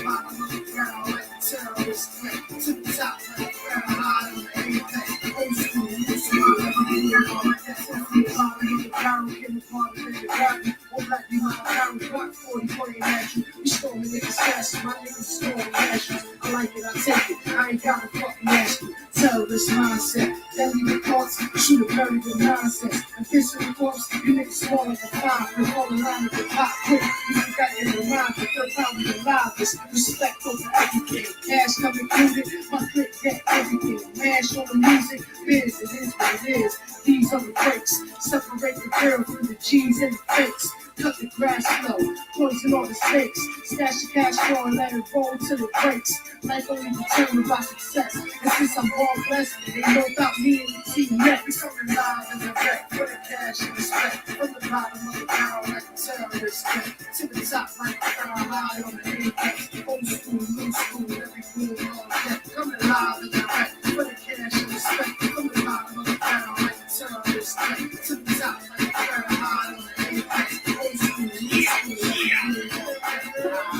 bottom of the ground like a terrorist threat. To the top like a crown high on the apex. Old school, new school, everything on that. From the bottom of the barrel, getting part of the gravity. Or black you on a barrel, block 40, pointing at you. We storming niggas fast, my niggas storming ashes. I like it, I take it, I ain't gotta fucking ask you. Terrorist mindset, deadly reports, shoot a very good nonsense. Official reports, you niggas small like a five. They fall in line with the pop quick. You forgot in the mind, the third time we alive. Respect over everything, cash come included. My clip get everything, mash on the music. Biz, it is what it is. These are the breaks, separate the girl from the G's and the fakes. Cut the grass slow, poison all the snakes. Stash the cash flow and let it roll till it breaks. Life only determined by success. And since I'm all blessed, ain't no about me and the team next. Coming live and direct for the cash and respect. From the bottom of the barrel like a terrorist threat. To the top like a crown high on the apex. Old school, new school, every cool all that. Coming live and direct for the cash and respect. From the bottom of the barrel like a terrorist threat. To the top like a crown high on the apex.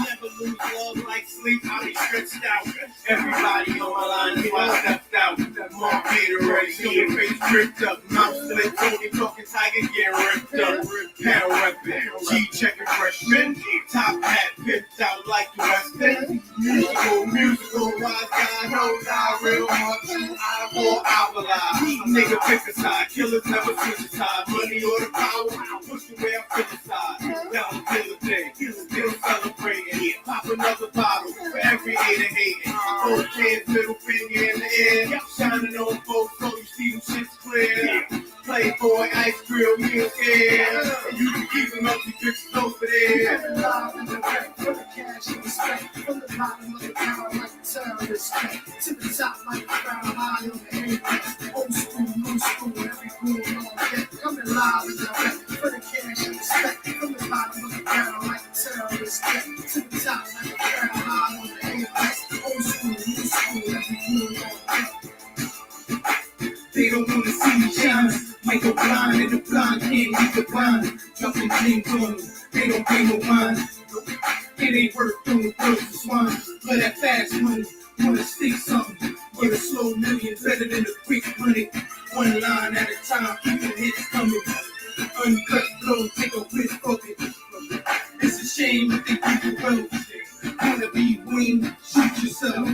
Never lose love like sleep, I be stretched out. Everybody on my line knew I stepped out. More Gatorade, see your face tripped up. Mouth slit, Tony talking tiger, get ripped up. Pound reppin', G-checking freshman. Top hat, pipped out like the West End. Musical, wise guy, knows I real much. I wore Alkali. Nigga pick a side, killers never switch a side. Money or the power, push away, I criticize. Down till the day, still celebrating. Pop another bottle for every hater hating. Both hands, middle finger in the air. Shining on folks so you see them shits clear. Playboy, ice grill, meal scared. And you can keep them up to bitches over there. Live and direct for the cash and respect. From the bottom of the barrel like a terrorist threat. To the top like a crown high on the apex. Old school, new school, every cool all that. Coming live and direct for the cash and respect. From the bottom of the barrel like a terrorist threat. To the top like a crown high on the apex. Old school, new school, every cool all that. They don't wanna see me shine. Might go blind and the blind can't leave the blind. Jumping dreams on them, they don't pay no mind. It ain't worth doing work for swine. But that fast money, wanna stick something. Get a slow million, better than a quick money. One line at a time, keeping hits coming. Uncut flow, take a whiff of it. It's a shame that they people run. Wanna be winged, shoot yourself.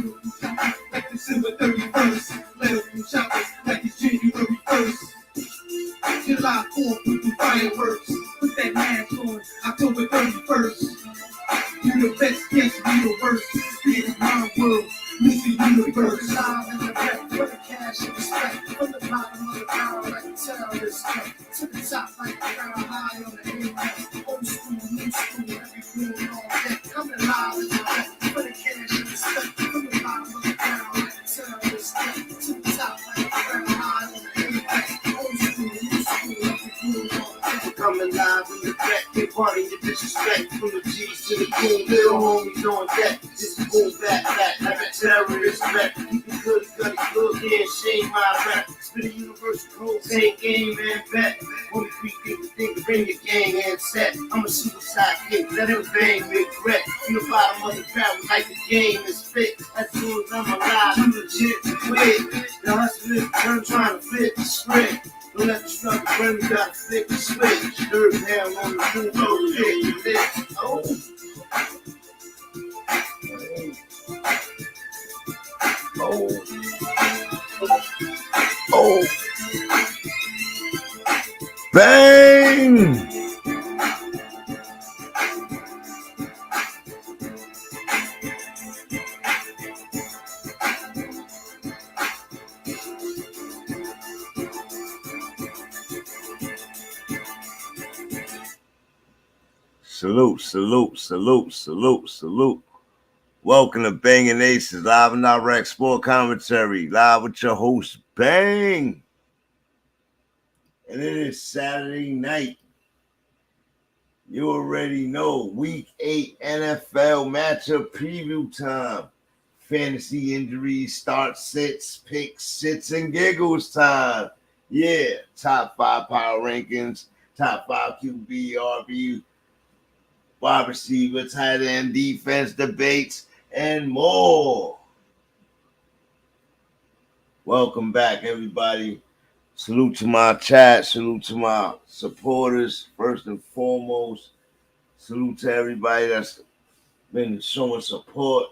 Like December 31st, let up from shoppers like it's January 1st. July 4th, we do fireworks. Put that mask on, October 31st. You the best, yes, we the worst. This is my world, this is universe. Live and direct for the cash and respect. From the bottom of the barrel like a terrorist threat. To the top like a crown high on the apex. Old school, new school, every cool all that. Coming live and direct for the cash and respect. From the bottom of the barrel like a terrorist threat. To the top like a crown high on the apex. Old school, new school, every cool all that. Coming live in the back, they party your disrespect. From the G's to the king, little homies on deck. Just boom back, like a terrorist rap. Keep it good, good, yeah, shame my rap. Spit a universal code, same game and bet. Only three people think, bring your gang and set. I'm a suicide kid, let him bang, regret. From the bottom of the barrel, like the game is fit. As soon as I'm alive, I'm legit to quit. The hustle is turn trying to flip the script. Don't let the struggle burn, you gotta flip the switch. Third down on the room, don't hit your lips. Oh. Oh. Bang! Salute, salute, salute, salute, salute. Welcome to Banging Aces, live and direct sport commentary, live with your host, Bang. And it is Saturday night. You already know, Week 8 NFL matchup preview time. Fantasy injuries, start sits, picks, sits, and giggles time. Yeah, top 5 power rankings, top 5 QB, RB, wide receiver, tight end, defense debates, and more. Welcome back, everybody. Salute to my chat. Salute to my supporters, first and foremost. Salute to everybody that's been showing support,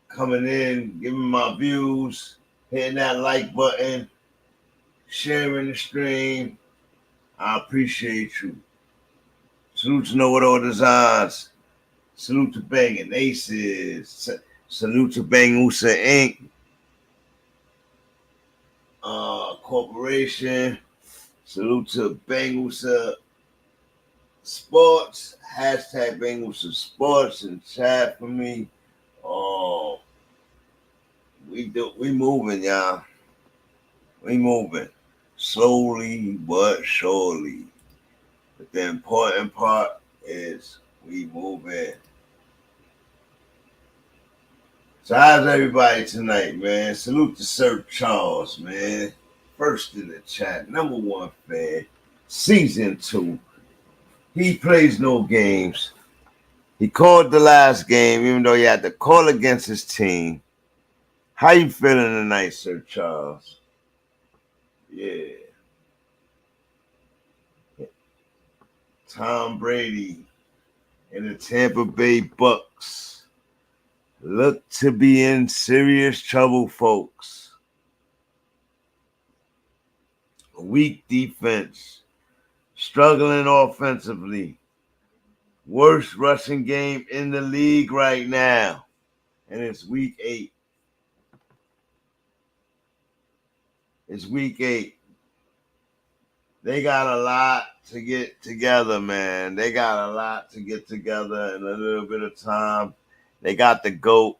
coming in, giving my views, hitting that like button, sharing the stream. I appreciate you. Salute to Know It All Designs. Salute to BANGnACES. Salute to BANGnACES Inc. Corporation. Salute to BANGnACES Sports. Hashtag BANGnACES Sports in chat for me. We moving, y'all. We moving. Slowly but surely. But the important part is we moving. So how's everybody tonight, man? Salute to Sir Charles, man. First in the chat, number one fan. Season 2. He plays no games. He called the last game, even though he had to call against his team. How you feeling tonight, Sir Charles? Yeah. Tom Brady and the Tampa Bay Bucks look to be in serious trouble, folks. A weak defense, struggling offensively, worst rushing game in the league right now, and it's week 8. It's week 8. They got a lot to get together, man. They got a lot to get together in a little bit of time. They got the GOAT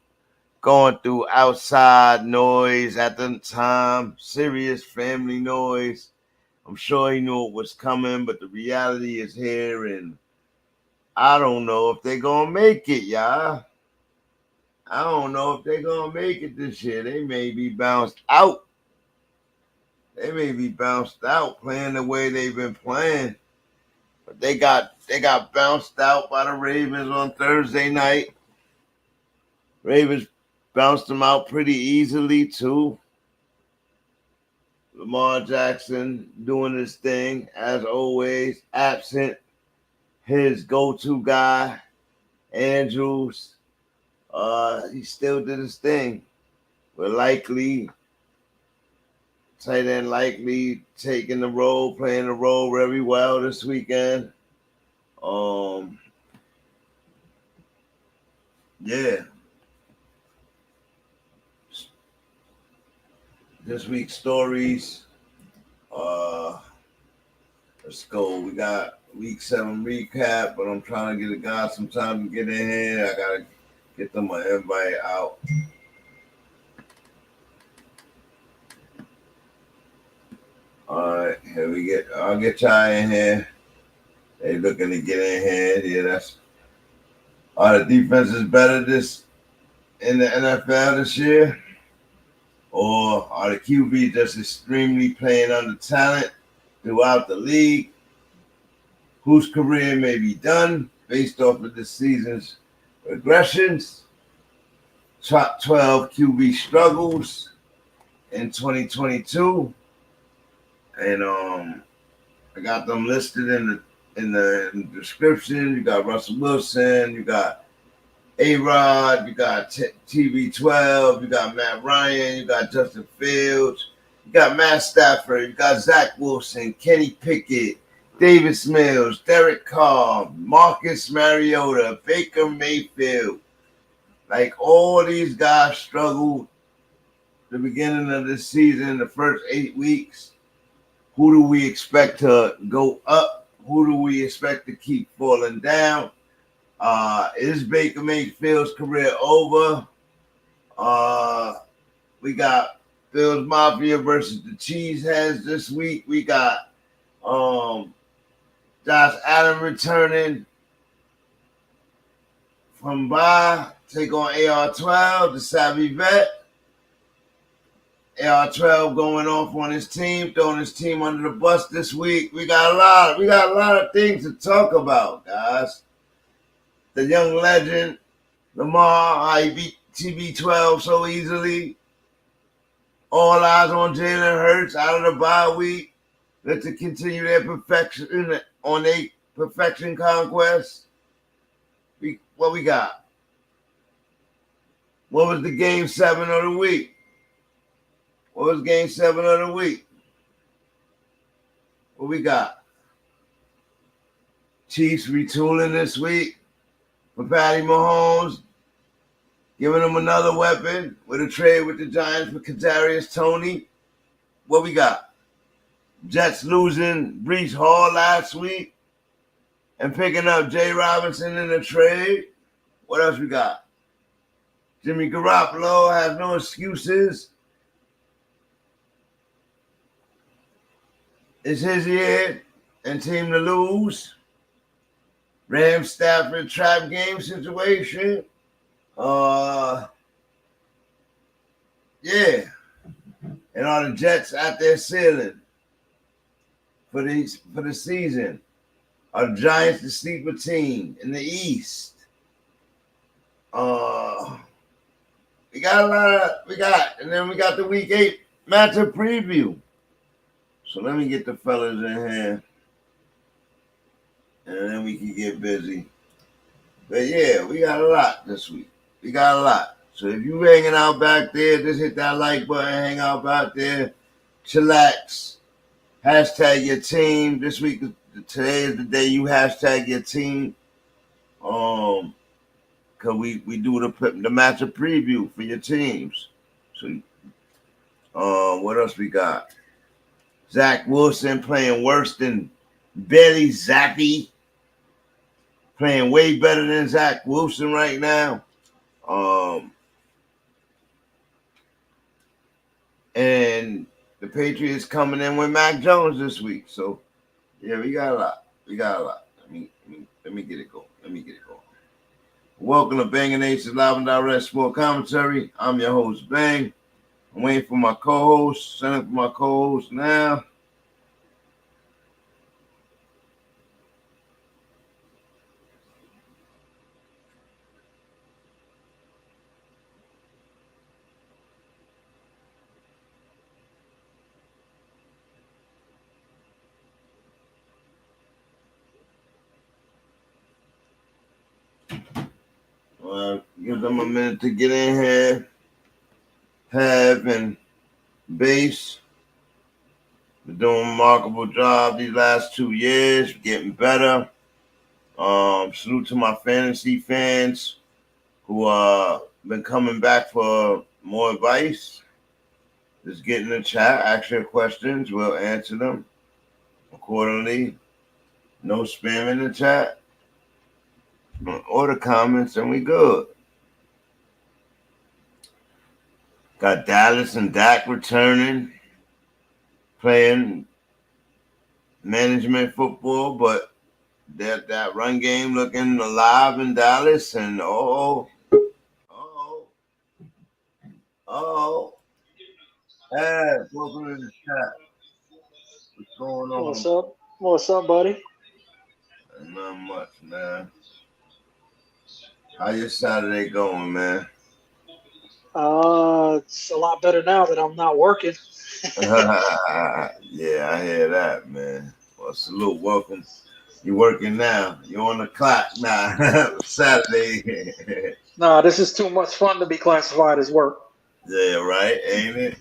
going through outside noise at the time, serious family noise. I'm sure he knew it was coming, but the reality is here, and I don't know if they're going to make it, y'all. I don't know if they're going to make it this year. They may be bounced out. They may be bounced out playing the way they've been playing. But they got bounced out by the Ravens on Thursday night. Ravens bounced them out pretty easily, too. Lamar Jackson doing his thing, as always, absent his go-to guy, Andrews. He still did his thing. But likely, tight end likely taking the role, playing the role very well this weekend. Yeah. This week's stories. Let's go. We got week 7 recap, but I'm trying to get a guy some time to get in here. I gotta get them an invite out. All right, here we get. I'll get y'all in here. They looking to get in here. Yeah, that's. Are the defenses better in the NFL this year, or are the QB just extremely playing under talent throughout the league? Whose career may be done based off of this season's regressions? Top 12 QB struggles in 2022. And I got them listed in the description. You got Russell Wilson, you got ARod, you got TB12, you got Matt Ryan, you got Justin Fields, you got Matt Stafford, you got Zach Wilson, Kenny Pickett, Davis Mills, Derek Carr, Marcus Mariota, Baker Mayfield. Like, all these guys struggled the beginning of this season, the first 8 weeks. Who do we expect to go up? Who do we expect to keep falling down? Is Baker Mayfield's career over? We got Bills Mafia versus the Cheeseheads this week. We got Josh Allen returning from bye, take on AR12, the savvy vet. AR12 going off on his team, throwing his team under the bus this week. We got a lot of things to talk about, guys. The young legend Lamar, how he beat TB12 so easily. All eyes on Jalen Hurts out of the bye week. Let's continue their perfection on their perfection conquest. What we got? What was the game 7 of the week? What was game 7 of the week? What we got? Chiefs retooling this week for Patty Mahomes, giving him another weapon with a trade with the Giants for Kadarius Toney. What we got? Jets losing Breece Hall last week and picking up Jay Robinson in a trade. What else we got? Jimmy Garoppolo has no excuses. It's his year and team to lose. Rams Stafford trap game situation. Yeah. And all the Jets out there ceiling for the season. Are the Giants the sleeper team in the East? We got a lot and then we got the week 8 matchup preview. So let me get the fellas in here. And then we can get busy. But yeah, we got a lot this week. We got a lot. So if you hanging out back there, just hit that like button, hang out back there, chillax, hashtag your team. Today is the day you hashtag your team. Cause we do the matchup preview for your teams. So what else we got? Zach Wilson playing worse than Bailey Zappi. Playing way better than Zach Wilson right now. And the Patriots coming in with Mac Jones this week. So, yeah, we got a lot. Let me get it going. Welcome to BANGnACES LivenDirect Sport Commentary. I'm your host, Bang. I'm waiting for my co-host. Send up for my co-host now. Give them a minute to get in here. Have and Base. Been doing a remarkable job these last 2 years, getting better. Salute to my fantasy fans who been coming back for more advice. Just get in the chat, ask your questions, we'll answer them accordingly. No spam in the chat or the comments, and we good. Got Dallas and Dak returning, playing management football, but that run game looking alive in Dallas, and hey, welcome to the chat. What's going on? What's up, buddy? Not much, man. How your Saturday going, man? It's a lot better now that I'm not working. Yeah, I hear that, man. Well, salute, welcome. You working now? You on the clock now? Saturday. Nah, this is too much fun to be classified as work. Yeah, right, ain't it?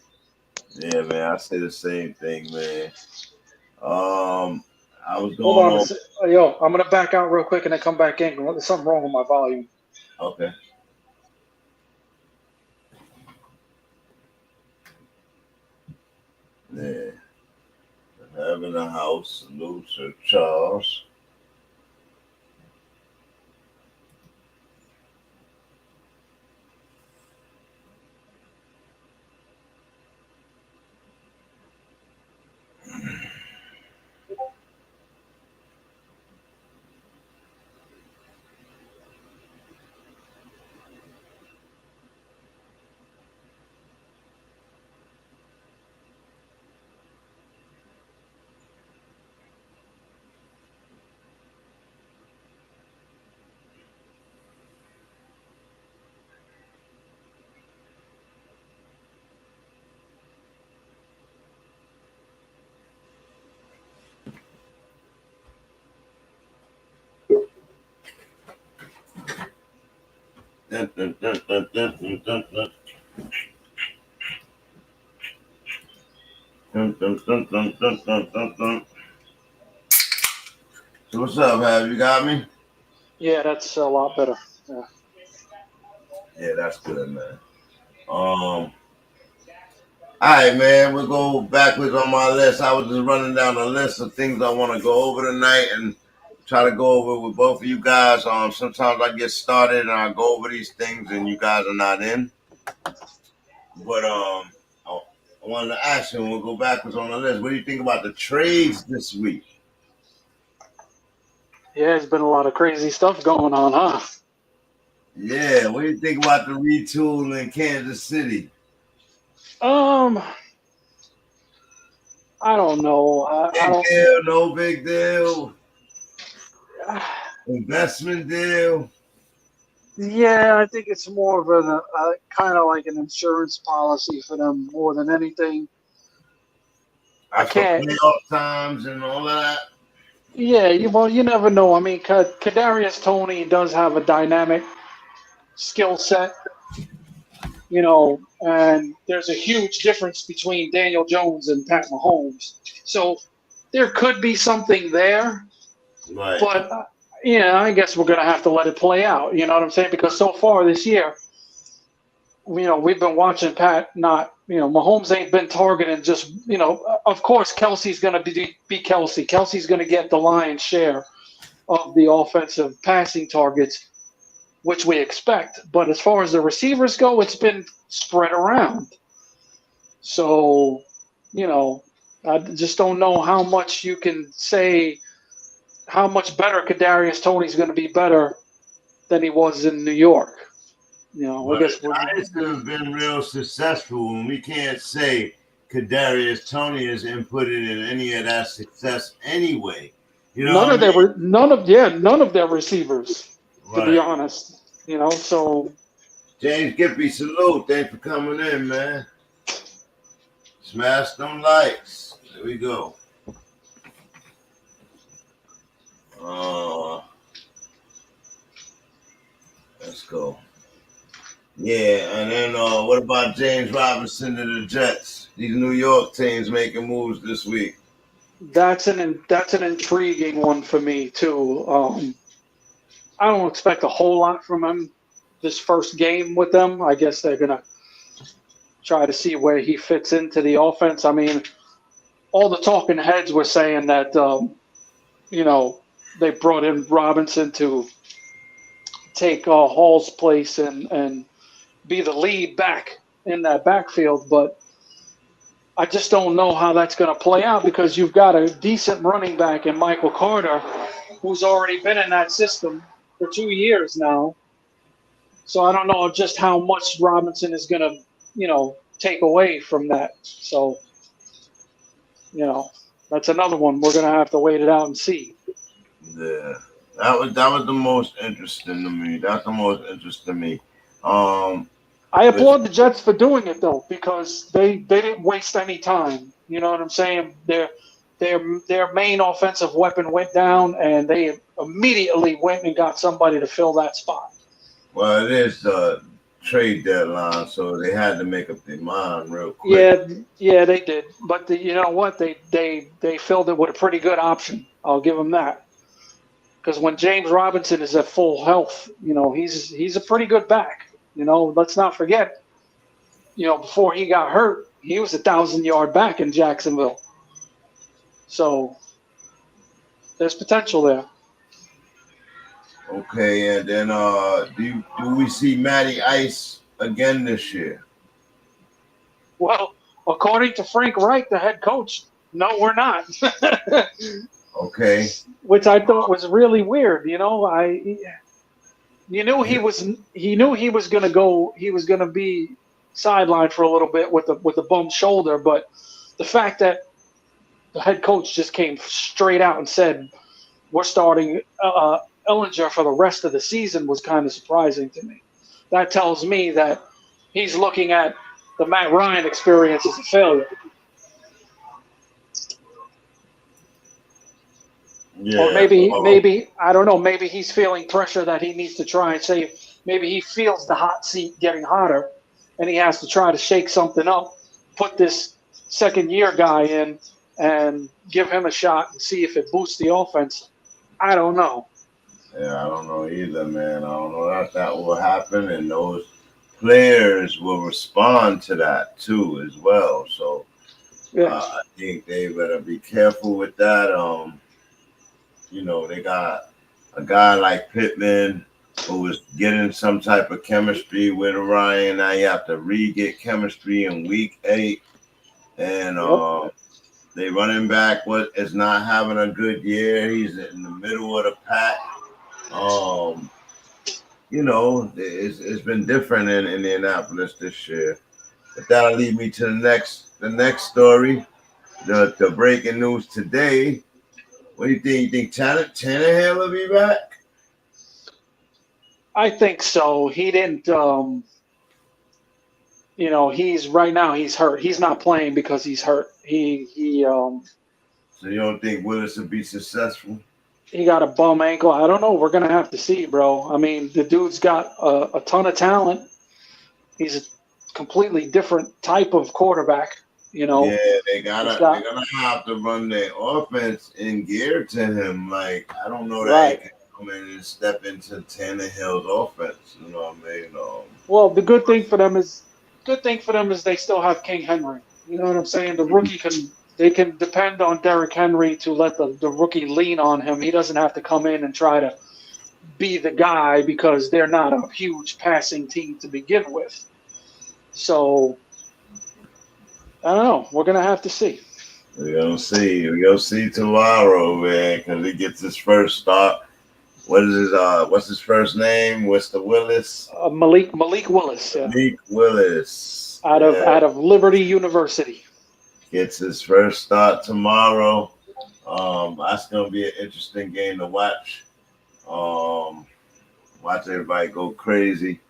Yeah, man. I say the same thing, man. I was going Hold on on. a second. Yo, I'm gonna back out real quick and then come back in. There's something wrong with my volume. Okay. Yeah. Having a house, salute to Charles. Dun, dun, dun, dun, dun, dun, dun, dun. Dun, dun, dun, dun, dun, dun, dun, dun. So what's up, Have you got me? Yeah, that's a lot better. Yeah. Yeah, that's good, man. All right, man. We'll go backwards on my list. I was just running down a list of things I want to go over tonight and try to go over with both of you guys. Sometimes I get started and I go over these things and you guys are not in. But I wanted to ask you, and we'll go backwards on the list. What do you think about the trades this week? Yeah, there's been a lot of crazy stuff going on, huh? Yeah, what do you think about the retool in Kansas City? I don't know. Big deal, no big deal. Investment deal. Yeah, I think it's more of a kind of like an insurance policy for them more than anything. I can't. Playoff times and all that. Yeah, you never know. I mean, Kadarius Toney does have a dynamic skill set, and there's a huge difference between Daniel Jones and Pat Mahomes. So there could be something there, Right. but I guess we're gonna have to let it play out. You know what I'm saying? Because so far this year, we've been watching Pat not. Mahomes ain't been targeting just. Of course, Kelsey's gonna be Kelsey. Kelsey's gonna get the lion's share of the offensive passing targets, which we expect. But as far as the receivers go, it's been spread around. So, I just don't know how much you can say how much better Kadarius Toney's going to be better than he was in New York. I guess the Giants have been real successful, and we can't say Kadarius Toney is inputted in any of that success anyway. None of their receivers, to be honest. So James Gippy, salute. Thanks for coming in, man. Smash them likes. There we go. Let's go. Yeah, and then what about James Robinson to the Jets? These New York teams making moves this week. That's an intriguing one for me too. I don't expect a whole lot from him this first game with them. I guess they're gonna try to see where he fits into the offense. I mean, all the talking heads were saying that they brought in Robinson to take Hall's place and be the lead back in that backfield, but I just don't know how that's going to play out because you've got a decent running back in Michael Carter who's already been in that system for 2 years now. So I don't know just how much Robinson is going to, take away from that. So, that's another one. We're going to have to wait it out and see. Yeah, that was the most interesting to me. That's the most interesting to me. I applaud the Jets for doing it though, because they didn't waste any time. You know what I'm saying? Their main offensive weapon went down, and they immediately went and got somebody to fill that spot. Well, it is the trade deadline, so they had to make up their mind real quick. Yeah, they did. But you know what? They filled it with a pretty good option. I'll give them that. Because when James Robinson is at full health, he's a pretty good back. Let's not forget, before he got hurt, he was 1,000-yard back in Jacksonville. So there's potential there. Okay, and then do we see Matty Ice again this year? Well, according to Frank Reich, the head coach, no, we're not. Okay. Which I thought was really weird. He knew he was going to go. He was going to be sidelined for a little bit with a bum shoulder. But the fact that the head coach just came straight out and said, "We're starting Ellinger for the rest of the season," was kind of surprising to me. That tells me that he's looking at the Matt Ryan experience as a failure. Yeah. Or maybe I don't know. Maybe he's feeling pressure that he needs to try and save maybe he feels the hot seat getting hotter, and he has to try to shake something up, put this second-year guy in, and give him a shot and see if it boosts the offense. I don't know. Yeah, I don't know either, man. I don't know if that will happen, and those players will respond to that too as well. So I think they better be careful with that. You know, they got a guy like Pittman who was getting some type of chemistry with Ryan. Now you have to re-get chemistry in week 8. And they running back is not having a good year. He's in the middle of the pack. You know, it's been different in Indianapolis this year. But that'll lead me to the next story. The breaking news today. What do you think? You think Tannehill will be back? I think so. He didn't. You know, he's hurt. He's not playing because he's hurt. So you don't think Willis will be successful? He got a bum ankle. I don't know. We're gonna have to see, bro. I mean, the dude's got a ton of talent. He's a completely different type of quarterback. You know. Yeah, they're gonna have to run their offense in gear to him. Like, I don't know that he can come in and step into Tannehill's offense. You know what I mean? Well, the good thing for them is they still have King Henry. You know what I'm saying? The rookie can depend on Derrick Henry to let the rookie lean on him. He doesn't have to come in and try to be the guy because they're not a huge passing team to begin with. So I don't know. We're gonna have to see. We're gonna see. We're gonna see tomorrow, man, because he gets his first start. What's his first name? What's the Willis? Malik Willis. Yeah. Malik Willis. Out of Liberty University. Gets his first start tomorrow. That's gonna be an interesting game to watch. Watch everybody go crazy.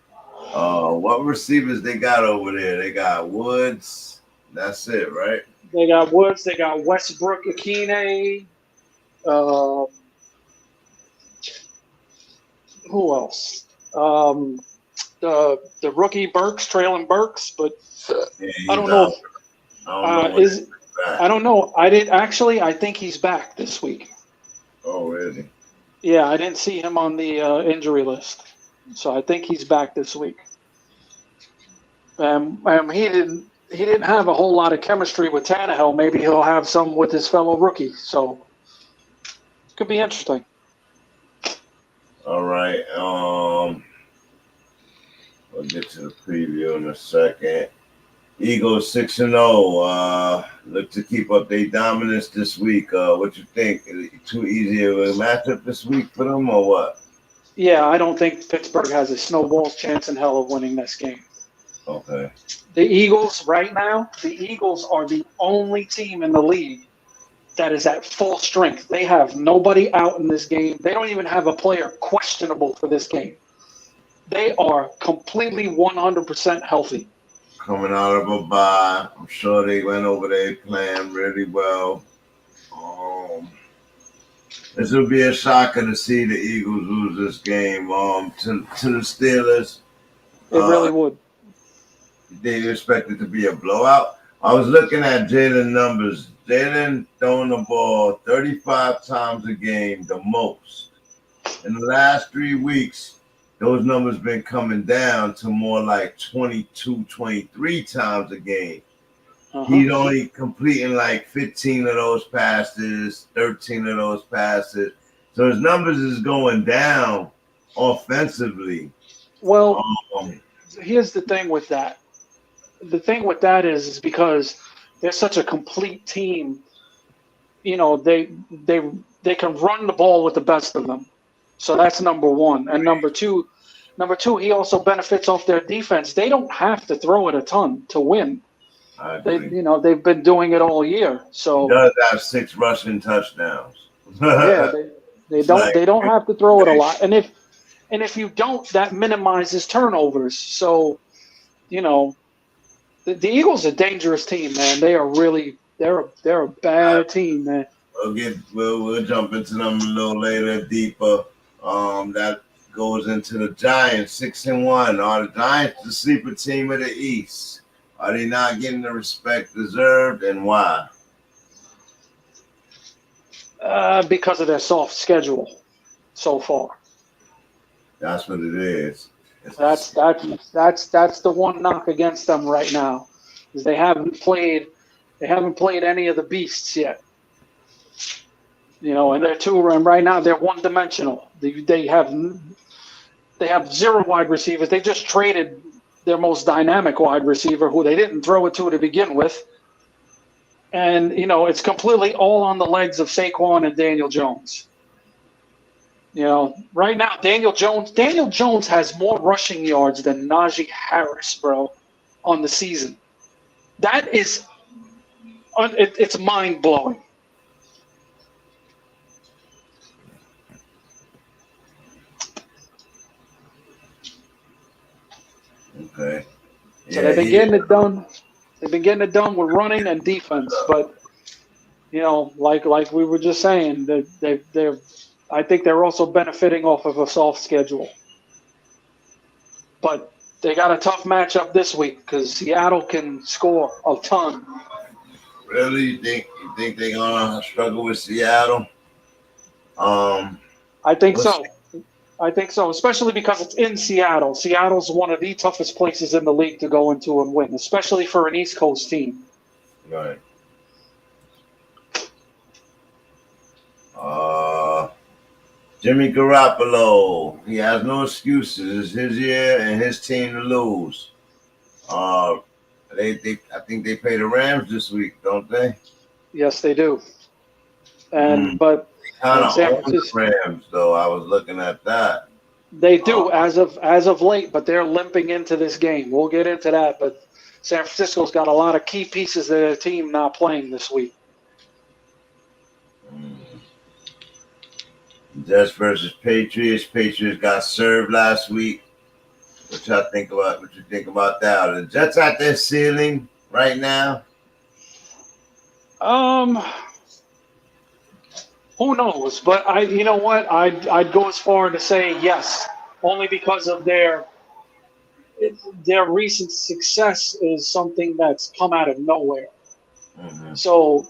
What receivers they got over there? They got Woods. That's it, right? They got Woods. They got Westbrook Akine. Who else? The rookie Burks, Traylon Burks, but I don't know. I don't know. I think he's back this week. Oh, really? Yeah, I didn't see him on the injury list, so I think he's back this week. He didn't have a whole lot of chemistry with Tannehill. Maybe he'll have some with his fellow rookie. So it could be interesting. All right. We'll get to the preview in a second. Eagles 6-0. Look to keep up their dominance this week. What you think? Is it too easy of a matchup this week for them or what? Yeah, I don't think Pittsburgh has a snowball's chance in hell of winning this game. Okay. The Eagles right now, the Eagles are the only team in the league that is at full strength. They have nobody out in this game. They don't even have a player questionable for this game. They are completely 100% healthy. Coming out of a bye, I'm sure they went over their plan really well. This would be a shocker to see the Eagles lose this game to the Steelers. It really would. They expect it to be a blowout. I was looking at Jalen numbers. Jalen throwing the ball 35 times a game, the most. In the last 3 weeks, those numbers been coming down to more like 22, 23 times a game. He's only completing like 15 of those passes, 13 of those passes. So his numbers is going down offensively. Well, here's the thing with that. The thing with that is because they're such a complete team. You know, they can run the ball with the best of them. So that's number one. And number two, he also benefits off their defense. They don't have to throw it a ton to win. They've been doing it all year. So he does have 6 rushing touchdowns. Yeah, they don't have to throw it a lot. And if you don't, that minimizes turnovers. So, you know, the Eagles are a dangerous team, man. They're a bad team, man. We'll jump into them a little later, deeper. That goes into the Giants 6-1. Are the Giants the sleeper team of the East? Are they not getting the respect deserved, and why? Because of their soft schedule so far. That's what it is. That's the one knock against them right now, is they haven't played any of the beasts yet. You know, and and right now they're one-dimensional. They have zero wide receivers. They just traded their most dynamic wide receiver, who they didn't throw it to begin with. And, you know, it's completely all on the legs of Saquon and Daniel Jones. You know, right now, Daniel Jones has more rushing yards than Najee Harris, bro, on the season. That is, it's mind-blowing. Okay. So they've been getting it done. They've been getting it done with running and defense, but you know, like we were just saying, they're I think they're also benefiting off of a soft schedule. But they got a tough matchup this week because Seattle can score a ton. Really? You think they're gonna struggle with Seattle? I think so. I think so, especially because it's in Seattle. Seattle's one of the toughest places in the league to go into and win, especially for an East Coast team. Right. Jimmy Garoppolo. He has no excuses. It's his year and his team to lose. I think they play the Rams this week, don't they? Yes, they do. And but kind of own the Rams, though. I was looking at that. They do as of late, but they're limping into this game. We'll get into that, but San Francisco's got a lot of key pieces of their team not playing this week. Jets versus Patriots. Patriots got served last week. What you think about that? Are the Jets at their ceiling right now? Who knows? But you know what? I'd go as far to say yes, only because of their recent success is something that's come out of nowhere. Mm-hmm. So,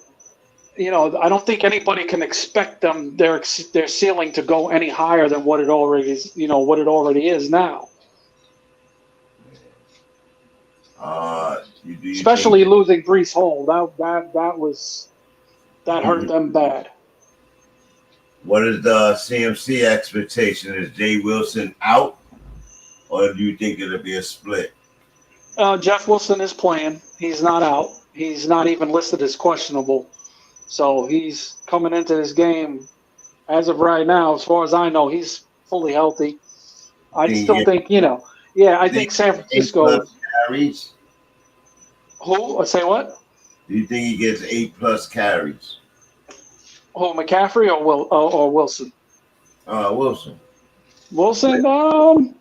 you know, I don't think anybody can expect them their ceiling to go any higher than what it already is. You know what it already is now. Especially losing Breece Hall, that hurt them bad. What is the CMC expectation? Is Jay Wilson out, or do you think it'll be a split? Jeff Wilson is playing. He's not out. He's not even listed as questionable. So he's coming into this game. As of right now, as far as I know, he's fully healthy. I still think, you know, I think San Francisco. Carries? Who? Say what? Do you think he gets 8+ carries? Oh, McCaffrey or Wilson? Wilson. Wilson.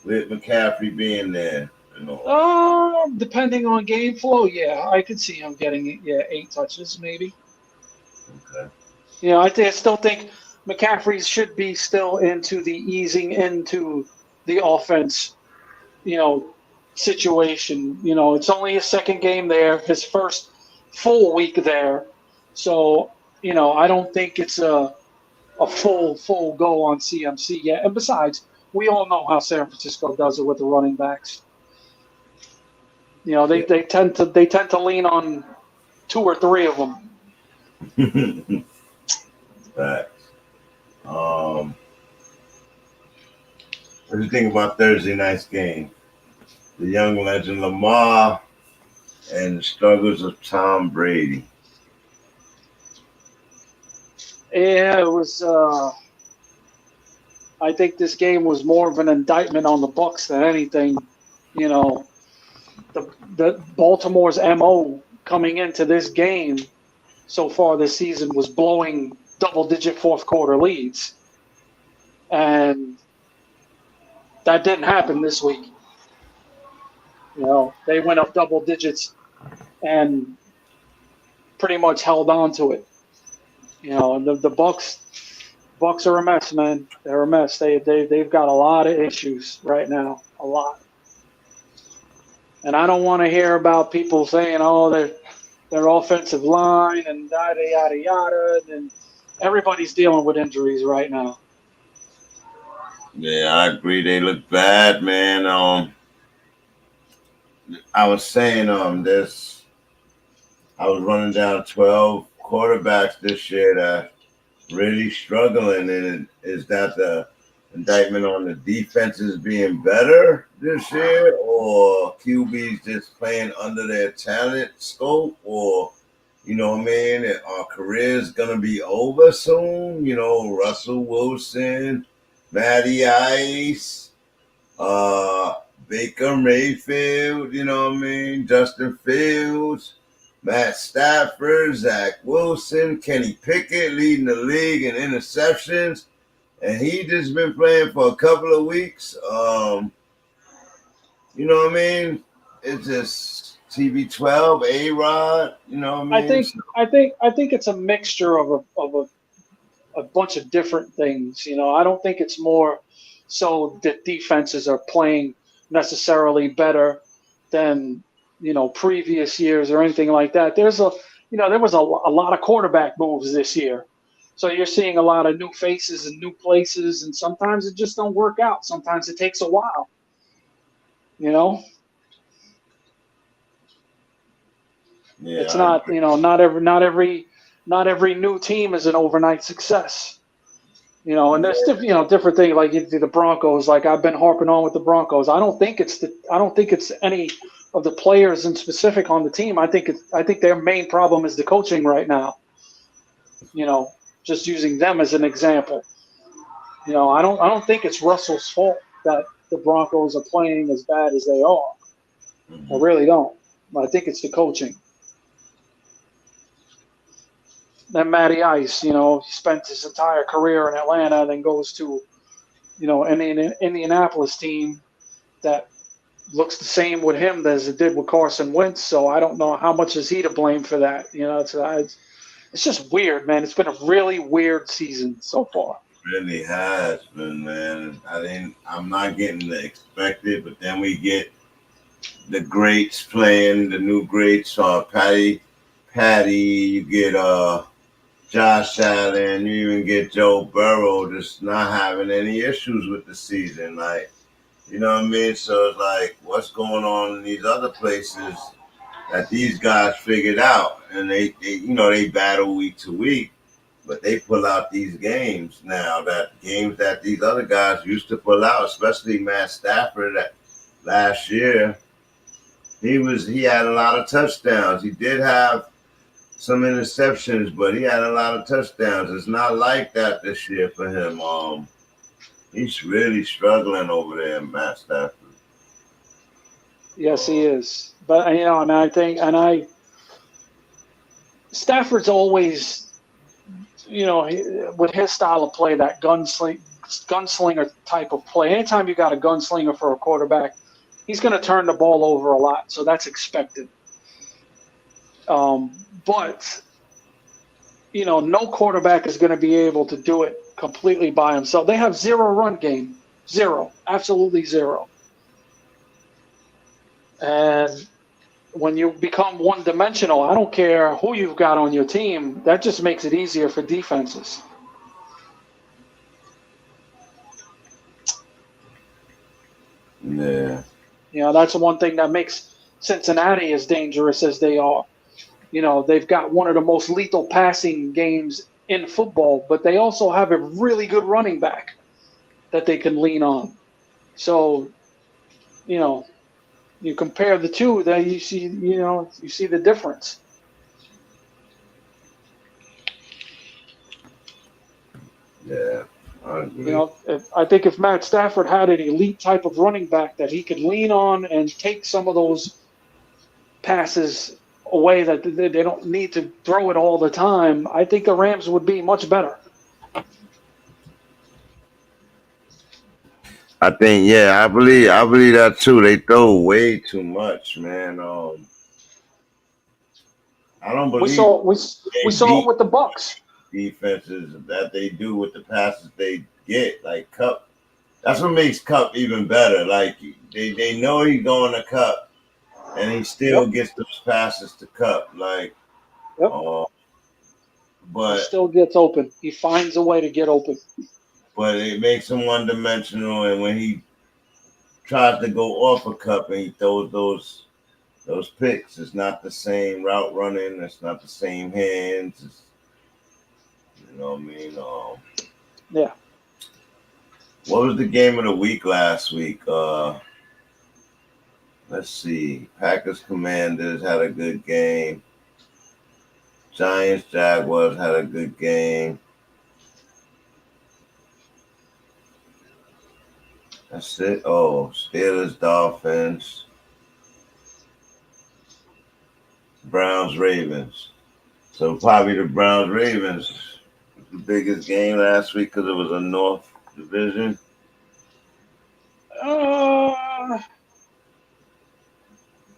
With McCaffrey being there. You know. Depending on game flow, yeah, I could see him getting 8 touches maybe. Okay. You know, I still think McCaffrey should be still into the easing into the offense, you know, situation. You know, it's only his second game there, his first full week there. So, you know, I don't think it's a full go on CMC yet. And besides, we all know how San Francisco does it with the running backs. You know, they tend to lean on 2 or 3 of them. Facts. What do you think about Thursday night's game? The young legend Lamar and the struggles of Tom Brady. Yeah, it was. I think this game was more of an indictment on the Bucks than anything. You know, the Baltimore's MO coming into this game so far this season was blowing double-digit fourth-quarter leads, and that didn't happen this week. You know, they went up double digits and pretty much held on to it. You know, the Bucks, Bucks are a mess, man. They're a mess. They've got a lot of issues right now, a lot. And I don't want to hear about people saying, "Oh, their offensive line and yada yada yada." And everybody's dealing with injuries right now. Yeah, I agree. They look bad, man. I was saying, I was running down 12 quarterbacks this year that really struggling, and is that the indictment on the defenses being better this year, or QBs just playing under their talent scope, or you know what I mean? Our career's gonna be over soon. You know, Russell Wilson, Matty Ice, Baker Mayfield. You know what I mean? Justin Fields. Matt Stafford, Zach Wilson, Kenny Pickett leading the league in interceptions, and he just been playing for a couple of weeks. You know what I mean? It's just TB12, ARod. You know what I mean? I think it's a mixture of a bunch of different things. You know, I don't think it's more so that defenses are playing necessarily better than previous years or anything like that. There was a lot of quarterback moves this year, so you're seeing a lot of new faces and new places, and sometimes it just don't work out. Sometimes it takes a while. Yeah, It's not not every new team is an overnight success. And there's different things like the Broncos. Like I've been harping on with the Broncos. I don't think it's any of the players in specific on the team. I think their main problem is the coaching right now. Just using them as an example. I don't think it's Russell's fault that the Broncos are playing as bad as they are. Mm-hmm. I really don't. I think it's the coaching. Then Matty Ice, he spent his entire career in Atlanta, and then goes to, an Indianapolis team that looks the same with him as it did with Carson Wentz. So I don't know how much is he to blame for that. It's just weird, man. It's been a really weird season so far. It really has been, man. I'm not getting the expected, but then we get the greats playing, the new greats, Patty, you get Josh Allen, you even get Joe Burrow just not having any issues with the season. Like, you know what I mean? So it's like, what's going on in these other places that these guys figured out? And they battle week to week, but they pull out these games now, games that these other guys used to pull out, especially Matt Stafford last year. He had a lot of touchdowns. He did have some interceptions, but he had a lot of touchdowns. It's not like that this year for him. He's really struggling over there, Matt Stafford. Yes, he is. But Stafford's always, with his style of play, that gunslinger type of play. Anytime you got a gunslinger for a quarterback, he's going to turn the ball over a lot, so that's expected. But, no quarterback is going to be able to do it completely by himself. They have zero run game. Zero. Absolutely zero. And when you become one-dimensional, I don't care who you've got on your team, that just makes it easier for defenses. Yeah. That's the one thing that makes Cincinnati as dangerous as they are. They've got one of the most lethal passing games in football, but they also have a really good running back that they can lean on. So, you compare the two, then you see the difference. Yeah, I agree. I think if Matt Stafford had an elite type of running back that he could lean on and take some of those passes away that they don't need to throw it all the time, I think the Rams would be much better. I believe that too. They throw way too much, man. I don't believe we saw it with the Bucks. defenses that they do with the passes they get. Like Cup, that's what makes Cup even better. Like they know he's going to Cup, and he still gets those passes to Cup. Like, Yep. He but still gets open. He finds a way to get open. But it makes him one-dimensional, and when he tries to go off a Cup and he throws those picks, it's not the same route running. It's not the same hands. It's, you know what I mean? Yeah. What was the game of the week last week? Let's see. Packers Commanders had a good game. Giants Jaguars had a good game. That's it. Oh, Steelers Dolphins. Browns Ravens. So probably the Browns Ravens was the biggest game last week because it was a North Division.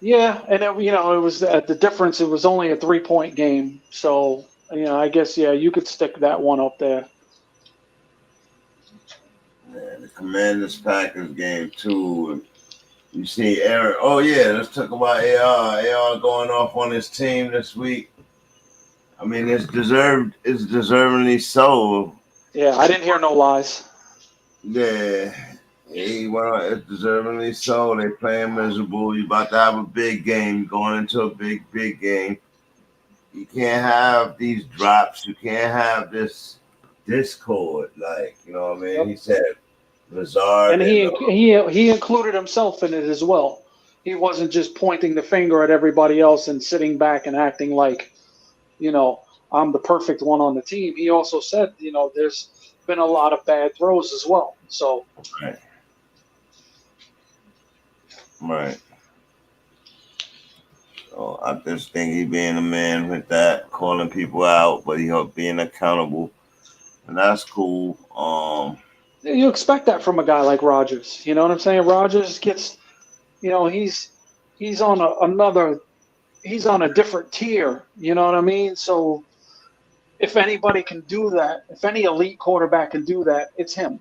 Yeah, and it was the difference. It was only a 3-point game, so I guess you could stick that one up there. Yeah, the Commanders Packers game too. You see Aaron. Oh yeah, let's talk about AR. AR going off on his team this week. I mean, it's deserved. It's deservingly so. Yeah, I didn't hear no lies. Yeah. It's deservingly so. They playing miserable. You about to have a big game, going into a big game. You can't have these drops. You can't have this discord. Like, you know what I mean? Yep. He said Lazard. And he included himself in it as well. He wasn't just pointing the finger at everybody else and sitting back and acting like, I'm the perfect one on the team. He also said, there's been a lot of bad throws as well. So. Right. So I just think he being a man with that, calling people out, but he being accountable, and that's cool. You expect that from a guy like Rodgers. You know what I'm saying? Rodgers gets, he's on he's on a different tier. You know what I mean? So if anybody can do that, if any elite quarterback can do that, it's him.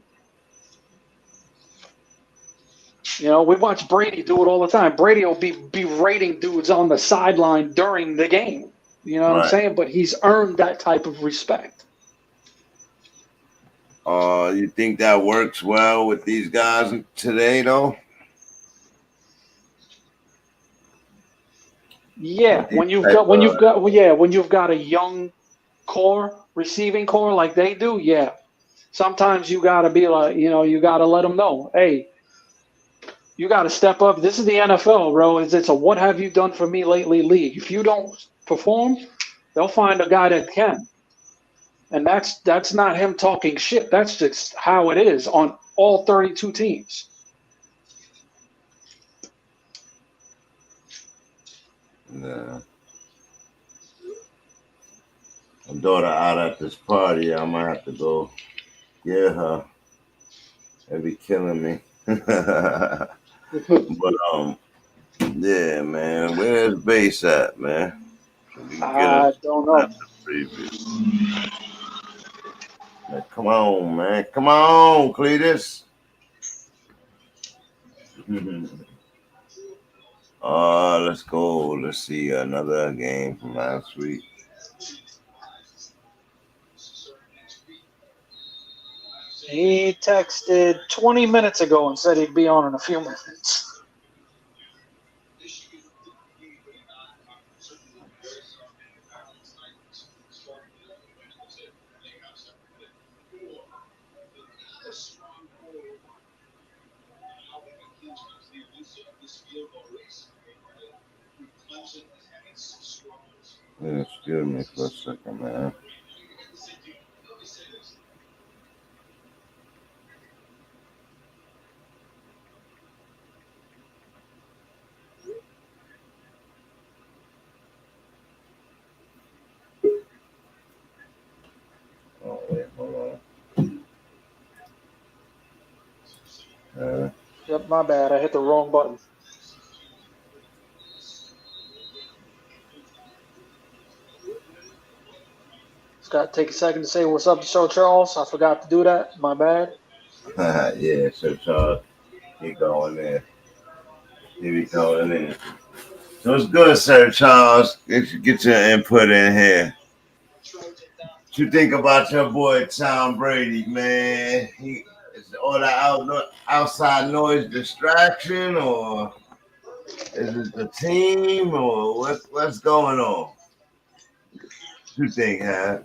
We watch Brady do it all the time. Brady will be berating dudes on the sideline during the game. You know what I'm saying? But he's earned that type of respect. You think that works well with these guys today, though? Yeah, when you've got a young receiving core like they do, yeah. Sometimes you got to be like, you got to let them know, hey, you got to step up. This is the NFL, bro. It's a what have you done for me lately league. If you don't perform, they'll find a guy that can. And that's not him talking shit. That's just how it is on all 32 teams. Yeah. My daughter out at this party. I might have to go get her. It'd be killing me. But yeah, man. Where's Base at, man? I don't know. Like, come on, man. Come on, Cletus. Let's go. Let's see another game from last week. He texted 20 minutes ago and said he'd be on in a few minutes. Yeah, excuse me for a second, man. Oh, wait, hold on. Yep, my bad. I hit the wrong button. Just got to take a second to say what's up to Sir Charles. I forgot to do that. My bad. Yeah, so Charles, he going in. He be going in. So it's good, Sir Charles. Get your input in here. What you think about your boy Tom Brady, man? Is all the outside noise distraction, or is it the team, or what's going on? What you think, huh?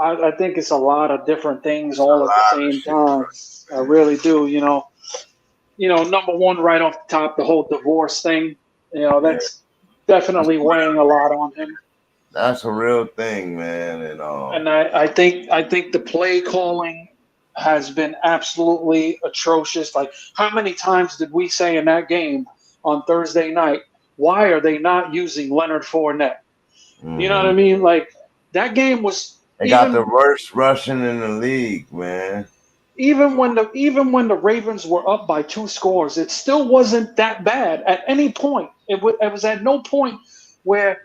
I think it's a lot of different things all at the same Shit, time. I really do. Number one, right off the top, the whole divorce thing. That's definitely weighing a lot on him. That's a real thing, man. And I think the play calling has been absolutely atrocious. Like, how many times did we say in that game on Thursday night, why are they not using Leonard Fournette? You know what I mean? Like, that game was. They got the worst rushing in the league, man. Even when the Ravens were up by 2 scores, it still wasn't that bad at any point. It was at no point where,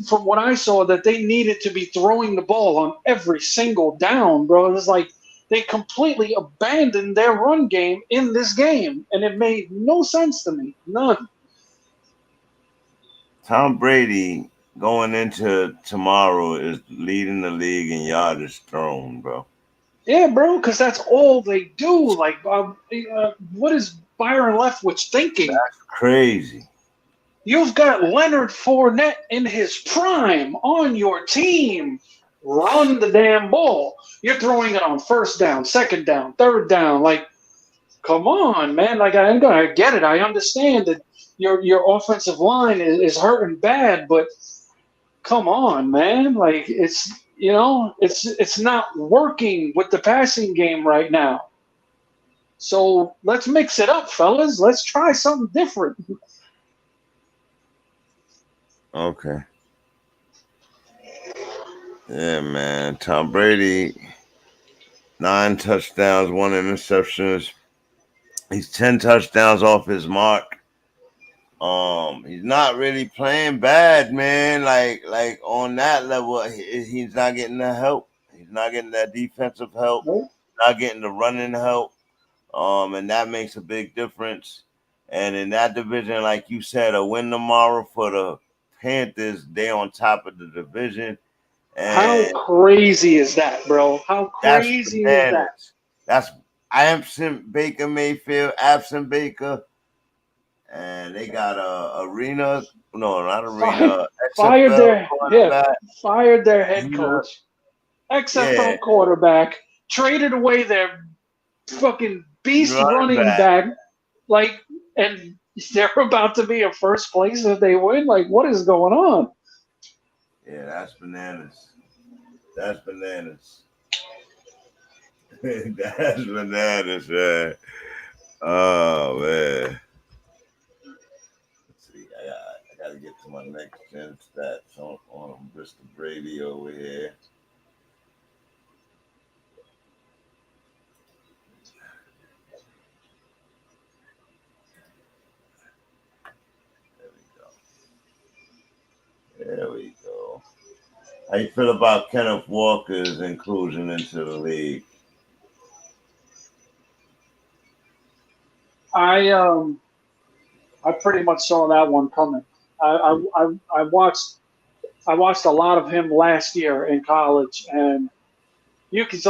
from what I saw, that they needed to be throwing the ball on every single down, bro. It was like they completely abandoned their run game in this game, and it made no sense to me. None. Tom Brady going into tomorrow is leading the league in yardage thrown, bro. Yeah, bro, because that's all they do. Like, what is Byron Leftwich thinking? That's crazy. You've got Leonard Fournette in his prime on your team. Run the damn ball. You're throwing it on first down, second down, third down. Like, come on, man. Like, I'm going to get it. I understand that your offensive line is hurting bad, but come on, man. Like, it's not working with the passing game right now. So let's mix it up, fellas. Let's try something different. Okay. Yeah, man. Tom Brady, 9 touchdowns, 1 interception. He's 10 touchdowns off his mark. He's not really playing bad, man. Like on that level, he's not getting the help. He's not getting that defensive help. Nope. Not getting the running help. And that makes a big difference. And in that division, like you said, a win tomorrow for the Panthers, they on top of the division. And how crazy is that, bro? How crazy is that? That's absent Baker Mayfield, absent Baker. And they got Arena. No, not Arena. Fired their head coach. XFL quarterback. Traded away their fucking beast running back. Like, and they're about to be in first place if they win. Like, what is going on? Yeah, that's bananas. That's bananas. That's bananas, man. Oh, man. Let's see. I got to get to my next gen stats on Mr. Brady over here. There we go. How you feel about Kenneth Walker's inclusion into the league? I pretty much saw that one coming. I watched a lot of him last year in college, and you could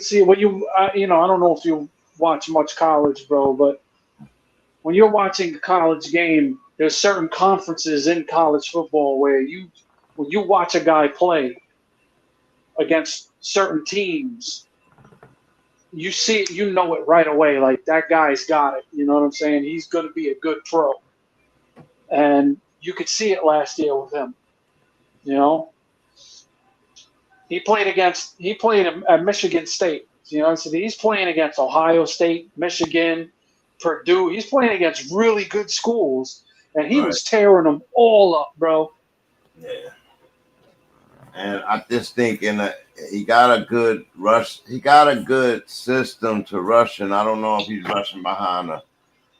see when I don't know if you watch much college, bro, but when you're watching a college game, there's certain conferences in college football where when you watch a guy play against certain teams, you see it, you know it right away. Like, that guy's got it. You know what I'm saying? He's going to be a good pro. And you could see it last year with him. You know, he played at Michigan State. You know, so he's playing against Ohio State, Michigan, Purdue. He's playing against really good schools, and he was tearing them all up, bro. Yeah. And I just think he got a good rush. He got a good system to rush, and I don't know if he's rushing behind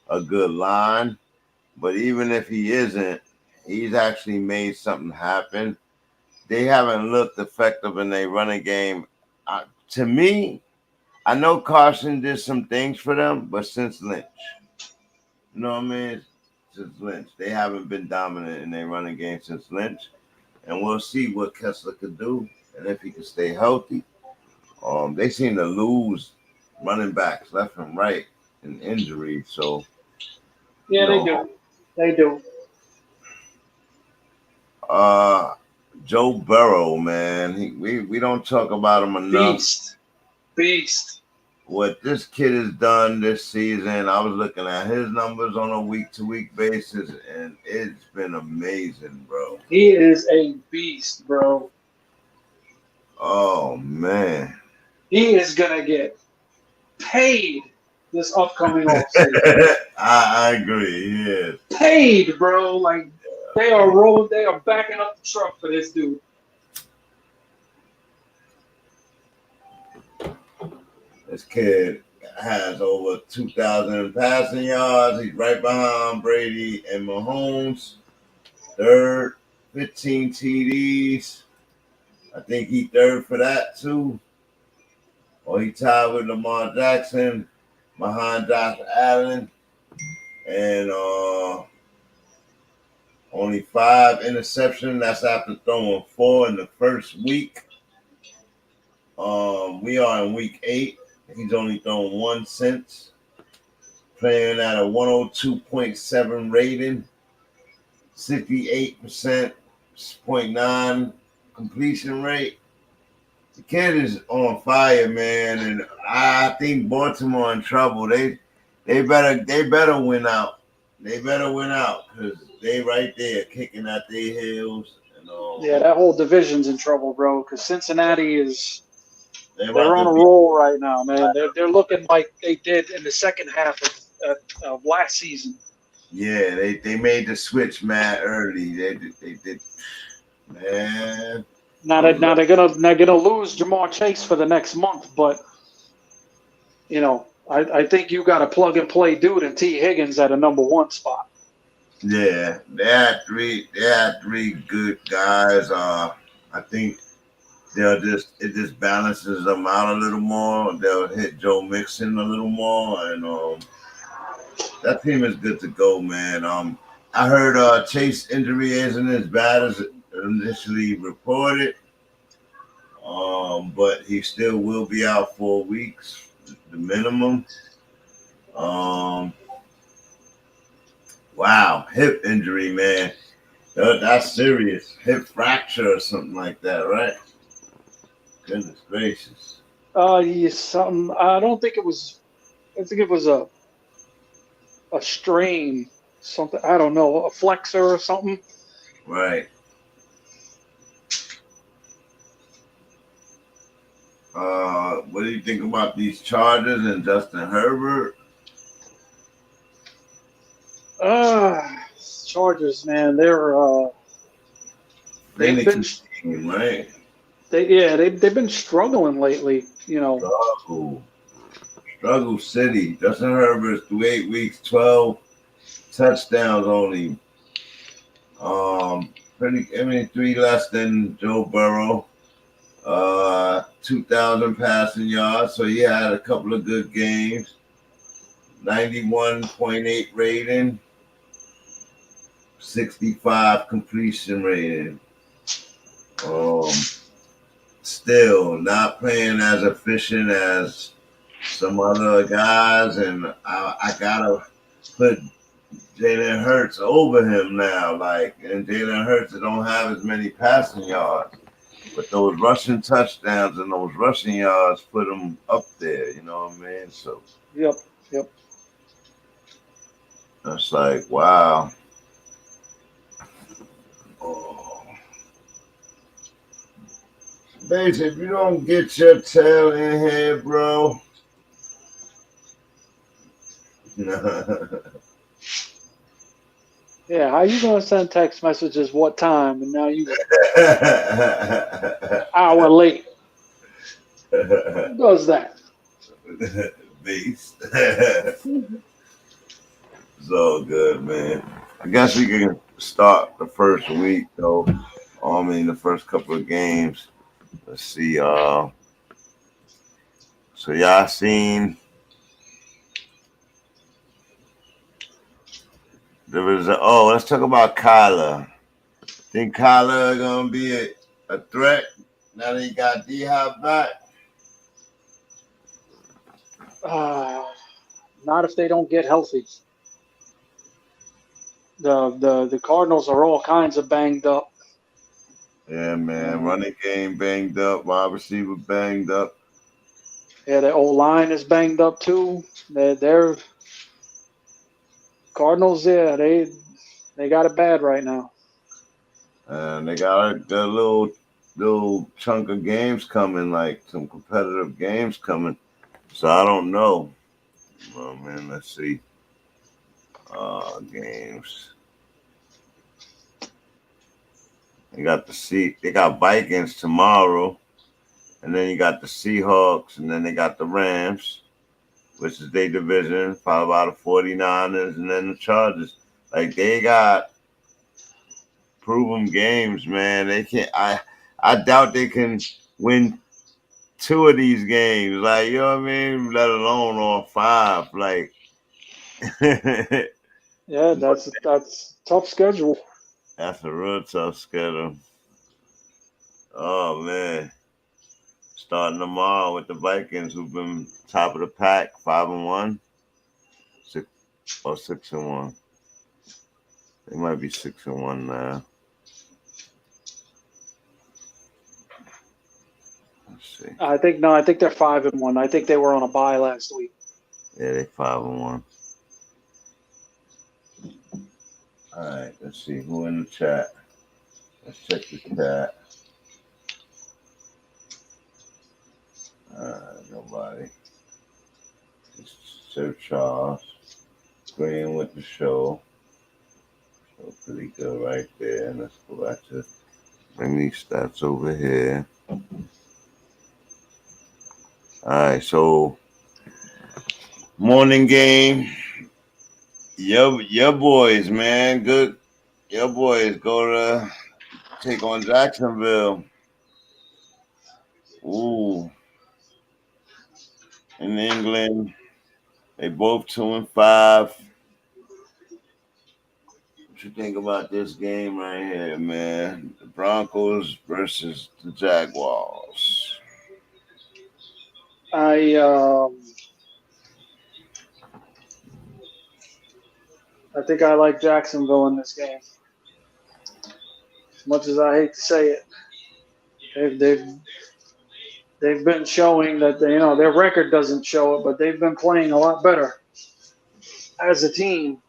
a good line. But even if he isn't, he's actually made something happen. they haven't looked effective in their running game. To me, I know Carson did some things for them, but since Lynch, you know what I mean? Since Lynch, they haven't been dominant in their running game since Lynch, and we'll see what Kessler could do and if he can stay healthy. They seem to lose running backs left and right in injuries, so Yeah, they do. They do. Joe Burrow, man, we don't talk about him enough. Beast. What this kid has done this season, I was looking at his numbers on a week-to-week basis, and it's been amazing, bro. He is a beast, bro. Oh, man. He is going to get paid this upcoming offseason. I agree, yeah. Paid, bro. Like, they are backing up the truck for this dude. This kid has over 2,000 passing yards. He's right behind Brady and Mahomes. Third, 15 TDs. I think he third for that, too. Or he tied with Lamar Jackson behind Josh Allen. And only 5 interceptions. That's after throwing 4 in the first week. We are in week 8. He's only thrown 1 since. Playing at a 102.7 rating. 68.9 completion rate. The kid is on fire, man, and I think Baltimore in trouble. They better win out. They better win out because they right there kicking at their heels. And yeah, that whole division's in trouble, bro. Because Cincinnati is they're on a roll right now, man. They're looking like they did in the second half of last season. Yeah, they made the switch mad early. They did, man. Now they're gonna lose Jamar Chase for the next month, but you know, I think you got a plug and play dude in T. Higgins at a number 1 spot. Yeah, they had three good guys. I think it just balances them out a little more. They'll hit Joe Mixon a little more, and that team is good to go, man. I heard Chase injury isn't as bad as initially reported, but he still will be out 4 weeks, the minimum. Wow, hip injury, man. That's serious. Hip fracture or something like that, right? Goodness gracious. Yeah, something. I think it was a strain, something. I don't know, a flexor or something. Right. What do you think about these Chargers and Justin Herbert? Chargers, man, they've been right. They've been struggling lately. You know, struggle city. Justin Herbert's through 8 weeks, 12 touchdowns only. 3 less than Joe Burrow. 2,000 passing yards, so he had a couple of good games. 91.8 rating, 65 completion rating. Still not playing as efficient as some other guys, and I gotta put Jalen Hurts over him now. And Jalen Hurts don't have as many passing yards. But those rushing touchdowns and those rushing yards put them up there, you know what I mean? So Yep. That's like, wow. Oh. Basically, if you don't get your tail in here, bro. Yeah, how you gonna send text messages what time and now you hour late? Who does that? Beast. It's all good, man. I guess we can start the first week though. I mean, the first couple of games. Let's see. So y'all seen there was let's talk about Kyler. Think Kyler gonna be a threat now that he got D-Hop back? Not if they don't get healthy. The Cardinals are all kinds of banged up. Yeah, man. Running game banged up, wide receiver banged up. Yeah, the old line is banged up too. They're Cardinals. Yeah, they got it bad right now. And they got a little chunk of games coming, like some competitive games coming. So I don't know. Well, man, let's see. Games. They got Vikings tomorrow, and then you got the Seahawks, and then they got the Rams, which is their division, followed by the 49ers, and then the Chargers. Like, they got proven games, man. They can't. I doubt they can win 2 of these games. Like, you know what I mean? Let alone all 5. Like, yeah, that's tough schedule. That's a real tough schedule. Oh man. Starting tomorrow with the Vikings, who've been top of the pack, 5-1. 6-1. They might be 6-1 now. Let's see. I think they're 5-1. I think they were on a bye last week. Yeah, they 5-1. All right, let's see who in the chat. Let's check the chat. Nobody. It's Sir Charles agreeing with the show. So pretty good right there. And let's go back to bring these stats over here. All right, so morning game. Your boys, man, good. Your boys go to take on Jacksonville. Ooh. In England, they both 2-5. What you think about this game right here, man? The Broncos versus the Jaguars. I think I like Jacksonville in this game. As much as I hate to say it, they've been showing that their record doesn't show it, but they've been playing a lot better as a team.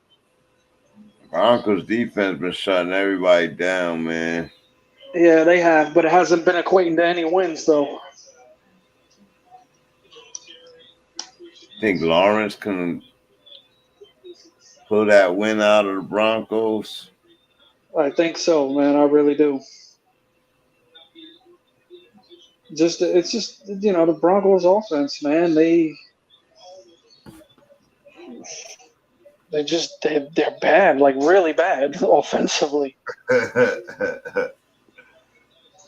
Broncos defense been shutting everybody down, man. Yeah, they have, but it hasn't been equating to any wins though. Think Lawrence can pull that win out of the Broncos? I think so, man. I really do. It's just the Broncos offense, man. They're bad, like really bad offensively.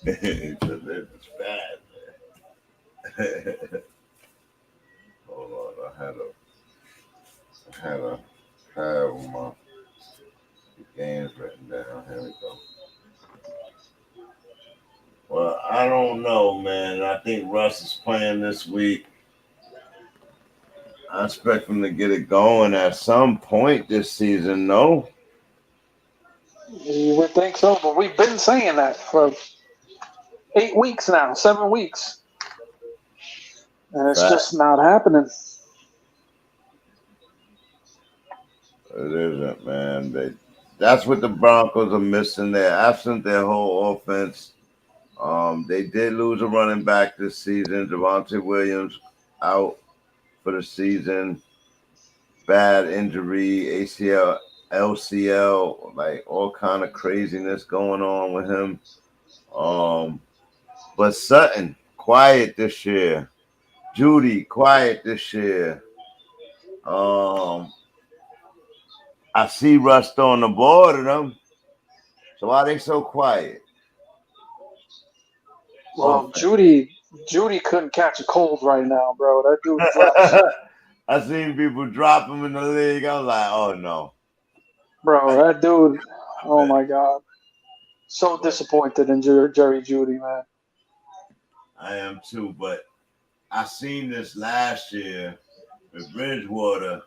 It's bad, man. Hold on, I have my games written down. Here we go. Well, I don't know, man. I think Russ is playing this week. I expect him to get it going at some point this season, no? You would think so, but we've been saying that for 8 weeks now, 7 weeks. And it's just not happening. It isn't, man. That's what the Broncos are missing. They're absent their whole offense. They did lose a running back this season. Javonte Williams out for the season. Bad injury, ACL, LCL, like all kind of craziness going on with him. But Sutton, quiet this year. Judy, quiet this year. I see Russ on the board of them. So why are they so quiet? Well, Judy couldn't catch a cold right now, bro. That dude drops. I seen people drop him in the league. I was like, oh no. Bro, that dude, oh my God. So disappointed in Jerry Judy, man. I am too, but I seen this last year with Bridgewater.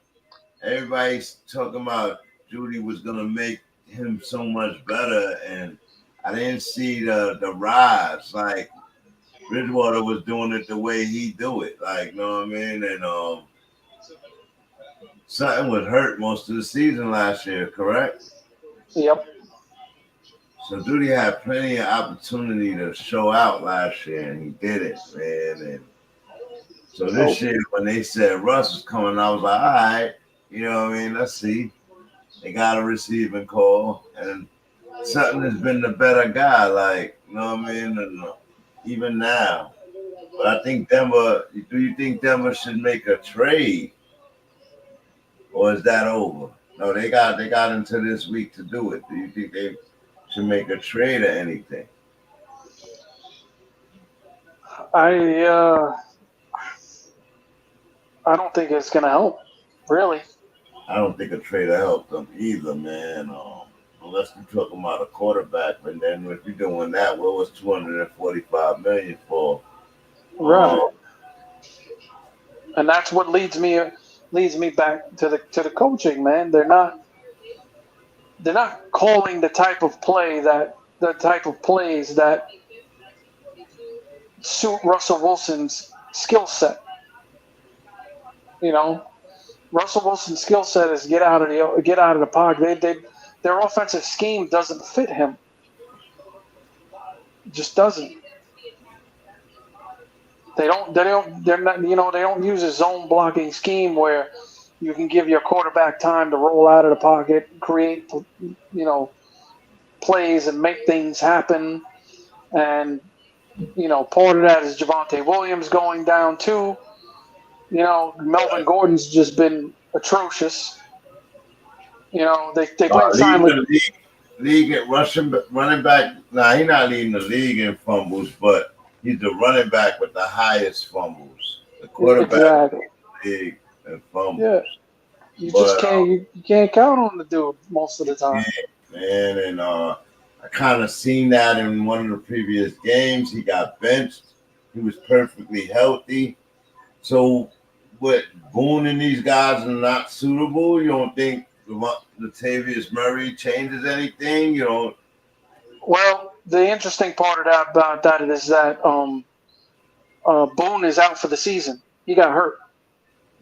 Everybody's talking about Judy was gonna make him so much better, and I didn't see the rise. Like Bridgewater was doing it the way he do it, like, you know what I mean? And something was hurt most of the season last year, correct? Yep. So Judy had plenty of opportunity to show out last year, and he did it, man. And so this year, when they said Russ was coming, I was like, all right, you know what I mean? Let's see. They got a receiving call, and Sutton has been the better guy, like, you know what I mean? And even now. But I think Denver, do you think Denver should make a trade? Or is that over? No, they got until this week to do it. Do you think they should make a trade or anything? I don't think it's gonna help, really. I don't think a trade will help them either, man. Unless you're talking about a quarterback, and then if you're doing that, what was $245 million for? Right. And that's what leads me back to the coaching, man. They're not calling the type of plays that suit Russell Wilson's skill set. You know, Russell Wilson's skill set is get out of the pocket. Their offensive scheme doesn't fit him. It just doesn't. They don't use a zone blocking scheme where you can give your quarterback time to roll out of the pocket, create, plays and make things happen. And, part of that is Javonte Williams going down too. Melvin Gordon's just been atrocious. They play silent. League at running back. Nah, he's not leading the league in fumbles, but he's the running back with the highest fumbles. The quarterback in the league in fumbles. Yeah. You can't count on the dude most of the time. Man, and I kind of seen that in one of the previous games. He got benched. He was perfectly healthy. So, what, Boone and these guys are not suitable? You don't think Latavius Murray changes anything? Well, the interesting part about that is that Boone is out for the season. He got hurt.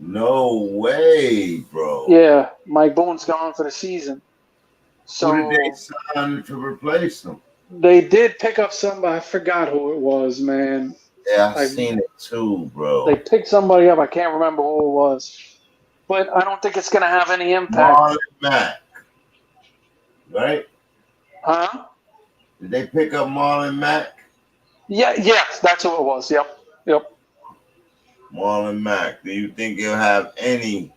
No way, bro. Yeah, Mike Boone's gone for the season. So who did they sign to replace him? They did pick up somebody. I forgot who it was, man. Yeah, I've seen it too, bro. They picked somebody up. I can't remember who it was. But I don't think it's going to have any impact. Marlon Mack. Right? Huh? Did they pick up Marlon Mack? Yes, that's who it was. Yep. Marlon Mack. Do you think he'll have any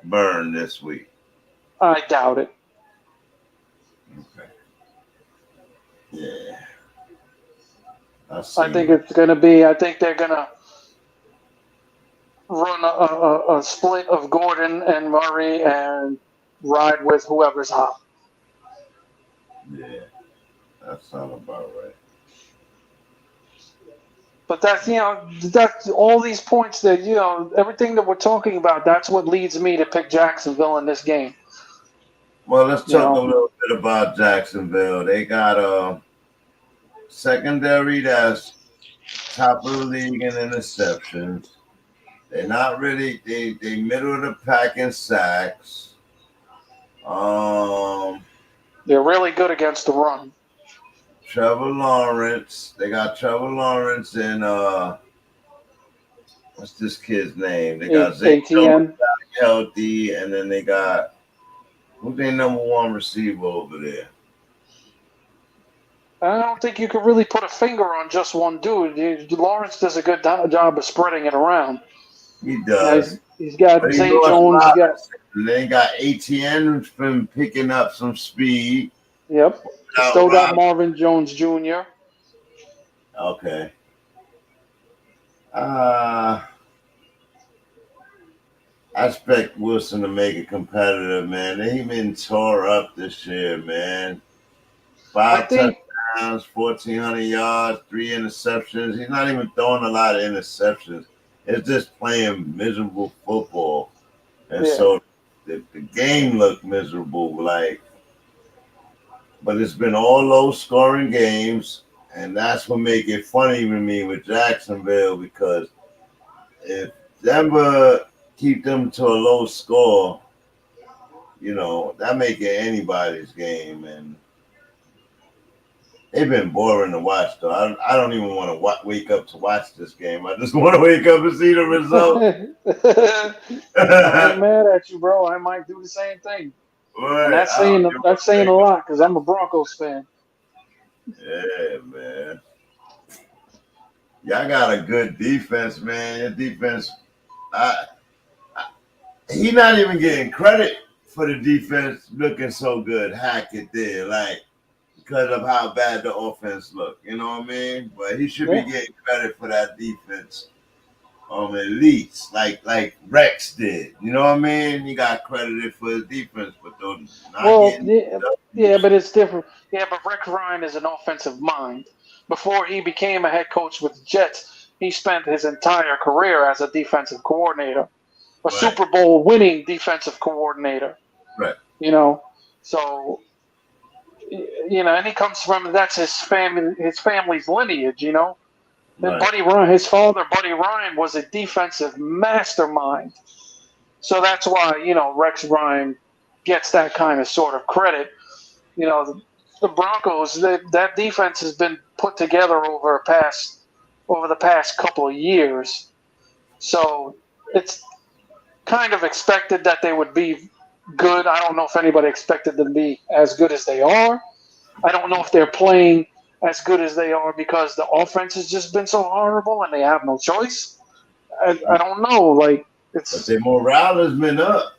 burn this week? I doubt it. Okay. Yeah. I think it's going to be. I think they're going to run a split of Gordon and Murray and ride with whoever's hot. Yeah, that sounds about right. But that's all these points that everything that we're talking about. That's what leads me to pick Jacksonville in this game. Well, let's talk a little bit about Jacksonville. They got a secondary that's top of the league in interceptions. They're not really they middle of the pack in sacks. They're really good against the run. Trevor Lawrence. They got Trevor Lawrence and what's this kid's name? They got Zach Jones healthy, and then they got who's their number one receiver over there? I don't think you could really put a finger on just one dude. Lawrence does a good job of spreading it around. He does. He's got Zay Jones. And they got ATN who's been picking up some speed. Yep. Still got Marvin Jones Jr. Okay. I expect Wilson to make it competitive, man. He been tore up this year, man. I 5 think touchdowns, 1,400 yards, 3 interceptions. He's not even throwing a lot of interceptions. It's just playing miserable football. And so the game looked miserable, like, but it's been all low scoring games, and that's what make it funny with me with Jacksonville, because if Denver keep them to a low score, that make it anybody's game, and they've been boring to watch, though. I don't even want to wake up to watch this game. I just want to wake up and see the result. I ain't mad at you, bro. I might do the same thing. Right. And that's saying a lot because I'm a Broncos fan. Yeah, man. Y'all got a good defense, man. Your defense, he not even getting credit for the defense looking so good. Hackett did, like, because of how bad the offense looked. You know what I mean? But he should be getting credit for that defense. At least, like Rex did. You know what I mean? He got credited for his defense, but though but it's different. Yeah, but Rex Ryan is an offensive mind. Before he became a head coach with the Jets, he spent his entire career as a defensive coordinator, a Super Bowl winning defensive coordinator. Right. So and he comes from, that's his family's lineage. And Buddy Ryan, his father, Buddy Ryan, was a defensive mastermind. So that's why, Rex Ryan gets that kind of sort of credit. The Broncos, that defense has been put together over the past couple of years. So it's kind of expected that they would be good. I don't know if anybody expected them to be as good as they are. I don't know if they're playing as good as they are because the offense has just been so horrible and they have no choice. I don't know. But their morale has been up.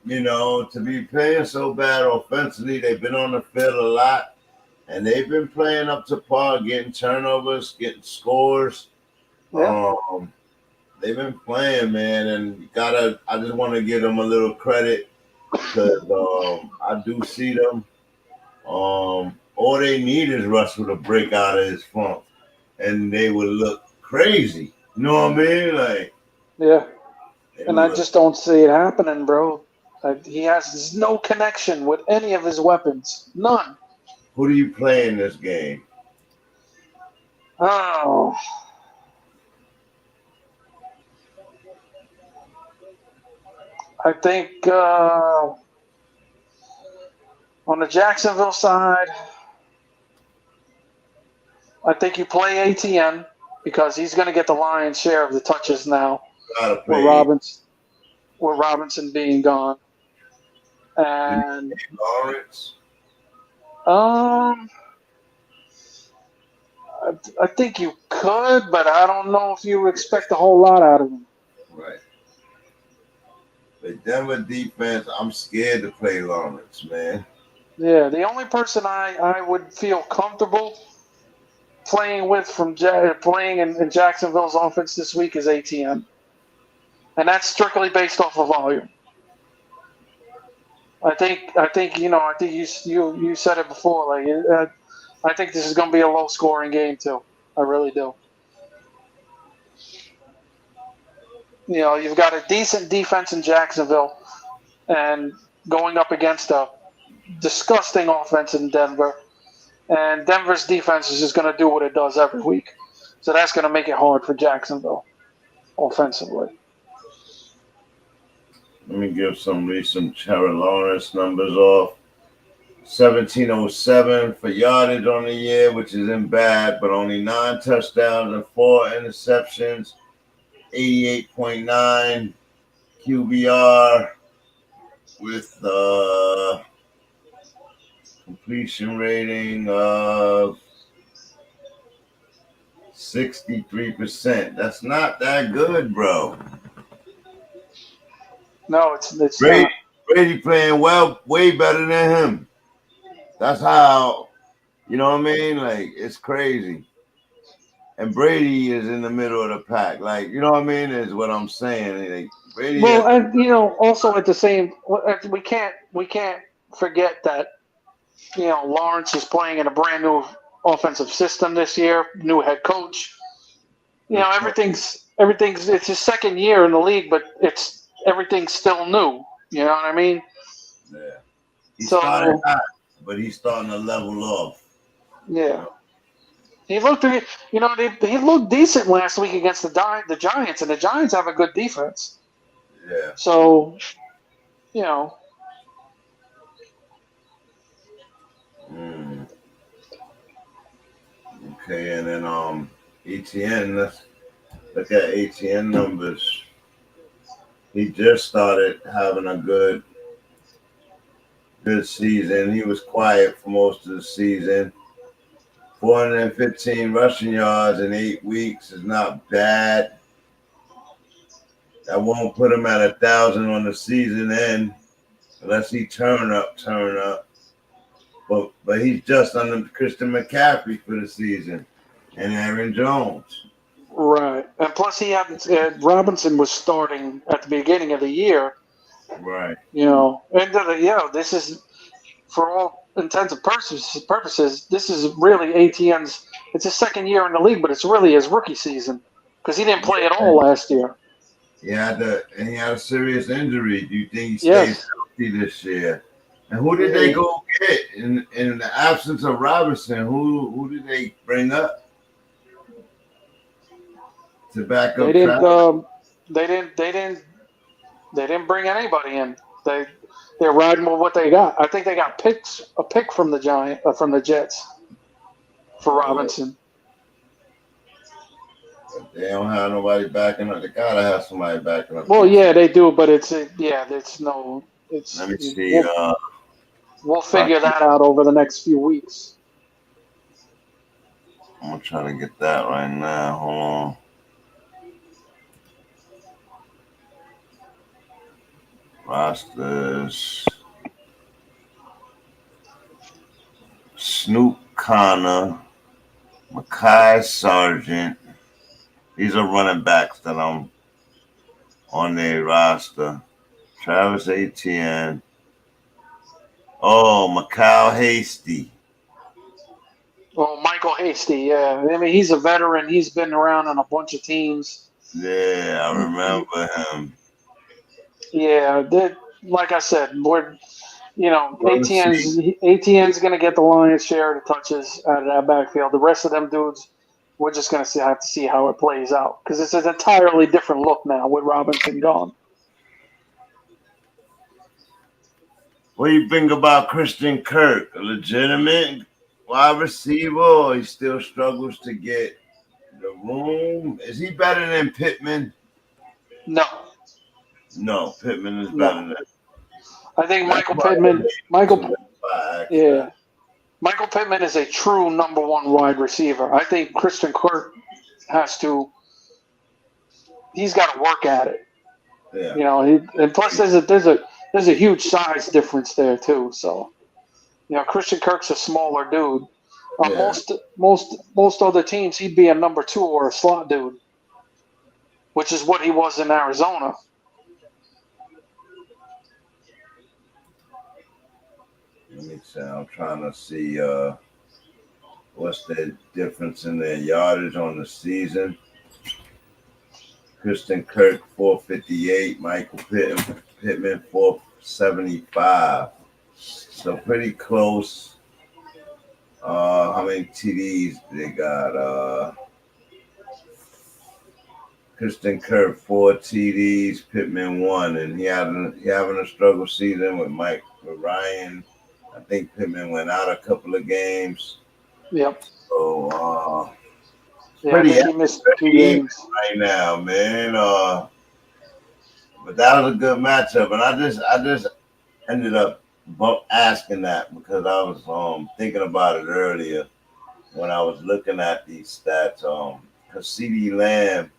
To be playing so bad offensively, they've been on the field a lot, and they've been playing up to par, getting turnovers, getting scores. Yeah. They've been playing, man, and I just want to give them a little credit because I do see them. All they need is Russel to break out of his funk, and they would look crazy. You know what I mean? Yeah. And I just don't see it happening, bro. He has no connection with any of his weapons. None. Who do you play in this game? Oh. I think on the Jacksonville side, I think you play ATN because he's going to get the lion's share of the touches now with Robinson being gone. And Lawrence? I think you could, but I don't know if you expect a whole lot out of him. Right. The Denver defense, I'm scared to play Lawrence, man. Yeah, the only person I would feel comfortable playing in Jacksonville's offense this week is ATM, and that's strictly based off of volume. I think you said it before. I think this is going to be a low scoring game too. I really do. You've got a decent defense in Jacksonville, and going up against a disgusting offense in Denver. And Denver's defense is just going to do what it does every week. So that's going to make it hard for Jacksonville offensively. Let me give some recent Trevor Lawrence numbers off. 1707 for yardage on the year, which isn't bad, but only 9 touchdowns and 4 interceptions. 88.9 QBR with completion rating of 63%. That's not that good, bro. No, it's Brady, not. Brady playing way better than him. That's how, you know what I mean? It's crazy. and Brady is in the middle of the pack. Like, you know what I mean? Is what I'm saying. Like, Brady. Well, and also at the same, we can't forget that Lawrence is playing in a brand new offensive system this year, new head coach. Everything's it's his second year in the league, but everything's still new. You know what I mean? Yeah. He started hot, but he's starting to level off. Yeah. He looked, he looked decent last week against the Giants, and the Giants have a good defense. Yeah. So, Okay, and then ETN. Let's look at ETN numbers. He just started having a good season. He was quiet for most of the season. 415 rushing yards in 8 weeks is not bad. That won't put him at 1,000 on the season end unless he turn up. But he's just under Christian McCaffrey for the season and Aaron Jones. Right. And plus he had Robinson was starting at the beginning of the year. Right. This is, for all intents and purposes, this is really ATN's. It's his second year in the league, but it's really his rookie season because he didn't play at all last year. He had a serious injury. Do you think he stays healthy this year? And who did they go get in the absence of Robinson? Who did they bring up to back up? They didn't bring anybody in. They're riding with what they got. I think they got a pick from the Jets for Robinson. But they don't have nobody backing up. They gotta have somebody backing up. Well, yeah, they do, but it's no. Let me see. We'll figure that out over the next few weeks. I'm gonna try to get that right now. Hold on. Rosters. Snoop Connor, Mekhi Sargent. These are running backs that I'm on their roster. Travis Etienne. Oh, Mikal Hasty. Oh, Michael Hasty, yeah. I mean, he's a veteran. He's been around on a bunch of teams. Yeah, I remember him. Yeah, like I said, ATN's going to get the lion's share of the touches out of that backfield. The rest of them dudes, we're just going to have to see how it plays out because it's an entirely different look now with Robinson gone. What do you think about Christian Kirk? A legitimate wide receiver, or he still struggles to get the room? Is he better than Pittman? No. No, Pittman is better than. I think Michael Pittman is a true number one wide receiver. I think Christian Kirk he's got to work at it. Yeah. And plus there's a huge size difference there too. So, Christian Kirk's a smaller dude. Yeah. Most other teams, he'd be a number 2 or a slot dude, which is what he was in Arizona. Let me see. I'm trying to see what's the difference in their yardage on the season. Christian Kirk 458, Michael Pittman 475. So pretty close. How many TDs they got? Christian Kirk 4 TDs, Pittman 1, and he having a struggle season with Ryan. I think Pittman went out a couple of games. Yep. So he missed 2 games right now, man. But that was a good matchup, and I just ended up asking that because I was thinking about it earlier when I was looking at these stats. Because CeeDee Lamb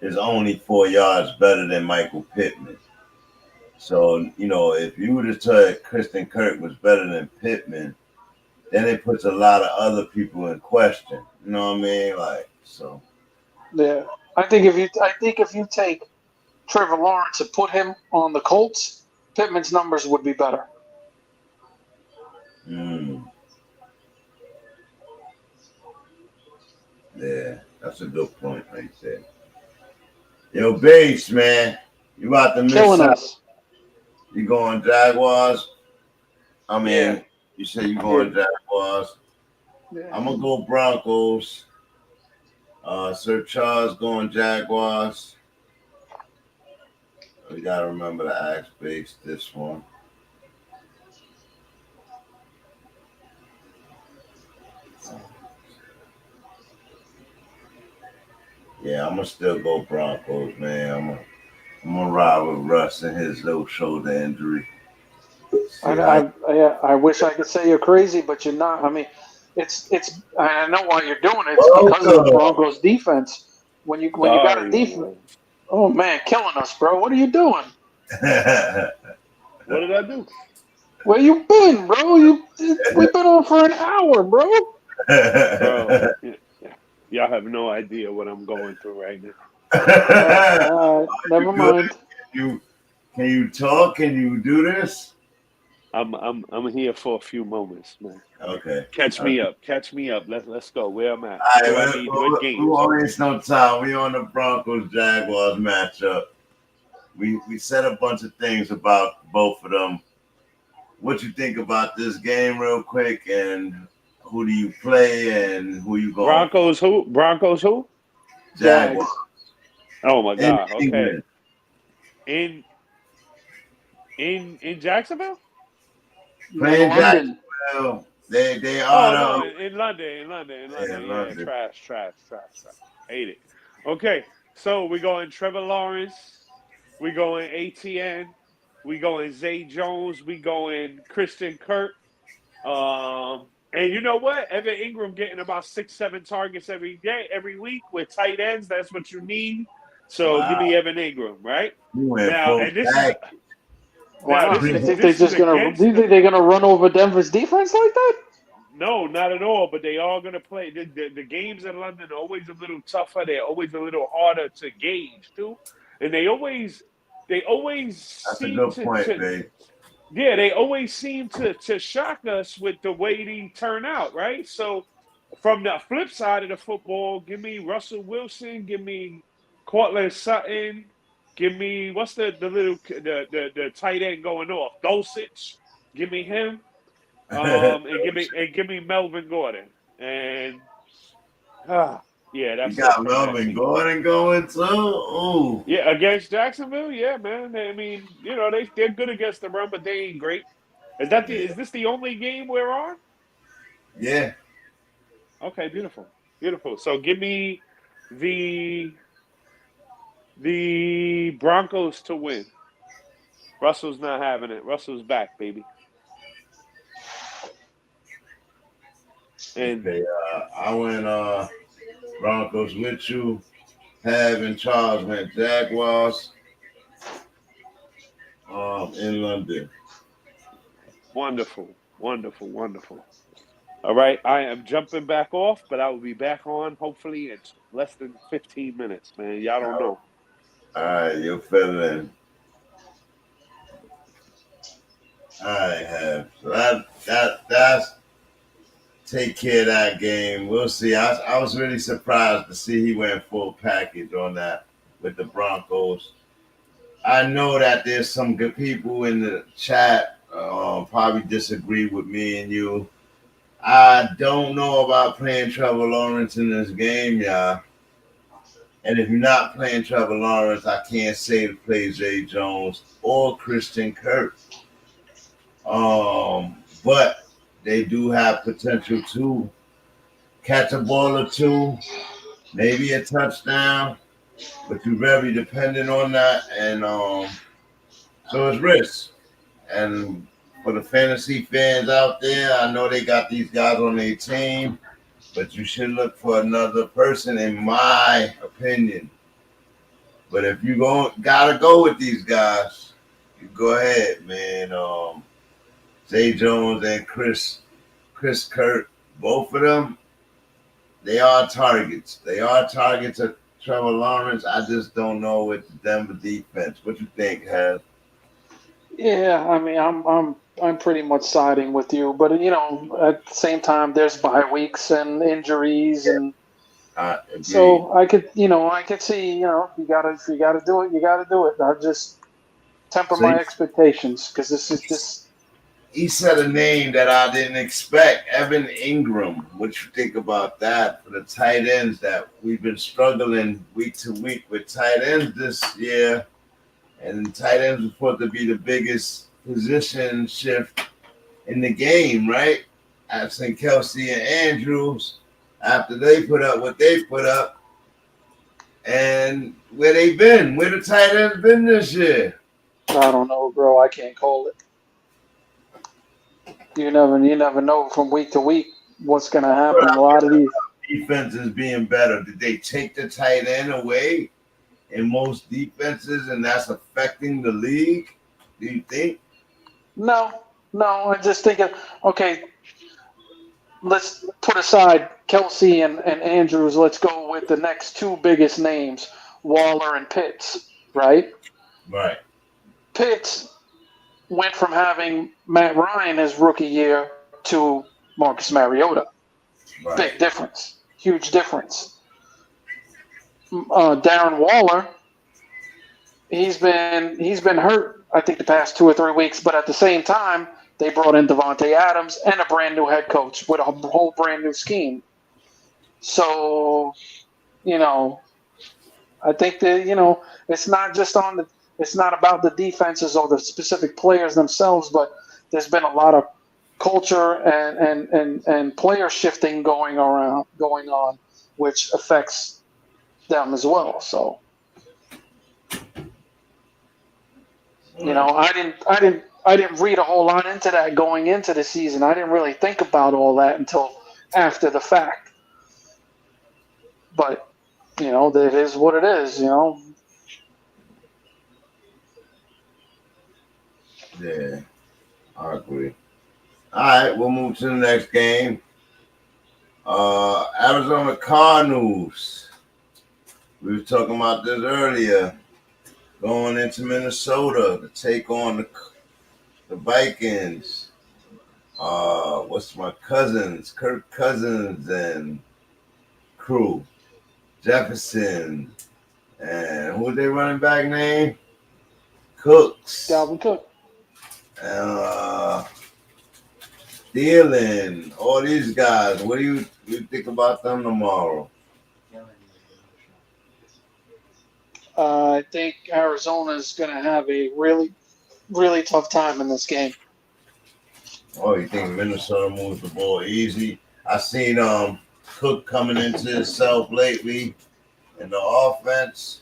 is only 4 yards better than Michael Pittman. So, if you would have said Christian Kirk was better than Pittman, then it puts a lot of other people in question. You know what I mean? Like, so. Yeah, I think if you take Trevor Lawrence and put him on the Colts, Pittman's numbers would be better. Yeah, that's a good point right there. Yo, Bates, man, you about to miss Killing out. us. You going Jaguars? I mean, Yeah. you said you going Jaguars. Yeah. I'm gonna go Broncos. Sir Charles going Jaguars. We gotta remember to ask Bates this one. Yeah, I'm gonna still go Broncos, man. I'm gonna ride with Russ and his little shoulder injury. I wish I could say you're crazy, but you're not. I mean, it's. I know why you're doing it. It's because of the Broncos defense. When you got a defense. Oh man, killing us, bro. What are you doing? What did I do? Where you been, bro? We've been on for an hour, bro. Bro, y'all have no idea what I'm going through right now. Never mind. Can you talk? Can you do this? I'm here for a few moments, man. Okay. Catch me up. Let's go. Where I'm at. All right, we won't waste no time. We on the Broncos Jaguars matchup. We said a bunch of things about both of them. What you think about this game, real quick, and who do you play and who you going? Broncos who? Broncos who? Jaguars. Oh my God. Okay. England. In Jacksonville? Playing Jacksonville. They are in London. London. Trash. Hate it. Okay, so we going Trevor Lawrence, we going ATN, we going Zay Jones, we going Christian Kirk. And you know what? Evan Ingram getting about 6-7 targets every week with tight ends. That's what you need. So give me Evan Ingram, right? Now, and this is. Do you think they're gonna run over Denver's defense like that? No, not at all. But they are gonna play. The games in London are always a little tougher. They're always a little harder to gauge too, and they always That's seem a good point, babe. Yeah, they always seem to shock us with the way they turn out, right? So, from the flip side of the football, give me Russell Wilson, give me Cortland Sutton. Give me what's the tight end going off? Dulcich. Give me him. And give me Melvin Gordon. And that's you got Melvin Gordon going too. Ooh. Yeah, against Jacksonville. Yeah, man. I mean, they're good against the run, but they ain't great. Is this the only game we're on? Yeah. Okay, beautiful. So give me the Broncos to win. Russell's not having it. Russell's back, baby. And I went Broncos with you. Have and Charles went Jaguars in London. Wonderful. All right, I am jumping back off, but I will be back on hopefully in less than 15 minutes, man. Y'all don't know. All right, you're feeling. All right, Have. So that's take care of that game. We'll see. I was really surprised to see he went full package on that with the Broncos. I know that there's some good people in the chat probably disagree with me and you. I don't know about playing Trevor Lawrence in this game, y'all. And if you're not playing Trevor Lawrence, I can't say to play Zay Jones or Christian Kirk. But they do have potential to catch a ball or two, maybe a touchdown, but you're very dependent on that. And so it's risk. And for the fantasy fans out there, I know they got these guys on their team, but you should look for another person, in my opinion. But if you gotta go with these guys, you go ahead, man. Zay Jones and Chris Kirk, both of them, they are targets. They are targets of Trevor Lawrence. I just don't know with the Denver defense. What you think, Hev? Yeah, I mean, I'm pretty much siding with you, but you know, at the same time, there's bye weeks and injuries, and so I could see, you know, if you gotta do it, you gotta do it. I just temper my expectations because this is just. He said a name that I didn't expect, Evan Ingram. What you think about that for the tight ends that we've been struggling week to week with tight ends this year? And tight ends were supposed to be the biggest position shift in the game, right? Absent Kelsey and Andrews, after they put up what they put up, and where they been? Where the tight ends been this year? I don't know, bro. I can't call it. You never know from week to week what's gonna happen. A lot of these defenses being better. Did they take the tight end away in most defenses, and that's affecting the league? Do you think? No. I just think, okay, let's put aside Kelsey and Andrews. Let's go with the next two biggest names, Waller and Pitts, right? Right. Pitts went from having Matt Ryan his rookie year to Marcus Mariota. Right. Big difference. Huge difference. Darren Waller, he's been hurt, I think, the past 2 or 3 weeks, but at the same time, they brought in Devontae Adams and a brand new head coach with a whole brand new scheme. So, you know, I think that, you know, it's not about the defenses or the specific players themselves, but there's been a lot of culture and player shifting going on, which affects them as well. So, you know, I didn't read a whole lot into that going into the season. I didn't really think about all that until after the fact. But, you know, it is what it is, you know. Yeah, I agree. All right, we'll move to the next game. Arizona Cardinals. We were talking about this earlier. Going into Minnesota to take on the Vikings. What's my cousins? Kirk Cousins and crew. Jefferson. And who's their running back name? Cooks. Dalvin Cook. Thielen, all these guys. What do you think about them tomorrow? I think Arizona's going to have a really, really tough time in this game. Oh, you think Minnesota moves the ball easy? I seen Cook coming into himself lately in the offense.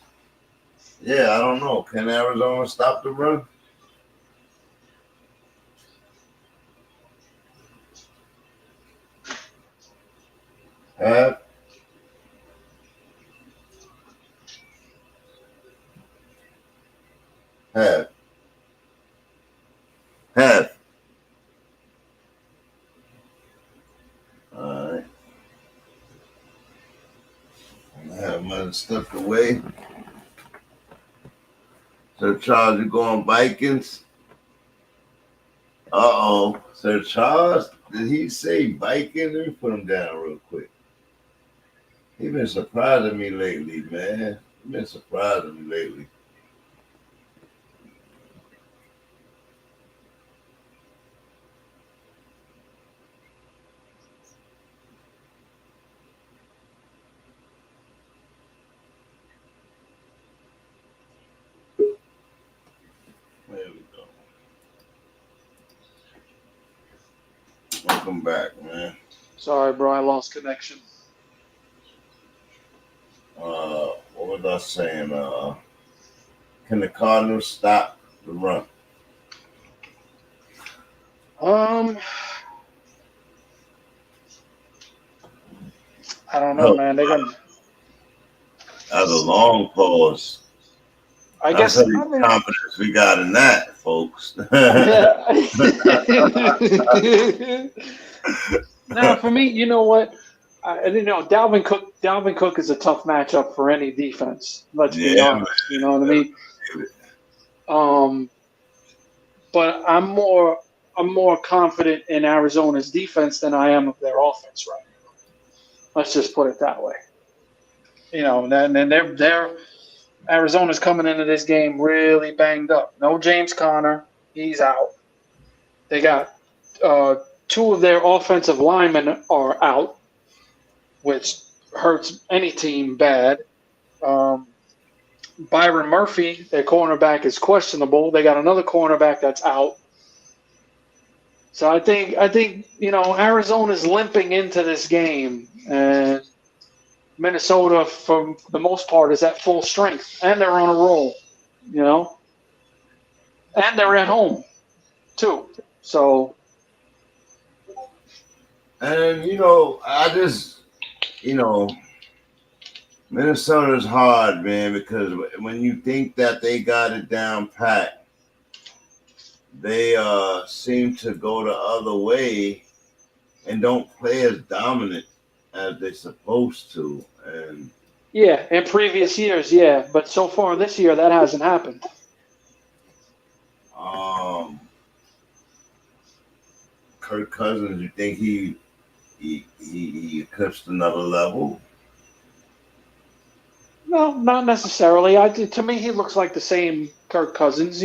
Yeah, I don't know. Can Arizona stop the run? Have all right. I have mine stuck away. Sir Charles, you going Vikings? Sir Charles, did he say Vikings? Let me put him down real quick. He been surprising me lately, man. He been surprising me lately. There we go. Welcome back, man. Sorry, bro. I lost connection. What was I saying? Can the Cardinals stop the run? I don't know, man. They're gonna. That's a long pause. I guess. That's how much confidence we got in that, folks. Now, for me, you know what? Dalvin Cook is a tough matchup for any defense. Let's be Yeah, honest. You know what I mean? But I'm more confident in Arizona's defense than I am of their offense right now. Let's just put it that way. And then they're Arizona's coming into this game really banged up. No James Conner, he's out. They got two of their offensive linemen are out, which hurts any team bad. Byron Murphy, their cornerback, is questionable. They got another cornerback that's out. So I think Arizona's limping into this game, and Minnesota, for the most part, is at full strength, and they're on a roll, and they're at home too. So, and I just Minnesota's hard, man, because when you think that they got it down pat, they seem to go the other way and don't play as dominant as they're supposed to. And yeah, in previous years, yeah, but so far this year that hasn't happened. Kirk Cousins, you think he eclipsed another level? No, not necessarily. To me, he looks like the same Kirk Cousins,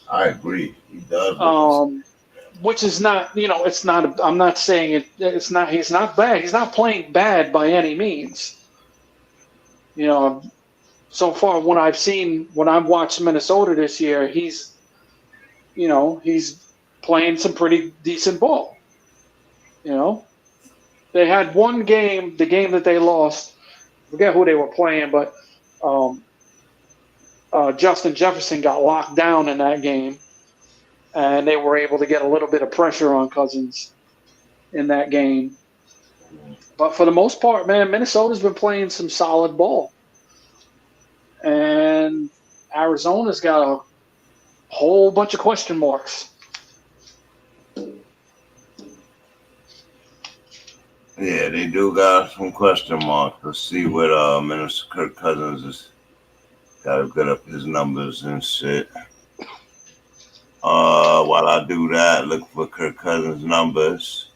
I agree. He does. Which is not, it's not. I'm not saying it. It's not. He's not bad. He's not playing bad by any means. So far, when I've watched Minnesota this year, he's playing some pretty decent ball. They had one game, the game that they lost. I forget who they were playing, but Justin Jefferson got locked down in that game, and they were able to get a little bit of pressure on Cousins in that game. But for the most part, man, Minnesota's been playing some solid ball. And Arizona's got a whole bunch of question marks. Yeah, they do got some question marks. Let's see what Minister Kirk Cousins has got to get up his numbers and shit. While I do that, look for Kirk Cousins' numbers.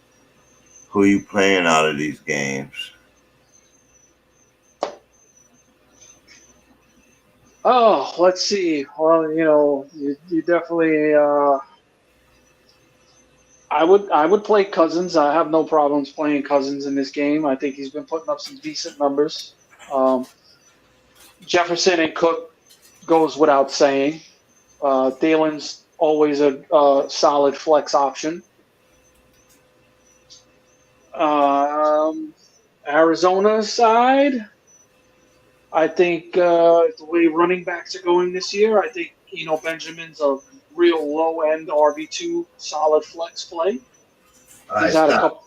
Who are you playing out of these games? Oh, let's see. Well, you definitely. I would play Cousins. I have no problems playing Cousins in this game. I think he's been putting up some decent numbers. Jefferson and Cook goes without saying. Thielen's always a solid flex option. Arizona's side, I think the way running backs are going this year, I think Benjamin's a real low-end RB2 solid flex play. All right, stop.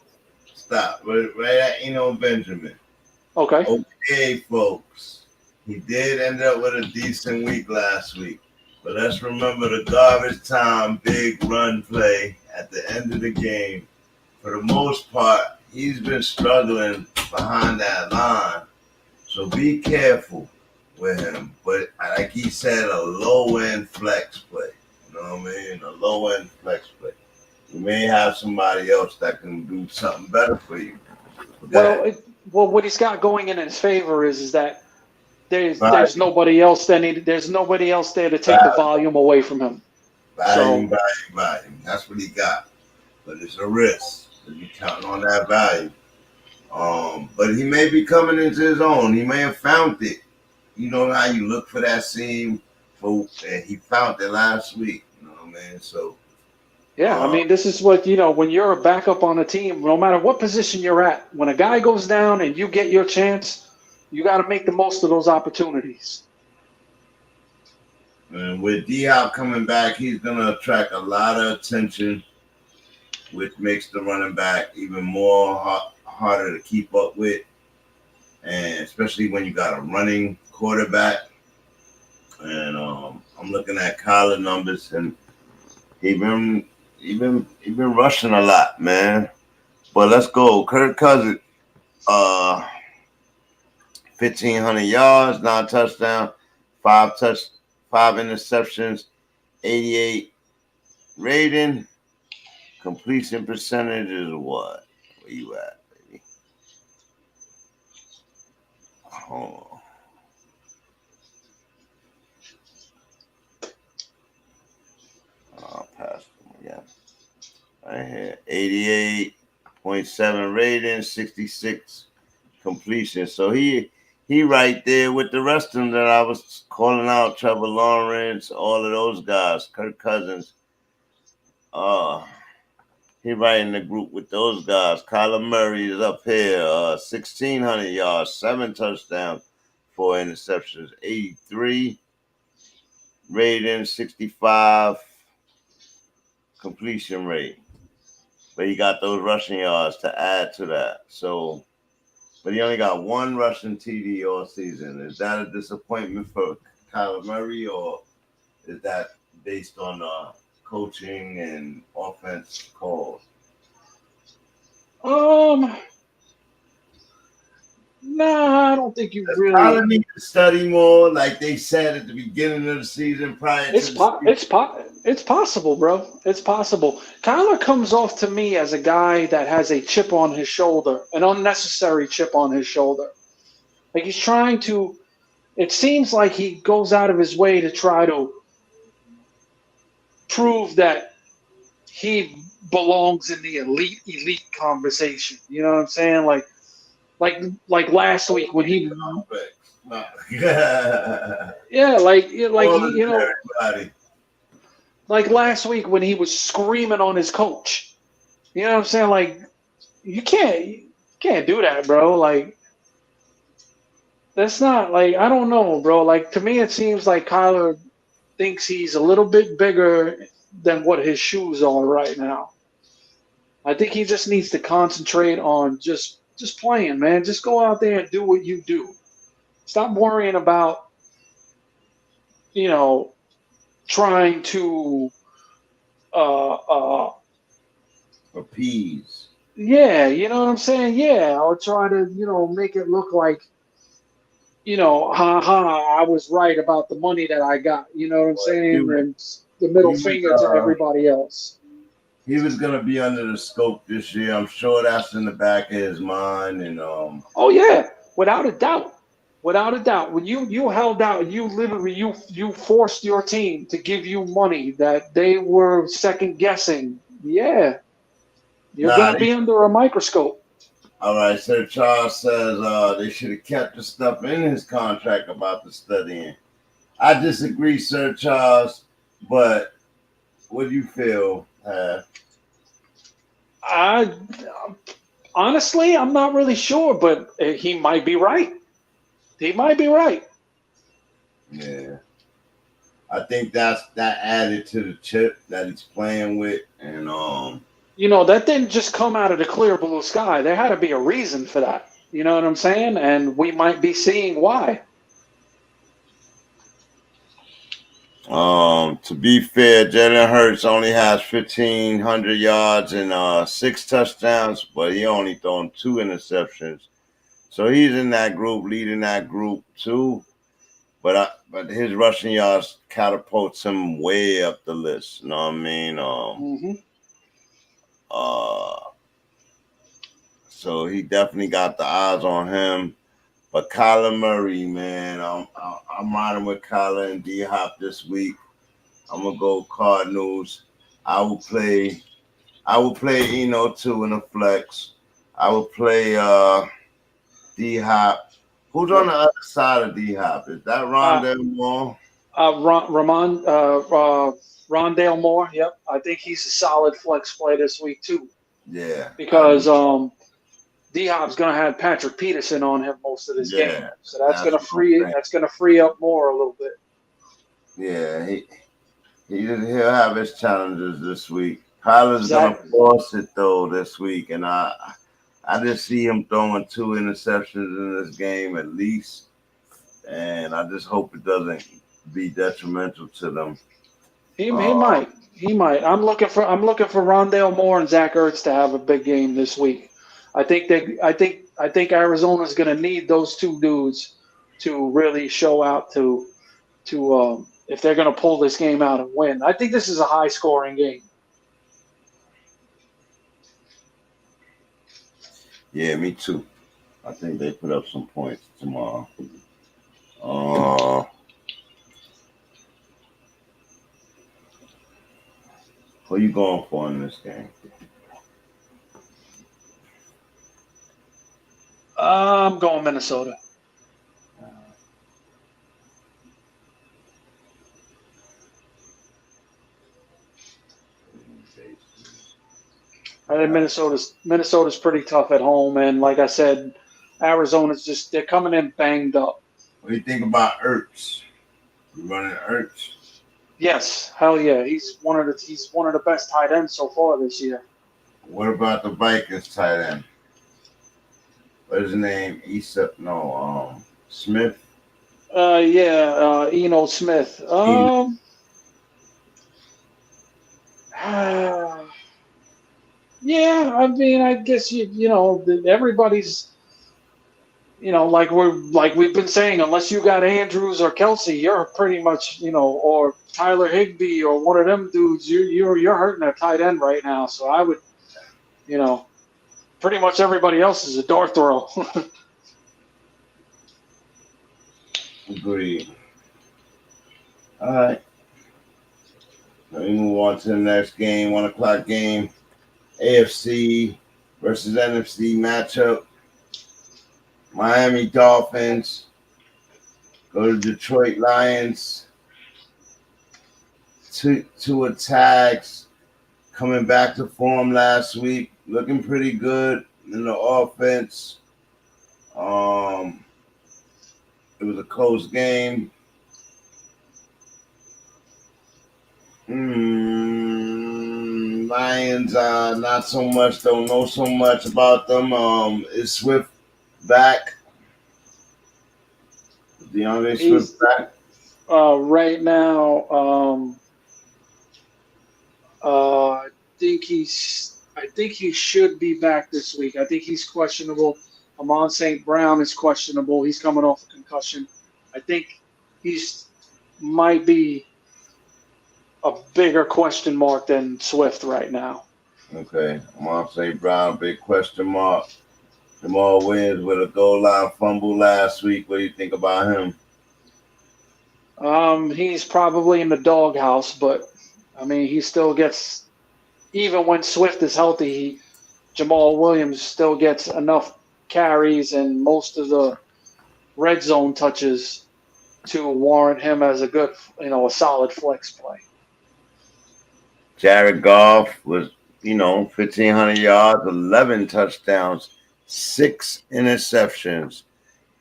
Right at Benjamin. Okay. Okay, folks. He did end up with a decent week last week. But let's remember the garbage time big run play at the end of the game. For the most part, he's been struggling behind that line. So be careful with him. But like he said, a low-end flex play. You know what I mean? A low-end flex play. You may have somebody else that can do something better for you. Well, what he's got going in his favor is that there's nobody else there's nobody else there to take the volume away from him. Volume. That's what he got. But it's a risk. You're counting on that value. But he may be coming into his own. He may have found it. You know how you look for that seam? And he found it last week. You know what I mean? So. Yeah, I mean, this is what, when you're a backup on a team, no matter what position you're at, when a guy goes down and you get your chance, you got to make the most of those opportunities. And with D-Hop coming back, he's going to attract a lot of attention, which makes the running back even more harder to keep up with. And especially when you got a running quarterback. And I'm looking at Kyler numbers, and he been rushing a lot, man. But let's go. Kirk Cousins, 1,500 yards, 9 touchdowns, 5 interceptions, 88 rating. Completion percentage is what? Where you at, baby? Hold on. I'll pass them again. Right here. 88.7 rating, 66 completion. So he right there with the rest of them that I was calling out. Trevor Lawrence, all of those guys. Kirk Cousins. He right in the group with those guys. Kyler Murray is up here. 1,600 yards, 7 touchdowns, 4 interceptions, 83 rating, 65 completion rate. But he got those rushing yards to add to that. So, but he only got 1 rushing TD all season. Is that a disappointment for Kyler Murray, or is that based on coaching and offense calls? Nah, I don't think you really. Kyler needs to study more, like they said at the beginning of the season. It's possible, bro. It's possible. Kyler comes off to me as a guy that has a chip on his shoulder, an unnecessary chip on his shoulder. Like he's trying to. It seems like he goes out of his way to try to prove that he belongs in the elite conversation. You know what I'm saying? Like last week when he, yeah, like last week when he was screaming on his coach. You know what I'm saying? Like you can't do that, bro. Like that's not like I don't know, bro. Like to me, it seems like Kyler thinks he's a little bit bigger than what his shoes are right now. I think he just needs to concentrate on just playing, man. Just go out there and do what you do. Stop worrying about, trying to appease. Yeah, you know what I'm saying? Yeah, or try to, make it look like, I was right about the money that I got. You know what I'm saying? And the middle finger to everybody else. He was gonna be under the scope this year. I'm sure that's in the back of his mind. And oh yeah, without a doubt. When you held out, you literally you forced your team to give you money that they were second guessing. Yeah, you're gonna be under a microscope. All right, Sir Charles says they should have kept the stuff in his contract about the studying. I disagree, Sir Charles, but what do you feel? Honestly, I'm not really sure, but he might be right. Yeah. I think that added to the chip that he's playing with. And that didn't just come out of the clear blue sky. There had to be a reason for that. You know what I'm saying? And we might be seeing why. To be fair, Jalen Hurts only has 1,500 yards and 6 touchdowns, but he only thrown 2 interceptions. So he's in that group, leading that group too. But his rushing yards catapults him way up the list. You know what I mean? So he definitely got the eyes on him. But Kyler Murray, man, I'm riding with Kyler and D-Hop this week. I'm gonna go Cardinals. I will play Eno too in a flex. I will play D-Hop. Who's on the other side of D-Hop? Is that Rondale Moore? Rondale Moore. Yep, I think he's a solid flex play this week too. Yeah, because D-Hop's gonna have Patrick Peterson on him most of this game, so that's gonna free up Moore a little bit. Yeah, he'll have his challenges this week. Kyler's gonna force it though this week, and I just see him throwing 2 interceptions in this game at least, and I just hope it doesn't be detrimental to them. He might. He might. I'm looking for Rondale Moore and Zach Ertz to have a big game this week. I think Arizona's going to need those two dudes to really show out to if they're going to pull this game out and win. I think this is a high scoring game. Yeah, me too. I think they put up some points tomorrow. Who you going for in this game? I'm going Minnesota. I think Minnesota's pretty tough at home, and like I said, Arizona's they're coming in banged up. What do you think about Ertz? You running Ertz? Yes, hell yeah. He's one of the best tight ends so far this year. What about the Vikings tight end? What is his name? Smith? Eno Smith. Yeah, I mean, I guess everybody's, like we've been saying, unless you got Andrews or Kelsey, you're pretty much, or Tyler Higbee or one of them dudes, you're hurting a tight end right now. So I would, pretty much everybody else is a dart throw. Agreed. All right. Let me move on to the next game, 1 o'clock game. AFC versus NFC matchup. Miami Dolphins go to Detroit Lions. Tua Tags coming back to form last week, looking pretty good in the offense. It was a close game. Lions, not so much. Don't know so much about them. Is Swift back? DeAndre Swift back? Right now, I think he should be back this week. I think he's questionable. Amon St. Brown is questionable. He's coming off a concussion. I think he's might be a bigger question mark than Swift right now. Okay. Amon St. Brown, big question mark. Jamal Williams with a goal line fumble last week. What do you think about him? He's probably in the doghouse, but I mean, he still gets, even when Swift is healthy, Jamal Williams still gets enough carries and most of the red zone touches to warrant him as a good, a solid flex play. Jared Goff was, 1,500 yards, 11 touchdowns, 6 interceptions,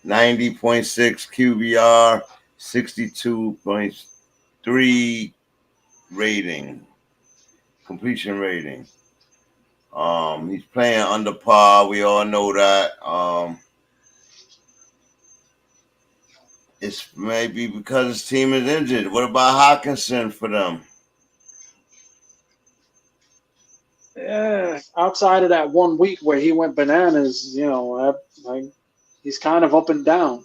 90.6 QBR, 62.3 rating, completion rating. He's playing under par. We all know that. It's maybe because his team is injured. What about Hawkinson for them? Yeah, outside of that 1 week where he went bananas, he's kind of up and down.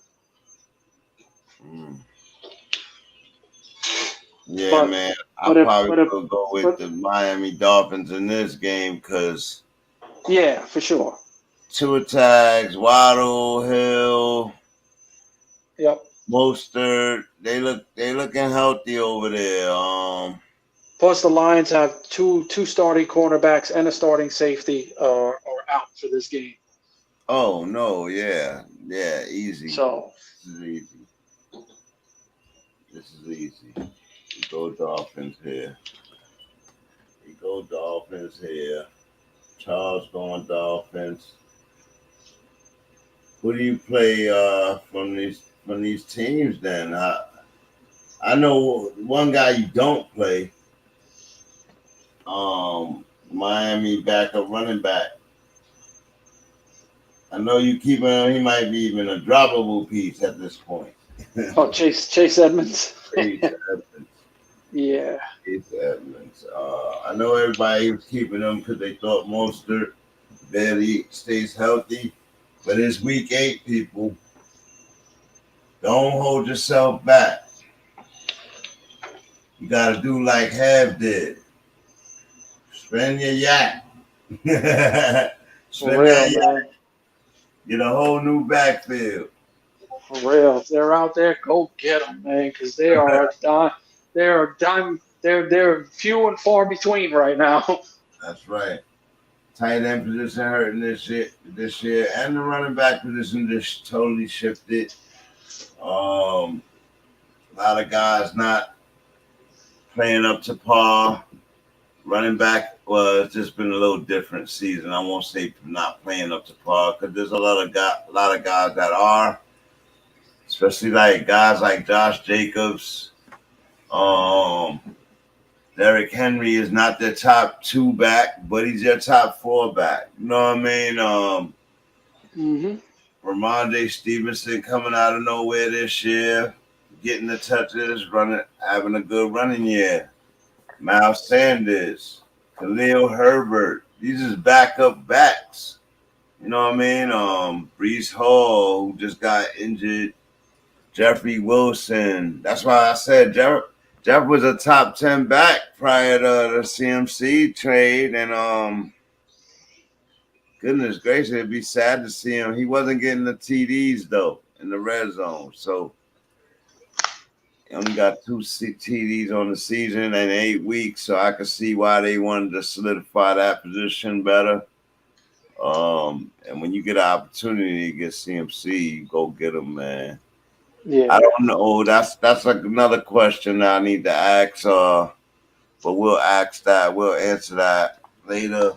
Yeah, man. I'll probably go with the Miami Dolphins in this game because. Yeah, for sure. Tua Tags, Waddle, Hill. Yep. Mostert. They looking healthy over there. Plus, the Lions have two starting cornerbacks and a starting safety are out for this game. Oh no! Yeah, easy. So this is easy. We go Dolphins here. Charles going Dolphins. Who do you play from these teams? Then I know one guy you don't play. Miami backup running back. I know you keep him. He might be even a droppable piece at this point. Chase Edmonds. Chase Edmonds. Yeah. Chase Edmonds. I know everybody was keeping them because they thought Mostert barely stays healthy. But it's week 8, people. Don't hold yourself back. You got to do like Have did. Spend your yak. For Spend real, that yak. man. Get a whole new backfield. For real. If they're out there, go get them, man, because they are they're few and far between right now. That's right. Tight end position hurting this year, and the running back position just totally shifted. A lot of guys not playing up to par. Running back was just been a little different season. I won't say not playing up to par because there's a lot of guys that are, especially like guys like Josh Jacobs. Derrick Henry is not their top 2 back, but he's their top 4 back. You know what I mean? Ramondre Stevenson coming out of nowhere this year, getting the touches, having a good running year. Miles Sanders, Khalil Herbert, these is backup backs. You know what I mean? Breece Hall, who just got injured. Jeffrey Wilson. That's why I said Jeff was a top 10 back prior to the CMC trade, and goodness gracious, it'd be sad to see him. He wasn't getting the TDs though in the red zone, so he only got 2 TDs on the season and 8 weeks. So I could see why they wanted to solidify that position better. And when you get an opportunity to get CMC, you go get him, man. Yeah. I don't know. That's like another question I need to ask. But we'll ask that. We'll answer that later.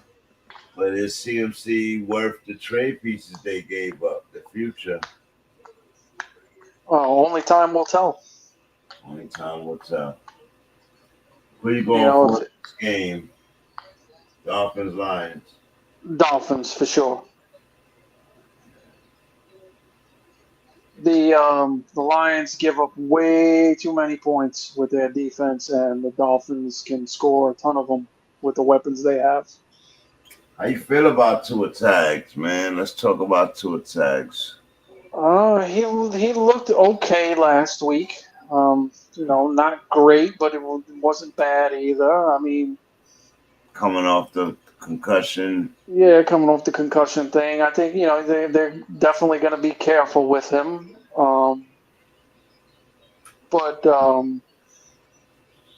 But is CMC worth the trade pieces they gave up? The future. Only time will tell. Only time will tell. Who are you going for this game? Dolphins, Lions. Dolphins for sure. The Lions give up way too many points with their defense, and the Dolphins can score a ton of them with the weapons they have. How you feel about Tua Tags, man? Let's talk about Tua Tags. He looked okay last week. Not great, but it wasn't bad either. I mean, coming off the concussion. Yeah, coming off the concussion thing. I think, they're definitely going to be careful with him.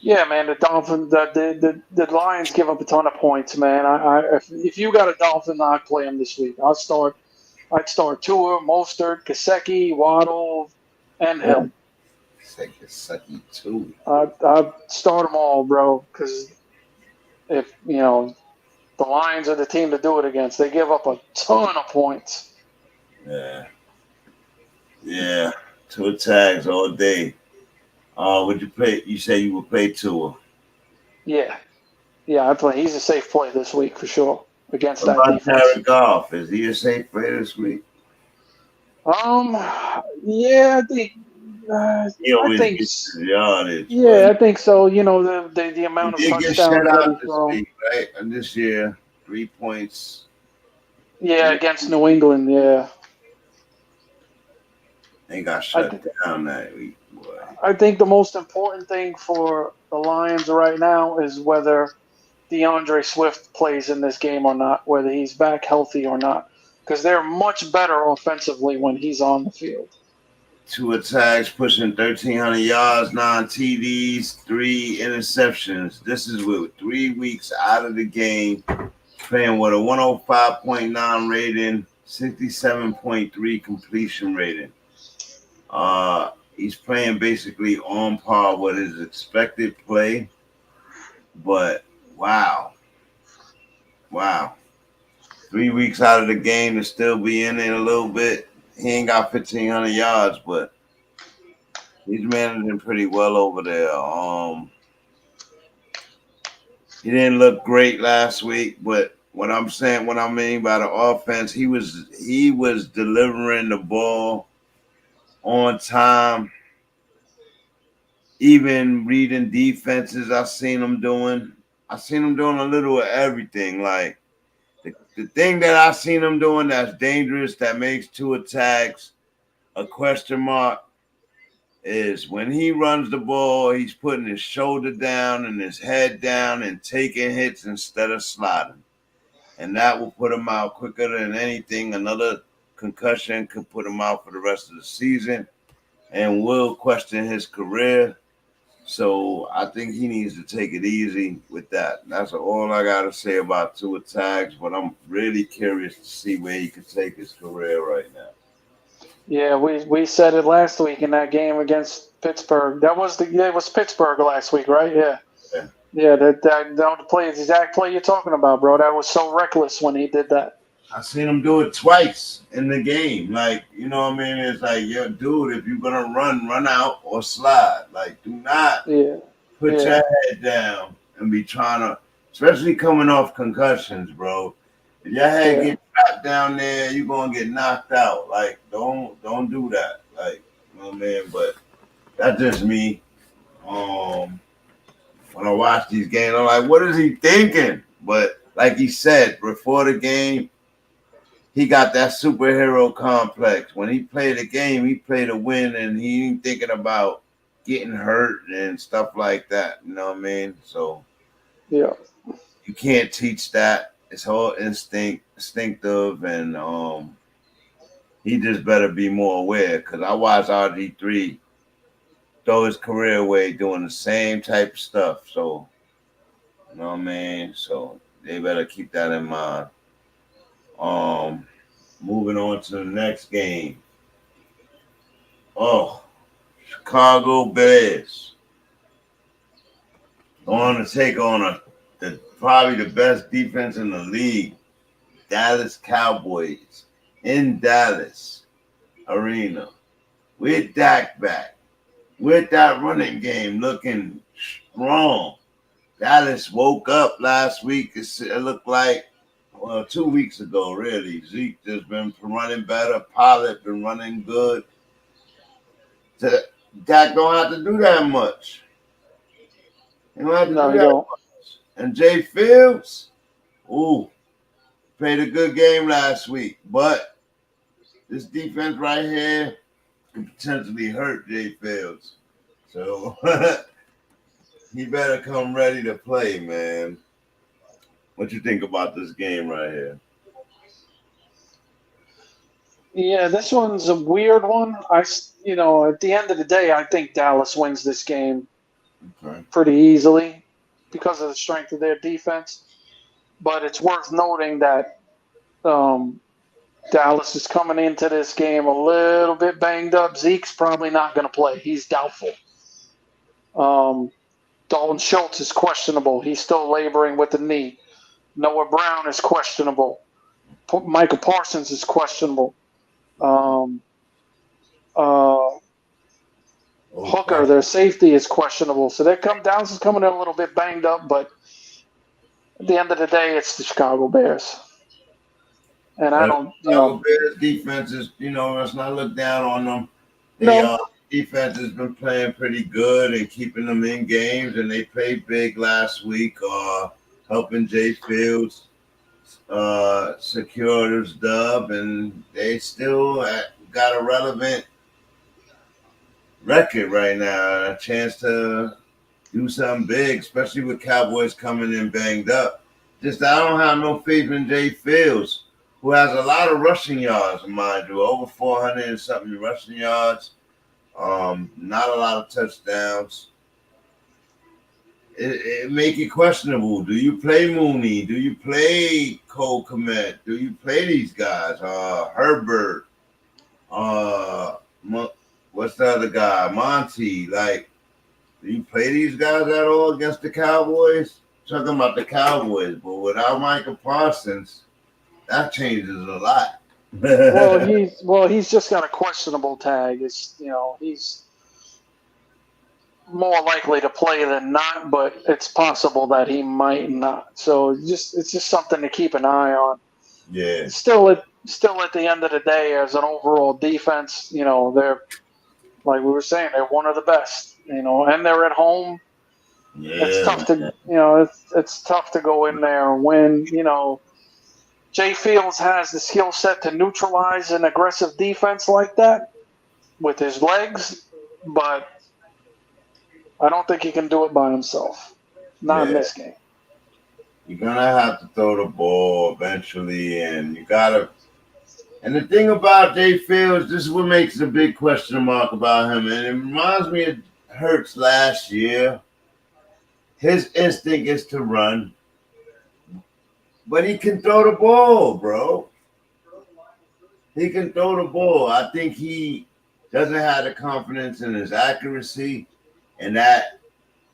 Yeah, man, the Dolphins, the Lions give up a ton of points, man. If you got a Dolphin, I'd play him this week. I'd start Tua, Mostert, Gesicki, Waddle, and Hill. Gesicki too. I'd start them all, bro, because if, the Lions are the team to do it against. They give up a ton of points. Yeah. Tua Tags all day. Would you play? You say you would play Tua? Yeah, I play. He's a safe play this week for sure against that defense. Jared Goff, is he a safe play this week? Yeah, I think. I think. Yardage, yeah, I think so. The amount of touchdowns that he's thrown. Week, right? And this year, 3 points. Yeah, against New England. Yeah. They got shut down that week. Boy. I think the most important thing for the Lions right now is whether DeAndre Swift plays in this game or not, whether he's back healthy or not, because they're much better offensively when he's on the field. Tua Tags pushing 1,300 yards, 9 TDs, 3 interceptions. This is with 3 weeks out of the game, playing with a 105.9 rating, 67.3 completion rating. He's playing basically on par with his expected play, but wow. 3 weeks out of the game to still be in it a little bit. He ain't got 1,500 yards, but he's managing pretty well over there. He didn't look great last week, but what I mean by the offense, he was delivering the ball on time. even reading defenses. I seen him doing a little of everything. Like the thing that I seen him doing that's dangerous, that makes two attacks a question mark, is when he runs the ball, he's putting his shoulder down and his head down and taking hits instead of sliding. And that will put him out quicker than anything. Another concussion could put him out for the rest of the season and will question his career. So I think he needs to take it easy with that. That's all I got to say about two attacks, but I'm really curious to see where he could take his career right now. Yeah, we said it last week in that game against Pittsburgh. It was Pittsburgh last week, right? Yeah. Yeah, that the exact play you're talking about, bro. That was so reckless when he did that. I seen him do it twice in the game. Like, you know what I mean? It's like, yo, dude, if you're going to run out or slide. Like, do not put your head down and be trying to, especially coming off concussions, bro. If your head gets trapped down there, you're going to get knocked out. Like, don't do that. Like, you know what I mean? But that's just me. When I watch these games, I'm like, what is he thinking? But like he said, before the game, he got that superhero complex. When he played a game, he played to win, and he ain't thinking about getting hurt and stuff like that. You know what I mean? So yeah, you can't teach that. It's all instinctive, and he just better be more aware. Because I watched RG3 throw his career away doing the same type of stuff. So, you know what I mean? So they better keep that in mind. Moving on to the next game. Oh, Chicago Bears going to take on probably the best defense in the league, Dallas Cowboys, in Dallas Arena with Dak back, with that running game looking strong. Dallas woke up last week. It looked like, 2 weeks ago, really. Zeke just been running better. Pollard been running good. Dak don't have to do that much. He don't have to do that much. And Jay Fields, played a good game last week. But this defense right here could potentially hurt Jay Fields. So he better come ready to play, man. What you think about this game right here? Yeah, this one's a weird one. At the end of the day, I think Dallas wins this game pretty easily because of the strength of their defense. But it's worth noting that Dallas is coming into this game a little bit banged up. Zeke's probably not going to play. He's doubtful. Dalton Schultz is questionable. He's still laboring with the knee. Noah Brown is questionable. Michael Parsons is questionable. Hooker, their safety, is questionable. So Dallas is coming in a little bit banged up, but at the end of the day, it's the Chicago Bears. And I don't, Bears defense is, let's not look down on them. Defense has been playing pretty good and keeping them in games, and they played big last week, helping Jay Fields secure his dub, and they still got a relevant record right now, a chance to do something big, especially with Cowboys coming in banged up. Just I don't have no faith in Jay Fields, who has a lot of rushing yards, mind you, over 400 and something rushing yards. Not a lot of touchdowns. It make it questionable. Do you play Mooney? Do you play Cole Kmet? Do you play these guys? Herbert. What's the other guy? Monty. Like, do you play these guys at all against the Cowboys? Talking about the Cowboys, but without Michael Parsons, that changes a lot. He's just got a questionable tag. He's more likely to play than not, but it's possible that he might not. So it's just something to keep an eye on. Yeah. Still at the end of the day, as an overall defense, they're, like we were saying, they're one of the best. and they're at home. Yeah, It's tough man. to, it's tough to go in there when, Jay Fields has the skill set to neutralize an aggressive defense like that with his legs, but I don't think he can do it by himself. Not in Yeah. this game. You're gonna have to throw the ball eventually, and you gotta. And the thing about Jay Fields, this is what makes a big question mark about him, and it reminds me of Hurts last year. His instinct is to run, but he can throw the ball, bro. He can throw the ball. I think he doesn't have the confidence in his accuracy, and that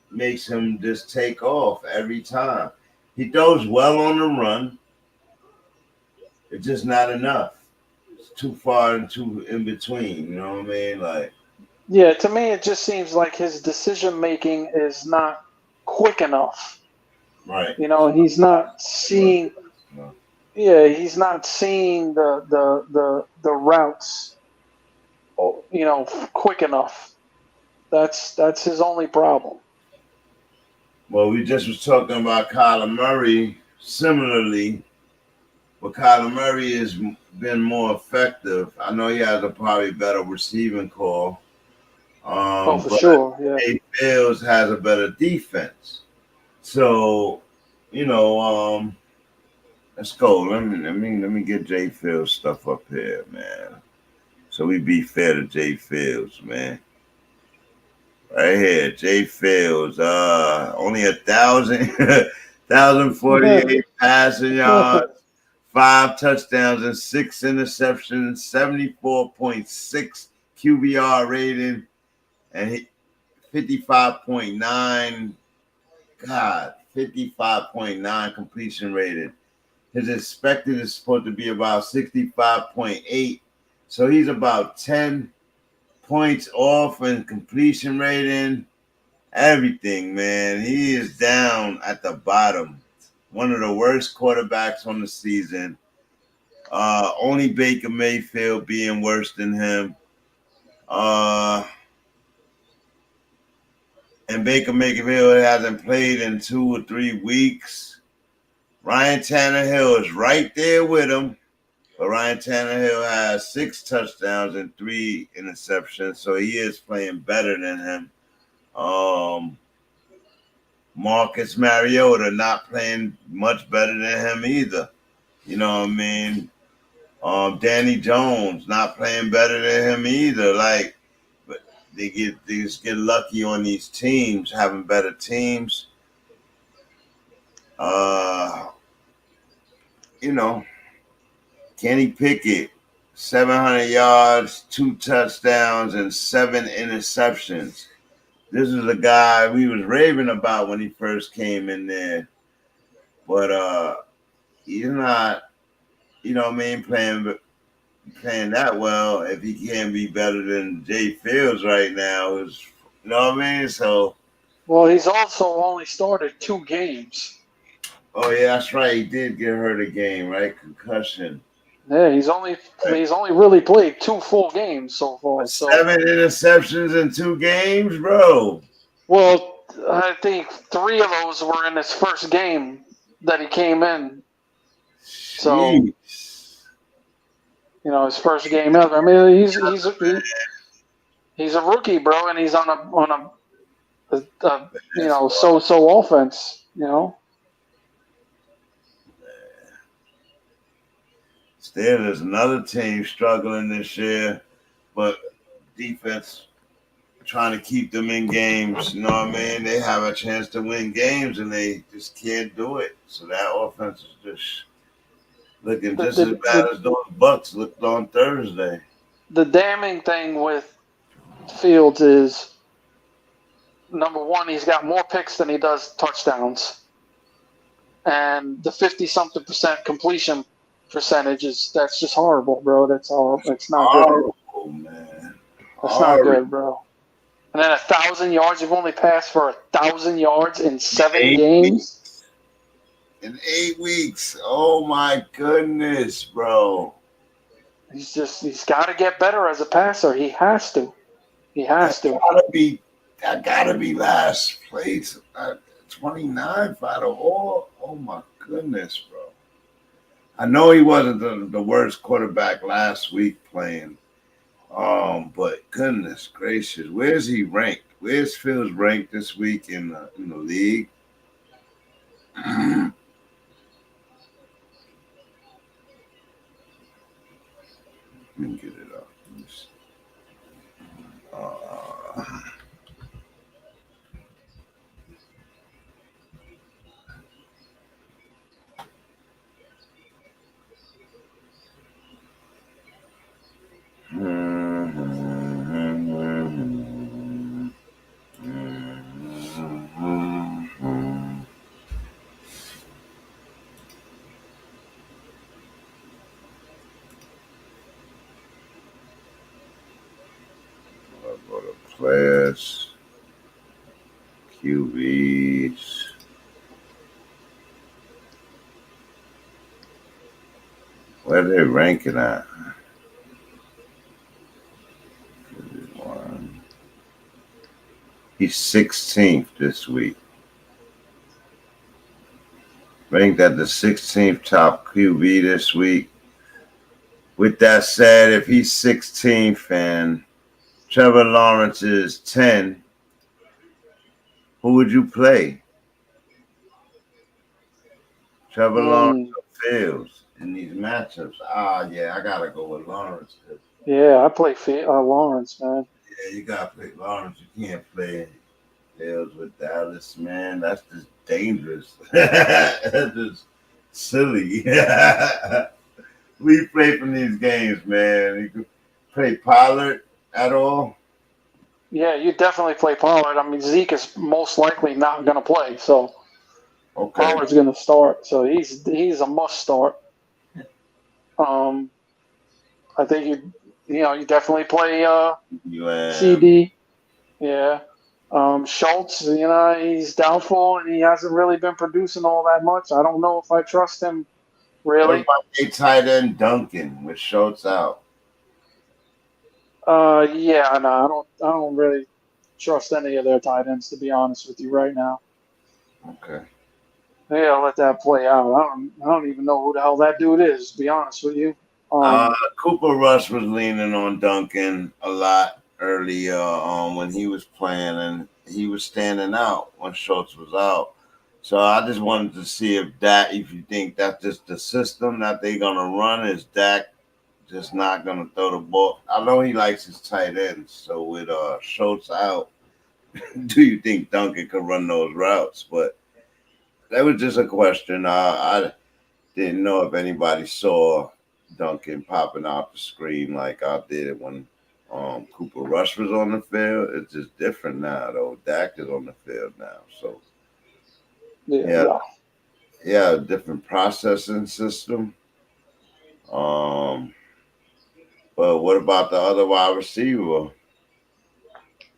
makes him just take off every time. He throws well on the run. It's just not enough. It's too far and too in between. You know what I mean? Like, Yeah, to me, it just seems like his decision making is not quick enough. right. He's not seeing. No. Yeah, he's not seeing the routes, quick enough. That's his only problem. Well, we just was talking about Kyler Murray similarly, but Kyler Murray has been more effective. I know he has a probably better receiving call. For but sure, yeah. Jay Fields has a better defense. So, let's go. Let me get Jay Fields stuff up here, man. So we be fair to Jay Fields, man. Right here, Jay Fields. Only 1,048 passing yards, 5 touchdowns and 6 interceptions, 74.6 QBR rating, and 55.9. God, 55.9 completion rating. His expected is supposed to be about 65.8. So he's about 10 points off in completion rating. Everything, man. He is down at the bottom. One of the worst quarterbacks on the season. Only Baker Mayfield being worse than him. And Baker Mayfield hasn't played in 2 or 3 weeks. Ryan Tannehill is right there with him. But Ryan Tannehill has 6 touchdowns and 3 interceptions, so he is playing better than him. Marcus Mariota not playing much better than him either. You know what I mean? Danny Jones not playing better than him either. Like, but they just get lucky on these teams, having better teams. Kenny Pickett, 700 yards, 2 touchdowns, and 7 interceptions. This is a guy we was raving about when he first came in there. But he's not, playing that well if he can't be better than Jay Fields right now. You know what I mean? So. Well, he's also only started 2 games. Oh yeah, that's right. He did get hurt a game, right? Concussion. Yeah, he's only really played 2 full games so far. 7 interceptions in 2 games, bro. Well, I think 3 of those were in his first game that he came in. So, his first game ever. I mean, he's a rookie, bro, and he's on a so-so offense. Still, there's another team struggling this year, but defense trying to keep them in games. You know what I mean? They have a chance to win games, and they just can't do it. So that offense is just looking just as bad as those Bucks looked on Thursday. The damning thing with Fields is, number one, he's got more picks than he does touchdowns. And the 50-something% completion percentage that's just horrible, bro. That's horrible. It's not horrible, good. Man. That's not good, bro. And then 1,000 yards. You've only passed for 1,000 yards in 7 games. In 8 weeks. Oh my goodness, bro. He's got to get better as a passer. He has to. Gotta be That gotta be last place. 29th out of all. Oh my goodness, bro. I know he wasn't the worst quarterback last week playing. But goodness gracious, where's he ranked? Where's Fields ranked this week in the league? Let me get it up. Go to players, QBs. Where are they ranking at? He's 16th this week. Ranked at the 16th top QB this week. With that said, if he's 16th and Trevor Lawrence is 10, who would you play? Trevor Lawrence or Fields in these matchups? Yeah, I gotta go with Lawrence. Yeah, I play Lawrence, man. Yeah, you gotta play Lawrence. You can't play Fields with Dallas, man. That's just dangerous. That's just silly. We play from these games, man. You could play Pollard at all. Yeah, you definitely play Pollard. I mean, Zeke is most likely not going to play, so Pollard's going to start. So he's a must start. I think you definitely play CD. Yeah. Schultz, he's doubtful and he hasn't really been producing all that much. I don't know if I trust him really. What about a tight end Duncan with Schultz out? Yeah, no, I don't really trust any of their tight ends, to be honest with you right now. Okay. Yeah, I'll let that play out. I don't even know who the hell that dude is, to be honest with you. Cooper Rush was leaning on Duncan a lot earlier when he was playing, and he was standing out when Schultz was out. So I just wanted to see if you think that's just the system that they're gonna run, is Dak just not gonna throw the ball? I know he likes his tight ends, so with Schultz out, do you think Duncan could run those routes? But that was just a question. I didn't know if anybody saw Duncan popping out the screen like I did when Cooper Rush was on the field. It's just different now, though. Dak is on the field now, so yeah, different processing system. But what about the other wide receiver?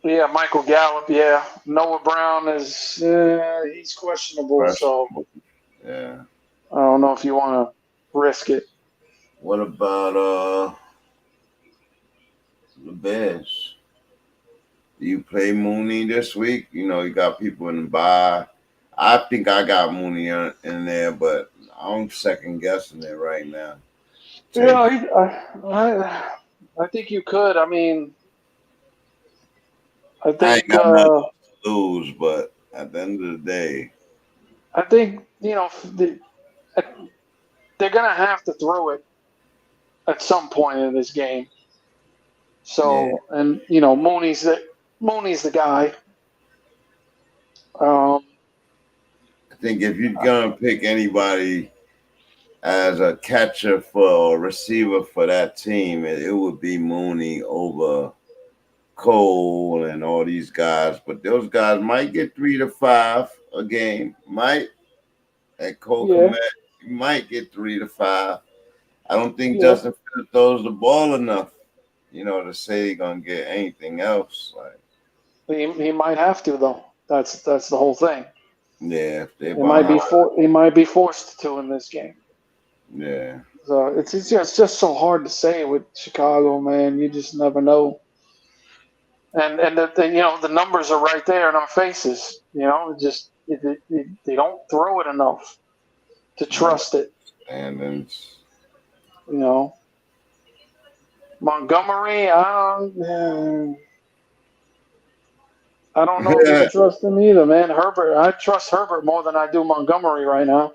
Yeah, Michael Gallup. Yeah, Noah Brown is he's questionable. So yeah, I don't know if you want to risk it. What about the Bears? Do you play Mooney this week? You got people in the bye. I think I got Mooney in there, but I'm second guessing it right now. Yeah, I think you could. I mean, I think I ain't got nothing to lose, but at the end of the day, I think they're gonna have to throw it at some point in this game. So and Mooney's the guy. I think if you're gonna pick anybody as a catcher or a receiver for that team, it would be Mooney over Cole and all these guys. But those guys might get 3 to 5 a game. And Cole might get 3 to 5. I don't think Justin Fields throws the ball enough, to say he's gonna get anything else. Like he might have to, though. That's the whole thing. Yeah, he might be forced to in this game. Yeah. So it's just so hard to say with Chicago, man. You just never know. And the numbers are right there in our faces. Just they don't throw it enough to trust it. And Montgomery, I don't know if you can trust him either, man. Herbert, I trust Herbert more than I do Montgomery right now.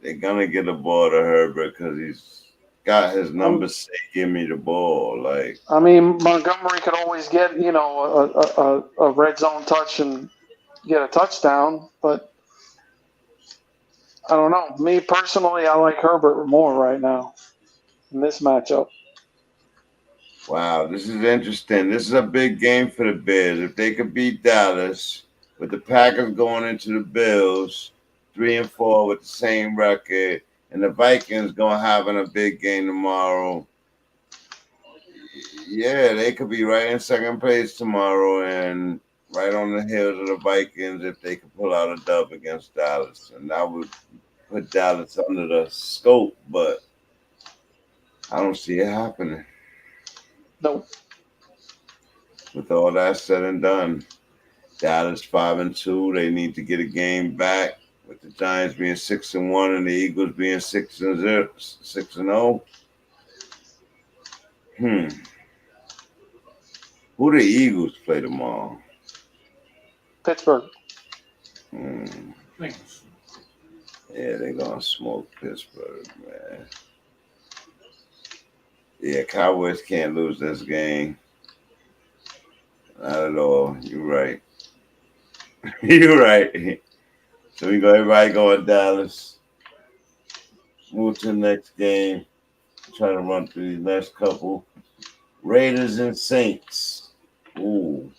they're gonna get the ball to Herbert because he's got his numbers. Say, give me the ball. Like, I mean, Montgomery could always get a red zone touch and get a touchdown, but I don't know. Me personally, I like Herbert more right now in this matchup. wow, this is interesting. This is a big game for the Bears. If they could beat Dallas, with the Packers going into the Bills 3-4 with the same record, and the Vikings having a big game tomorrow. Yeah, they could be right in second place tomorrow and right on the heels of the Vikings if they could pull out a dub against Dallas. And that would put Dallas under the scope, but I don't see it happening. Nope. With all that said and done, Dallas 5-2. They need to get a game back. With the Giants being 6-1 and the Eagles being 6-0. Who the Eagles play tomorrow? Pittsburgh. Yeah, they're gonna smoke Pittsburgh, man. Yeah, Cowboys can't lose this game. Not at all. You're right. You're right. So everybody going Dallas. Move to the next game. Try to run through these next couple. Raiders and Saints. Ooh.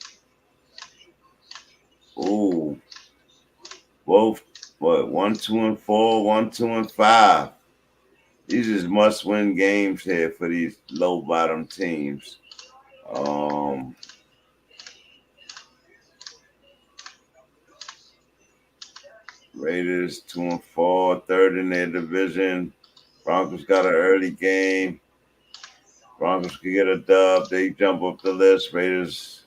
Both, 1-2-4, 1-2-5. These is must-win games here for these low-bottom teams. Raiders 2-4, third in their division. Broncos got an early game. Broncos could get a dub. They jump up the list. Raiders.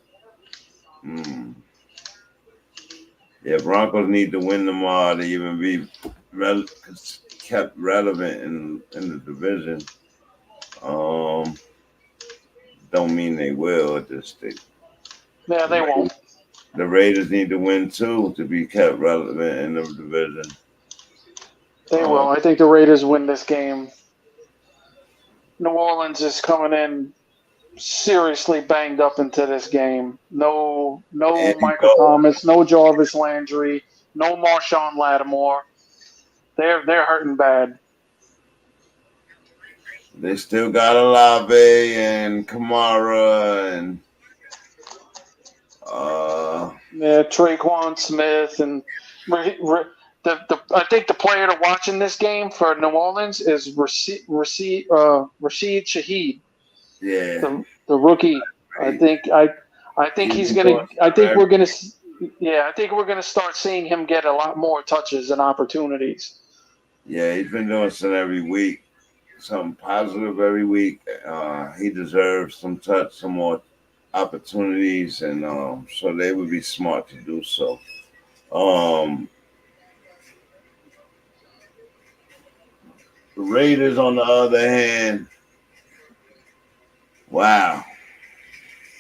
Yeah, Broncos need to win tomorrow to even be kept relevant in the division. Don't mean they will at this stage. Yeah, they won't. The Raiders need to win too to be kept relevant in the division. They will. I think the Raiders win this game. New Orleans is coming in seriously banged up into this game. No Michael Thomas, no Jarvis Landry, no Marshawn Lattimore. They're hurting bad. They still got Olave and Kamara and Traquan Smith and I think the player to watch in this game for New Orleans is Rashid Shaheed. Yeah, the rookie. I think he's gonna. I think we're gonna start seeing him get a lot more touches and opportunities. Yeah, he's been doing something every week, something positive every week. He deserves some touch, some more opportunities, and so they would be smart to do so. The Raiders, on the other hand, wow,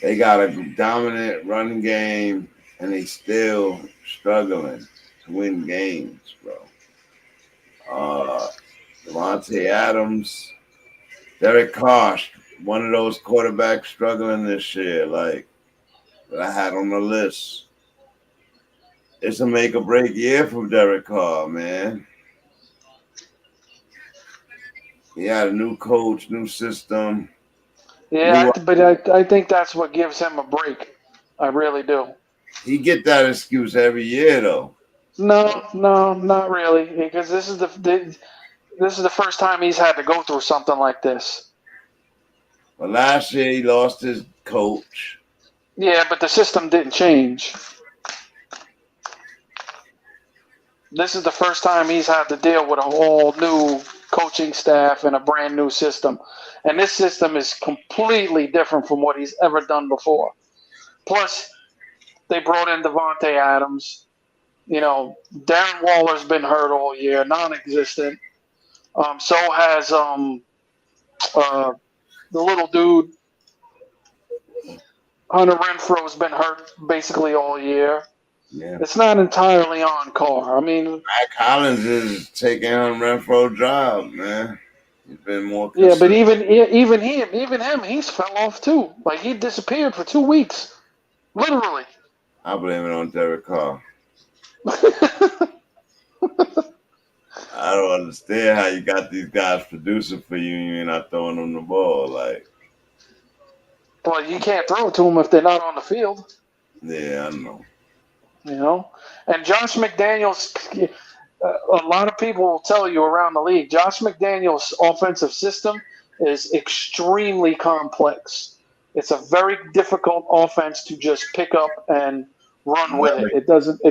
they got a dominant running game, and they still struggling to win games, bro. Devontae Adams, Derek Carr, one of those quarterbacks struggling this year, like that I had on the list. It's a make or break year for Derek Carr, man. He had a new coach, new system. Yeah, but I think that's what gives him a break. I really do. He get that excuse every year, though. No, not really, because this is the first time he's had to go through something like this. Well, last year he lost his coach. Yeah, but the system didn't change. This is the first time he's had to deal with a whole new coaching staff and a brand new system. And this system is completely different from what he's ever done before. Plus, they brought in Devontae Adams. You know, Darren Waller's been hurt all year, non-existent. So has the little dude. Hunter Renfro's been hurt basically all year. Yeah. It's not entirely on Carr. I mean, Matt Collins is taking on Renfro's job, man. He's been more yeah, but consistent. even him, he's fell off too. Like he disappeared for 2 weeks, literally. I blame it on Derek Carr. I don't understand how you got these guys producing for you and you're not throwing them the ball. Like, Well, you can't throw it to them if they're not on the field. yeah, I know. You know, and Josh McDaniels. A lot of people will tell you around the league, Josh McDaniels' offensive system is extremely complex. It's a very difficult offense to just pick up and run with it. It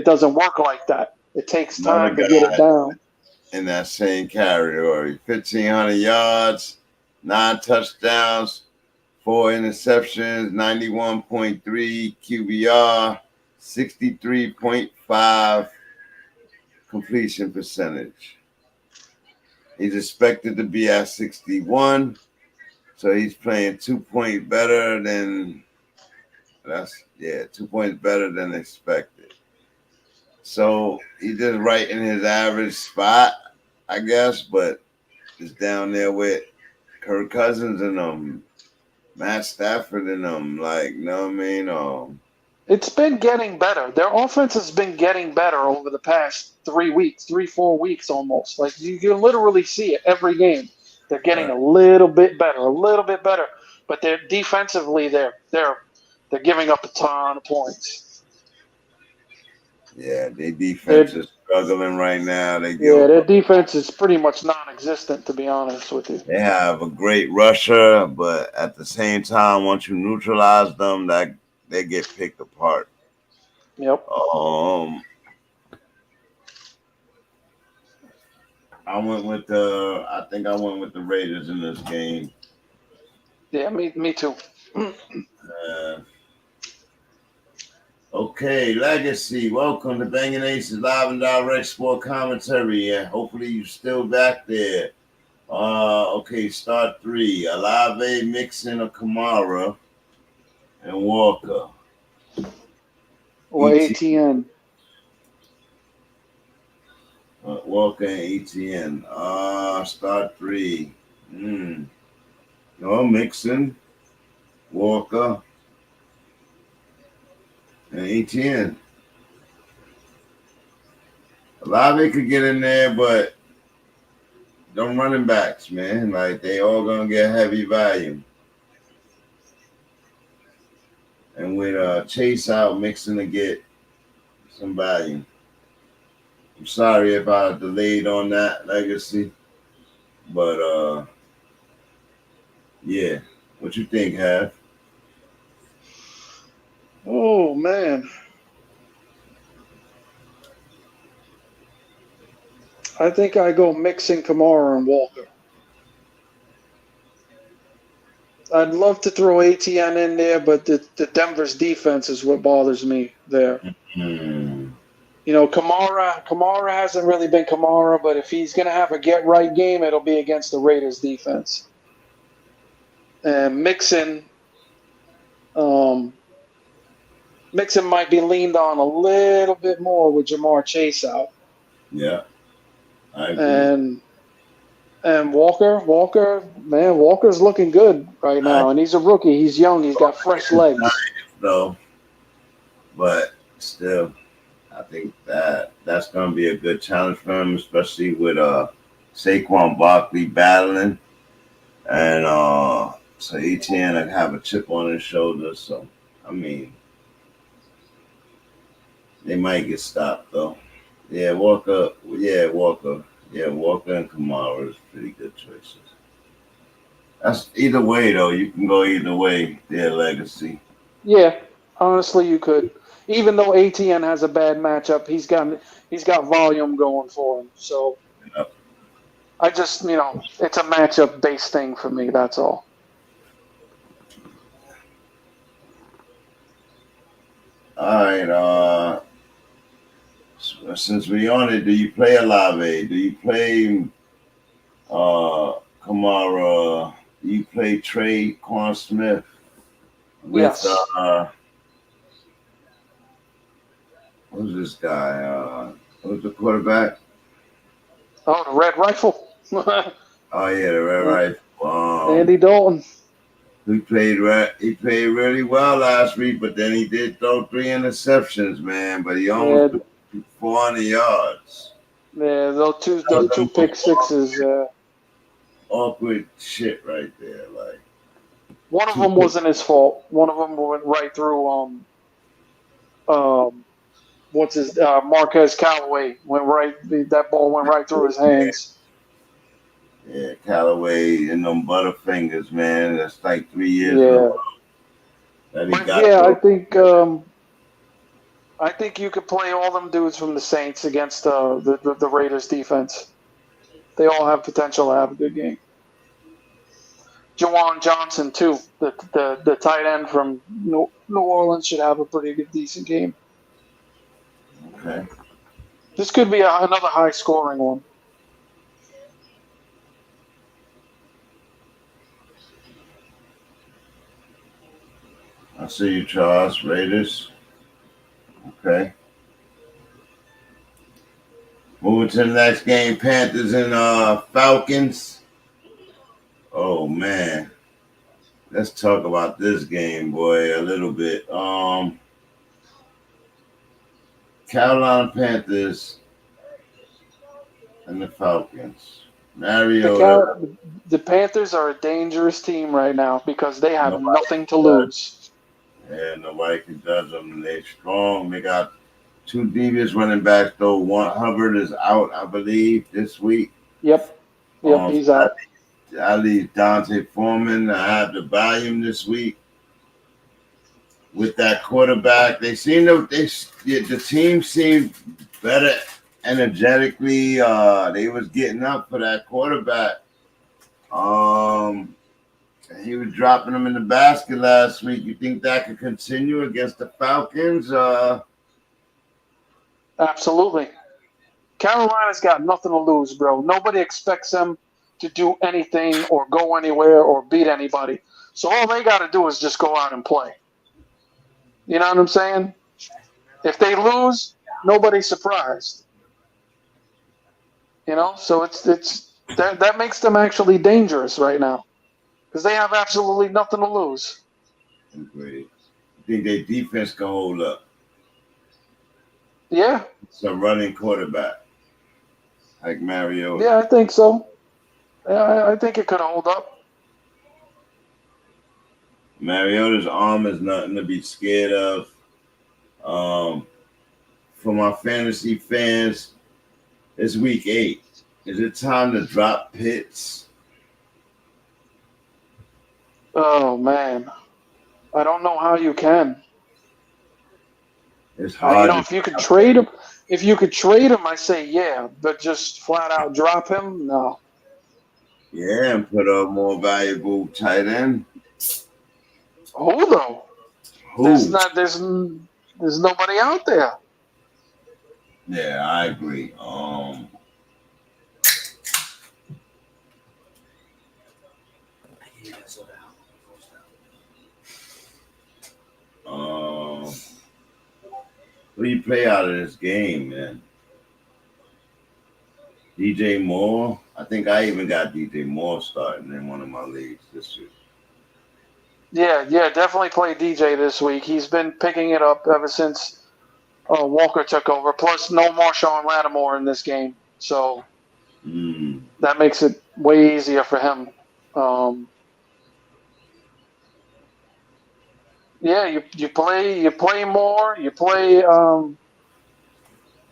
doesn't work like that. It takes time to get it down. In that same category, 1,500 yards, 9 touchdowns, 4 interceptions, 91.3 QBR, 63.5 completion percentage. He's expected to be at 61, so he's playing 2 points better than 2 points better than expected. So he's just right in his average spot, I guess, but it's down there with Kirk Cousins and Matt Stafford and like, you know what I mean? It's been getting better. Their offense has been getting better over the past 3 weeks, 4 weeks almost. Like you can literally see it every game. They're getting a little bit better. But they're defensively they're giving up a ton of points. Yeah, their defense is struggling right now. Their defense is pretty much non-existent, to be honest with you. They have a great rusher, but at the same time, once you neutralize them, they get picked apart. Yep. I think I went with the Raiders in this game. Yeah, me too. Okay, Legacy, welcome to Banging Aces Live and Direct Sport Commentary. Yeah, hopefully you're still back there. Okay, start 3. Olave, Mixon, or Kamara, and Walker. Or ATN. Walker and ATN. Start 3. No, Mixon, Walker, and ATN. Olave could get in there, but them running backs, man, like they all gonna get heavy value. And with Chase out, Mixon to get some value. I'm sorry if I delayed on that, Legacy, but yeah. What you think, Hav? Oh man, I think I go Mixon, Kamara, and Walker. I'd love to throw ATN in there, but the Denver's defense is what bothers me there. Mm-hmm. You know, Kamara hasn't really been Kamara, but if he's going to have a get-right game, it'll be against the Raiders' defense. And Mixon might be leaned on a little bit more with Jamar Chase out. Yeah, I agree. And Walker's looking good right now, and he's a rookie. He's young. He's got fresh legs. Though, but still, I think that's going to be a good challenge for him, especially with Saquon Barkley battling, and so ETN have a chip on his shoulder. So I mean, they might get stopped though. Yeah, Walker. Yeah, Walker and Kamara is pretty good choices. That's either way though. You can go either way. Their Legacy. Yeah, honestly, you could. Even though ATN has a bad matchup, he's got volume going for him. So, yep. I just, it's a matchup based thing for me. That's all. All right. Since we on it, do you play Olave? Do you play Kamara? Do you play Quan Smith with Yes. who's this guy? Who's the quarterback? Oh, the Red Rifle. Oh yeah, the Red Rifle. Andy Dalton. He played really well last week, but then he did throw 3 interceptions, man. But he almost took 400 yards. Yeah, those two pick sixes. Awkward shit right there. Like one of them wasn't his fault. One of them went right through. Marquez Callaway went right. That ball went right through his hands. Yeah, Callaway and them Butterfingers, man. That's like 3 years ago. I think you could play all them dudes from the Saints against the Raiders defense. They all have potential to have a good game. Juwan Johnson too, the tight end from New Orleans, should have a pretty good, decent game. Okay. This could be another high-scoring one. I see you, Charles. Raiders. Okay. Moving to the next game, Panthers and Falcons. Oh man. Let's talk about this game, boy, a little bit. Carolina Panthers and the Falcons. Mariota. The Panthers are a dangerous team right now because they have nothing to lose. Yeah, nobody can judge them. They're strong. They got 2 devious running backs, though. One Hubbard is out, I believe, this week. Yep, he's out. I leave Dante Foreman. I have to buy him this week. With that quarterback, the team seemed better energetically. They was getting up for that quarterback. He was dropping them in the basket last week. You think that could continue against the Falcons? Absolutely. Carolina's got nothing to lose, bro. Nobody expects them to do anything or go anywhere or beat anybody. So all they got to do is just go out and play. You know what I'm saying? If they lose, nobody's surprised. So it's that makes them actually dangerous right now because they have absolutely nothing to lose. Great. I think their defense can hold up. Yeah. It's a running quarterback like Mariota. Yeah, I think so. Yeah, I think it could hold up. Mariota's arm is nothing to be scared of. For my fantasy fans, it's week 8. Is it time to drop Pitts? Oh man, I don't know how you can. It's hard. If you could trade him, I say yeah, but just flat out drop him, no. Yeah, and put a more valuable tight end. Who though? Who? There's nobody out there. Yeah, I agree. Who do you play out of this game, man? DJ Moore? I think I even got DJ Moore starting in one of my leagues this year. Yeah, definitely play DJ this week. He's been picking it up ever since Walker took over. Plus, no Marshawn Lattimore in this game, so that makes it way easier for him. Yeah, you play Moore. You play.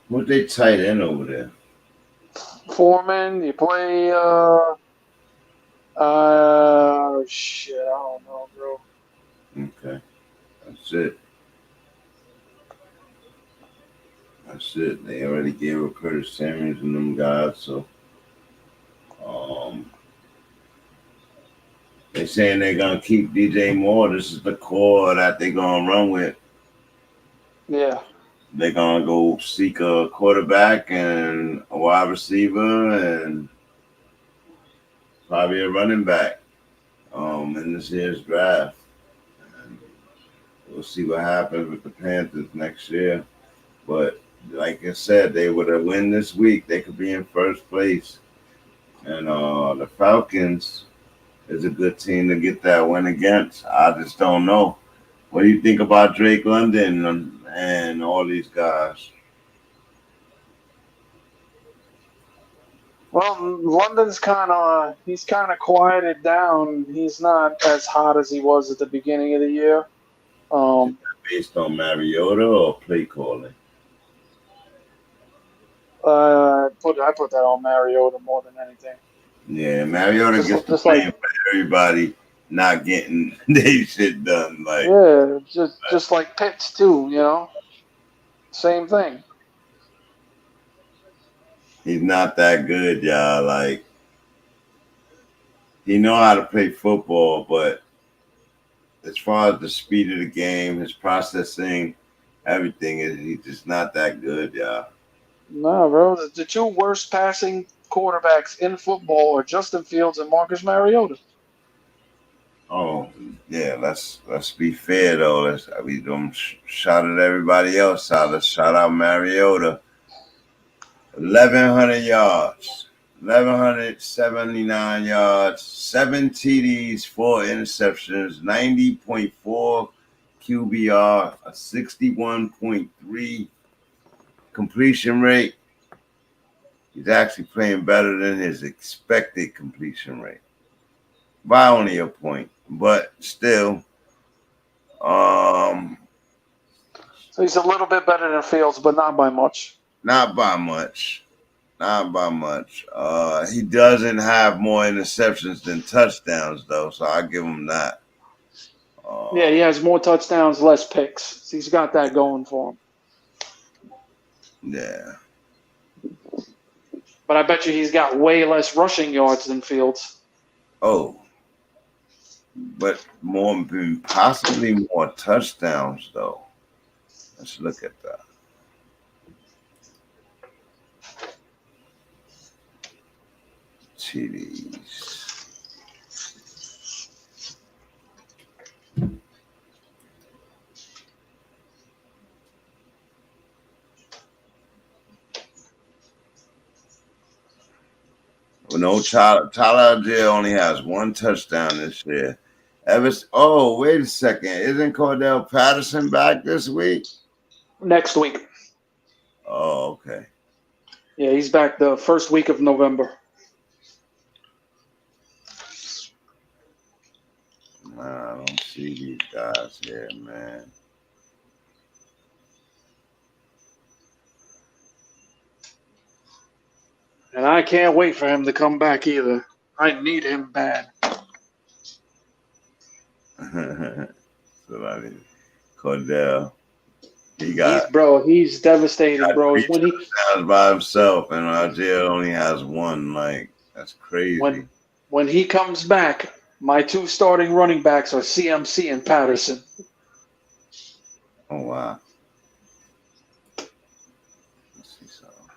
What they tight end over there? Foreman. You play. Shit, I don't know, bro. Okay, that's it. They already gave up Curtis Samuels and them guys, so They're saying they're gonna keep DJ Moore. This is the core that they're gonna run with. Yeah. They're gonna go seek a quarterback and a wide receiver and probably a running back in this year's draft. And we'll see what happens with the Panthers next year. But like I said, they would have win this week. They could be in first place. And the Falcons is a good team to get that win against. I just don't know. What do you think about Drake London and all these guys? Well, London's he's kind of quieted down. He's not as hot as he was at the beginning of the year. Based on Mariota or play calling? I put that on Mariota more than anything. Yeah, Mariota gets the blame for everybody not getting their shit done. Like, yeah, just like Pitts too, you know. Same thing. He's not that good, y'all. Like, he know how to play football, but as far as the speed of the game, his processing, everything, he's just not that good, y'all. No, bro. The two worst passing quarterbacks in football are Justin Fields and Marcus Mariota. Oh, yeah, let's be fair, though. We don't shout at everybody else out. Let's shout out Mariota. 1,100 yards, 1,179 yards, 7 TDs, 4 interceptions, 90.4 QBR, a 61.3 completion rate. He's actually playing better than his expected completion rate by only a point, but still. So he's a little bit better than Fields, but not by much. Not by much. He doesn't have more interceptions than touchdowns, though, so I give him that. Yeah, he has more touchdowns, less picks. So he's got that going for him. Yeah. But I bet you he's got way less rushing yards than Fields. Oh. But possibly more touchdowns, though. Let's look at that. TDs. No, Tyler Algier only has 1 touchdown this year. Oh, wait a second. Isn't Cordell Patterson back this week? Next week. Oh, okay. Yeah, he's back the first week of November. Nah, I don't see these guys here, man. And I can't wait for him to come back either. I need him bad. So Cordell, he's devastated, bro. When he by himself, and Algier only has 1. Like, that's crazy. When he comes back, my 2 starting running backs are CMC and Patterson. Oh wow. Let's see something.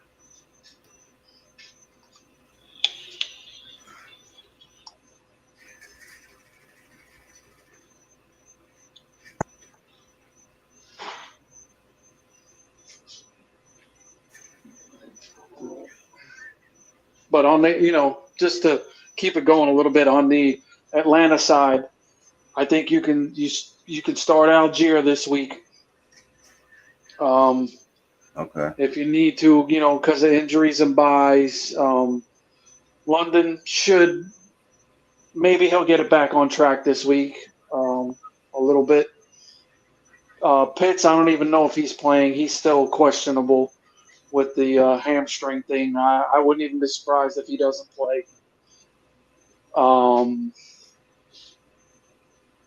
But on the, just to keep it going a little bit on the Atlanta side, I think you can start Algier this week. Okay. If you need to, because of injuries and buys. London maybe he'll get it back on track this week a little bit. Pitts, I don't even know if he's playing. He's still questionable with the hamstring thing. I wouldn't even be surprised if he doesn't play.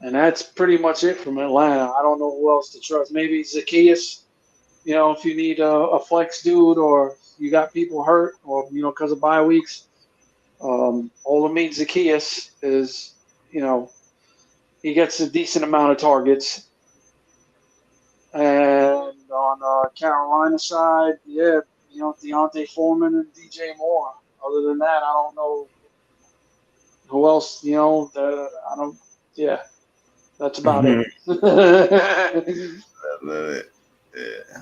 And that's pretty much it from Atlanta. I don't know who else to trust. Maybe Zacchaeus, if you need a flex dude or you got people hurt or, because of bye weeks. All it means Zacchaeus is you know, he gets a decent amount of targets. And on Carolina side, yeah, you know, Deontay Foreman and DJ Moore. Other than that, I don't know who else, you know, I don't, yeah, that's about it. I love it. Yeah.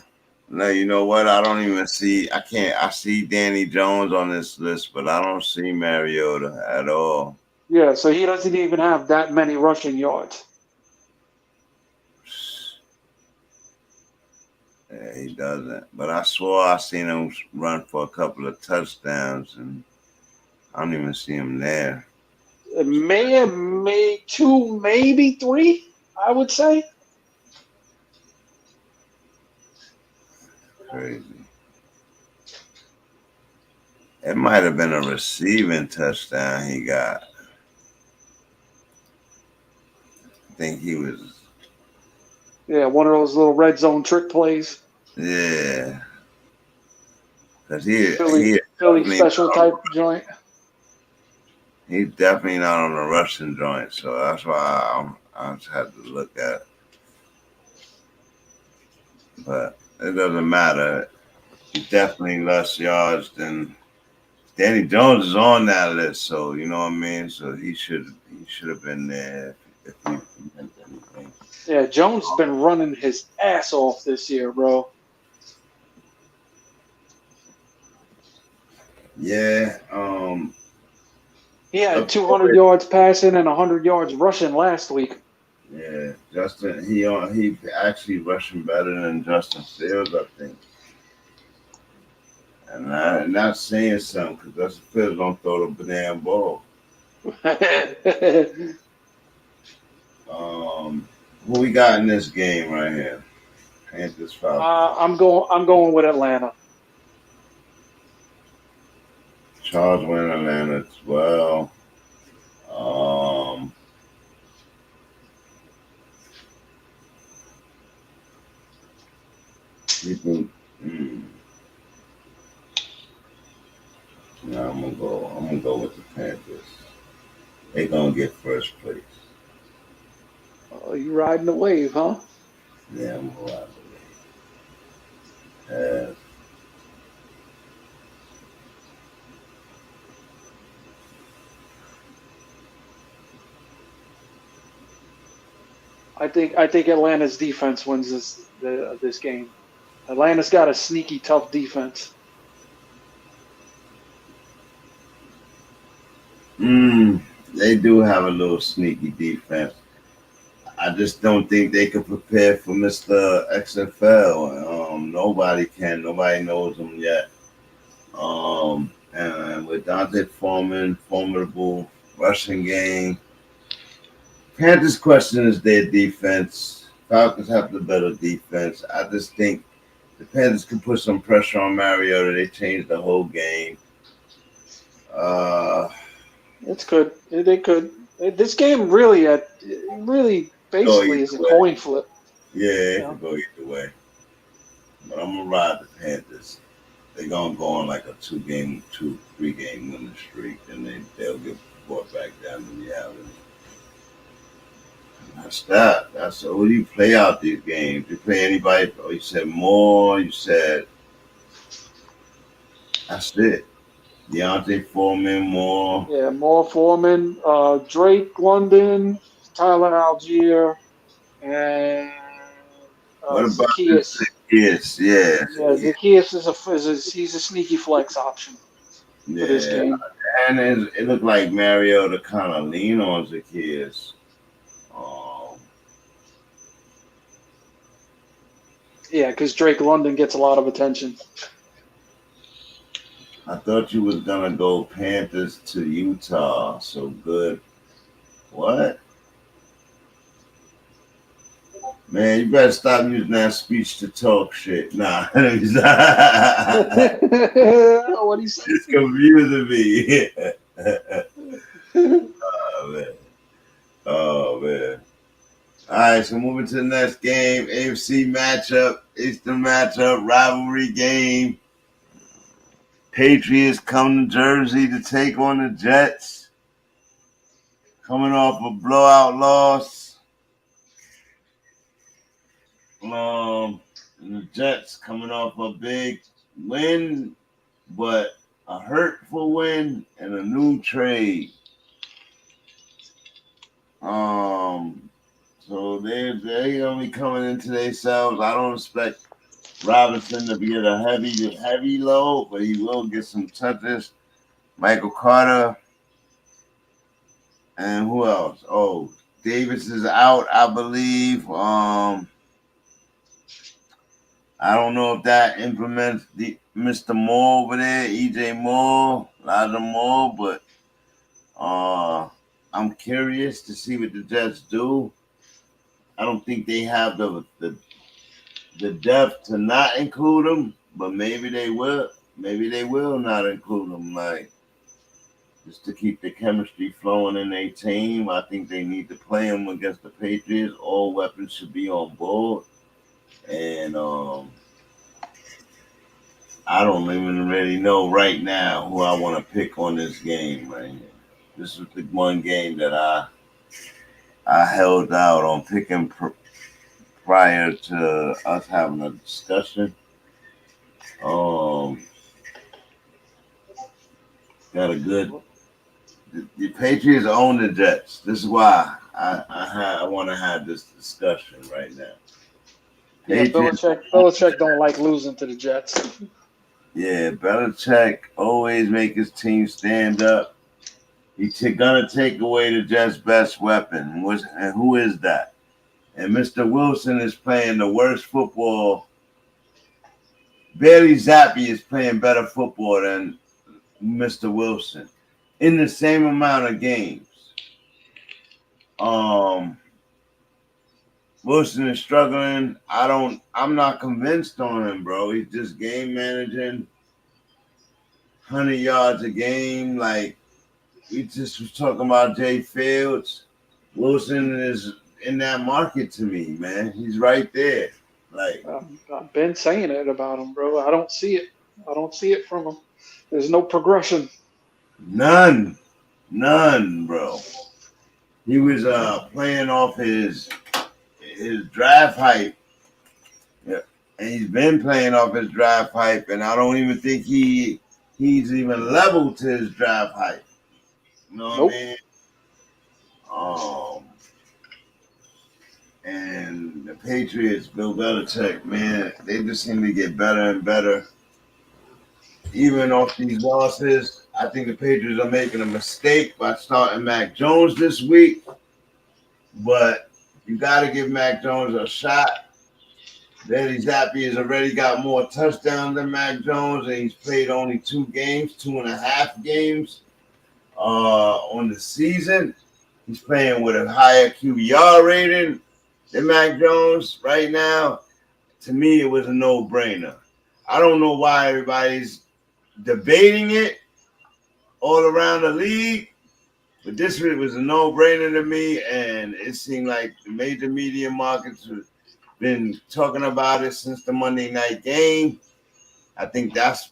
No, you know what? I don't even see. I see Danny Jones on this list, but I don't see Mariota at all. Yeah, so he doesn't even have that many rushing yards. Yeah, he doesn't. But I swore I seen him run for a couple of touchdowns, and I don't even see him there. May 2, maybe 3, I would say. Crazy. It might have been a receiving touchdown he got. I think he was. Yeah, one of those little red zone trick plays. Yeah. Because Philly special type joint. He's definitely not on the rushing joint, so that's why I just had to look at it. But it doesn't matter. He's definitely less yards than Danny Jones is on that list, so you know what I mean. So he should have been there if he meant anything. Yeah, Jones has been running his ass off this year, bro. Yeah. He had 200 yards passing and 100 yards rushing last week. Yeah, Justin. He actually rushing better than Justin Fields, I think. And I'm not saying something because Justin Fields don't throw the damn ball. Who we got in this game right here? Panthers Falcons. I'm going with Atlanta. Charles went Atlanta as well. People. No, I'm gonna go with the Panthers. They're gonna get first place. Oh, you riding the wave, huh? Yeah, I'm gonna ride the wave. I think Atlanta's defense wins this game. Atlanta's got a sneaky tough defense. They do have a little sneaky defense. I just don't think they can prepare for Mr. XFL. Nobody can. Nobody knows him yet. And with Dante Foreman, formidable rushing game. Panthers' question is their defense. Falcons have the better defense. I just think the Panthers can put some pressure on Mariota. They changed the whole game. It's good. They could. This game really basically is a coin flip. Yeah, it could go either way. But I'm gonna ride the Panthers. They're gonna go on like a 3-game winning streak, and they'll get brought back down to reality. That's that. That's who do you play out these games? You play anybody? Oh, you said Moore. You said that's it. Deontay Foreman, Moore. Yeah, Moore, Foreman, Drake, London, Tyler Algier, and What about Zacchaeus? Zacchaeus? Yeah, Zacchaeus he's a sneaky flex option for this game. And it looked like Mariota kind of lean on Zacchaeus. Yeah, because Drake London gets a lot of attention. I thought you was gonna go Panthers to Utah. So good. What? Man, you better stop using that speech to talk shit. Nah. What do you say? It's confusing me. Oh, man. All right, so moving to the next game. AFC matchup. Eastern matchup. Rivalry game. Patriots come to Jersey to take on the Jets. coming off a blowout loss. And the Jets coming off a big win, but a hurtful win and a new trade. So they're gonna be coming into themselves. I don't expect Robinson to get a heavy load, but he will get some touches. Michael Carter and who else? Oh, Davis is out, I believe. I don't know if that implements the Mr. Moore over there, EJ Moore, Elijah Moore, but I'm curious to see what the Jets do. I don't think they have the depth to not include him, but maybe they will. Maybe they will not include him, like just to keep the chemistry flowing in their team. I think they need to play him against the Patriots. All weapons should be on board, and I don't even really know right now who I want to pick on this game right here. This was the one game that I held out on picking prior to us having a discussion. Got a good. The Patriots own the Jets. This is why I want to have this discussion right now. Yeah, Belichick don't like losing to the Jets. Yeah, Belichick always make his team stand up. He's gonna take away the Jets' best weapon. And who is that? And Mr. Wilson is playing the worst football. Bailey Zappi is playing better football than Mr. Wilson in the same amount of games. Wilson is struggling. I'm not convinced on him, bro. He's just game managing 100 yards a game. Like, we just was talking about Jay Fields. Wilson is in that market to me, man. He's right there. Like, I've been saying it about him, bro. I don't see it. I don't see it from him. There's no progression. None, bro. He was playing off his draft hype. Yeah. And he's been playing off his draft hype, and I don't even think he's even level to his draft hype. You know what I mean? And the Patriots, Bill Belichick, man, they just seem to get better and better. Even off these losses, I think the Patriots are making a mistake by starting Mac Jones this week. But you got to give Mac Jones a shot. Bailey Zappi has already got more touchdowns than Mac Jones, and he's played only 2.5 games on the season. He's playing with a higher QBR rating than Mac Jones right now. To me, it was a no-brainer. I don't know why everybody's debating it all around the league, but this was a no-brainer to me, and it seemed like the major media markets have been talking about it since the Monday night game. I think that's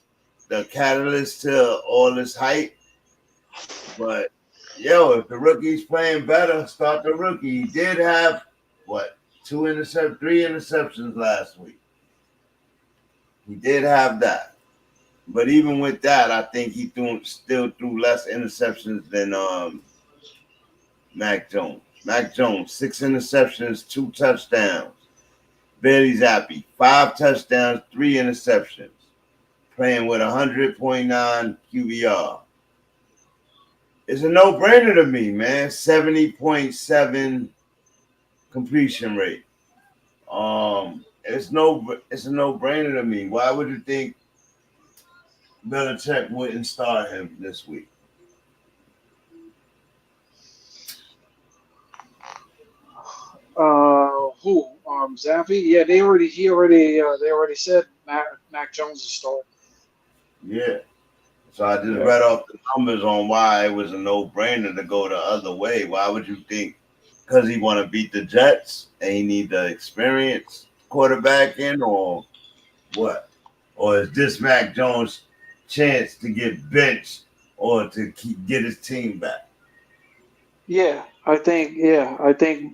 the catalyst to all this hype. But, if the rookie's playing better, start the rookie. He did have, 3 interceptions last week. He did have that. But even with that, I think he still threw less interceptions than Mac Jones. Mac Jones, 6 interceptions, 2 touchdowns. Bailey Zappi, 5 touchdowns, 3 interceptions. Playing with 100.9 QBR. It's a no-brainer to me, man. 70.7 completion rate. It's a no-brainer to me. Why would you think Belichick wouldn't start him this week? Who? Zappi? Yeah, they already said Mac Jones is starting. Yeah. So I just read off the numbers on why it was a no-brainer to go the other way. Why would you think? Because he want to beat the Jets and he need the experience quarterback in, or what? Or is this Mac Jones' chance to get benched or to get his team back? Yeah, I think. Yeah, I think.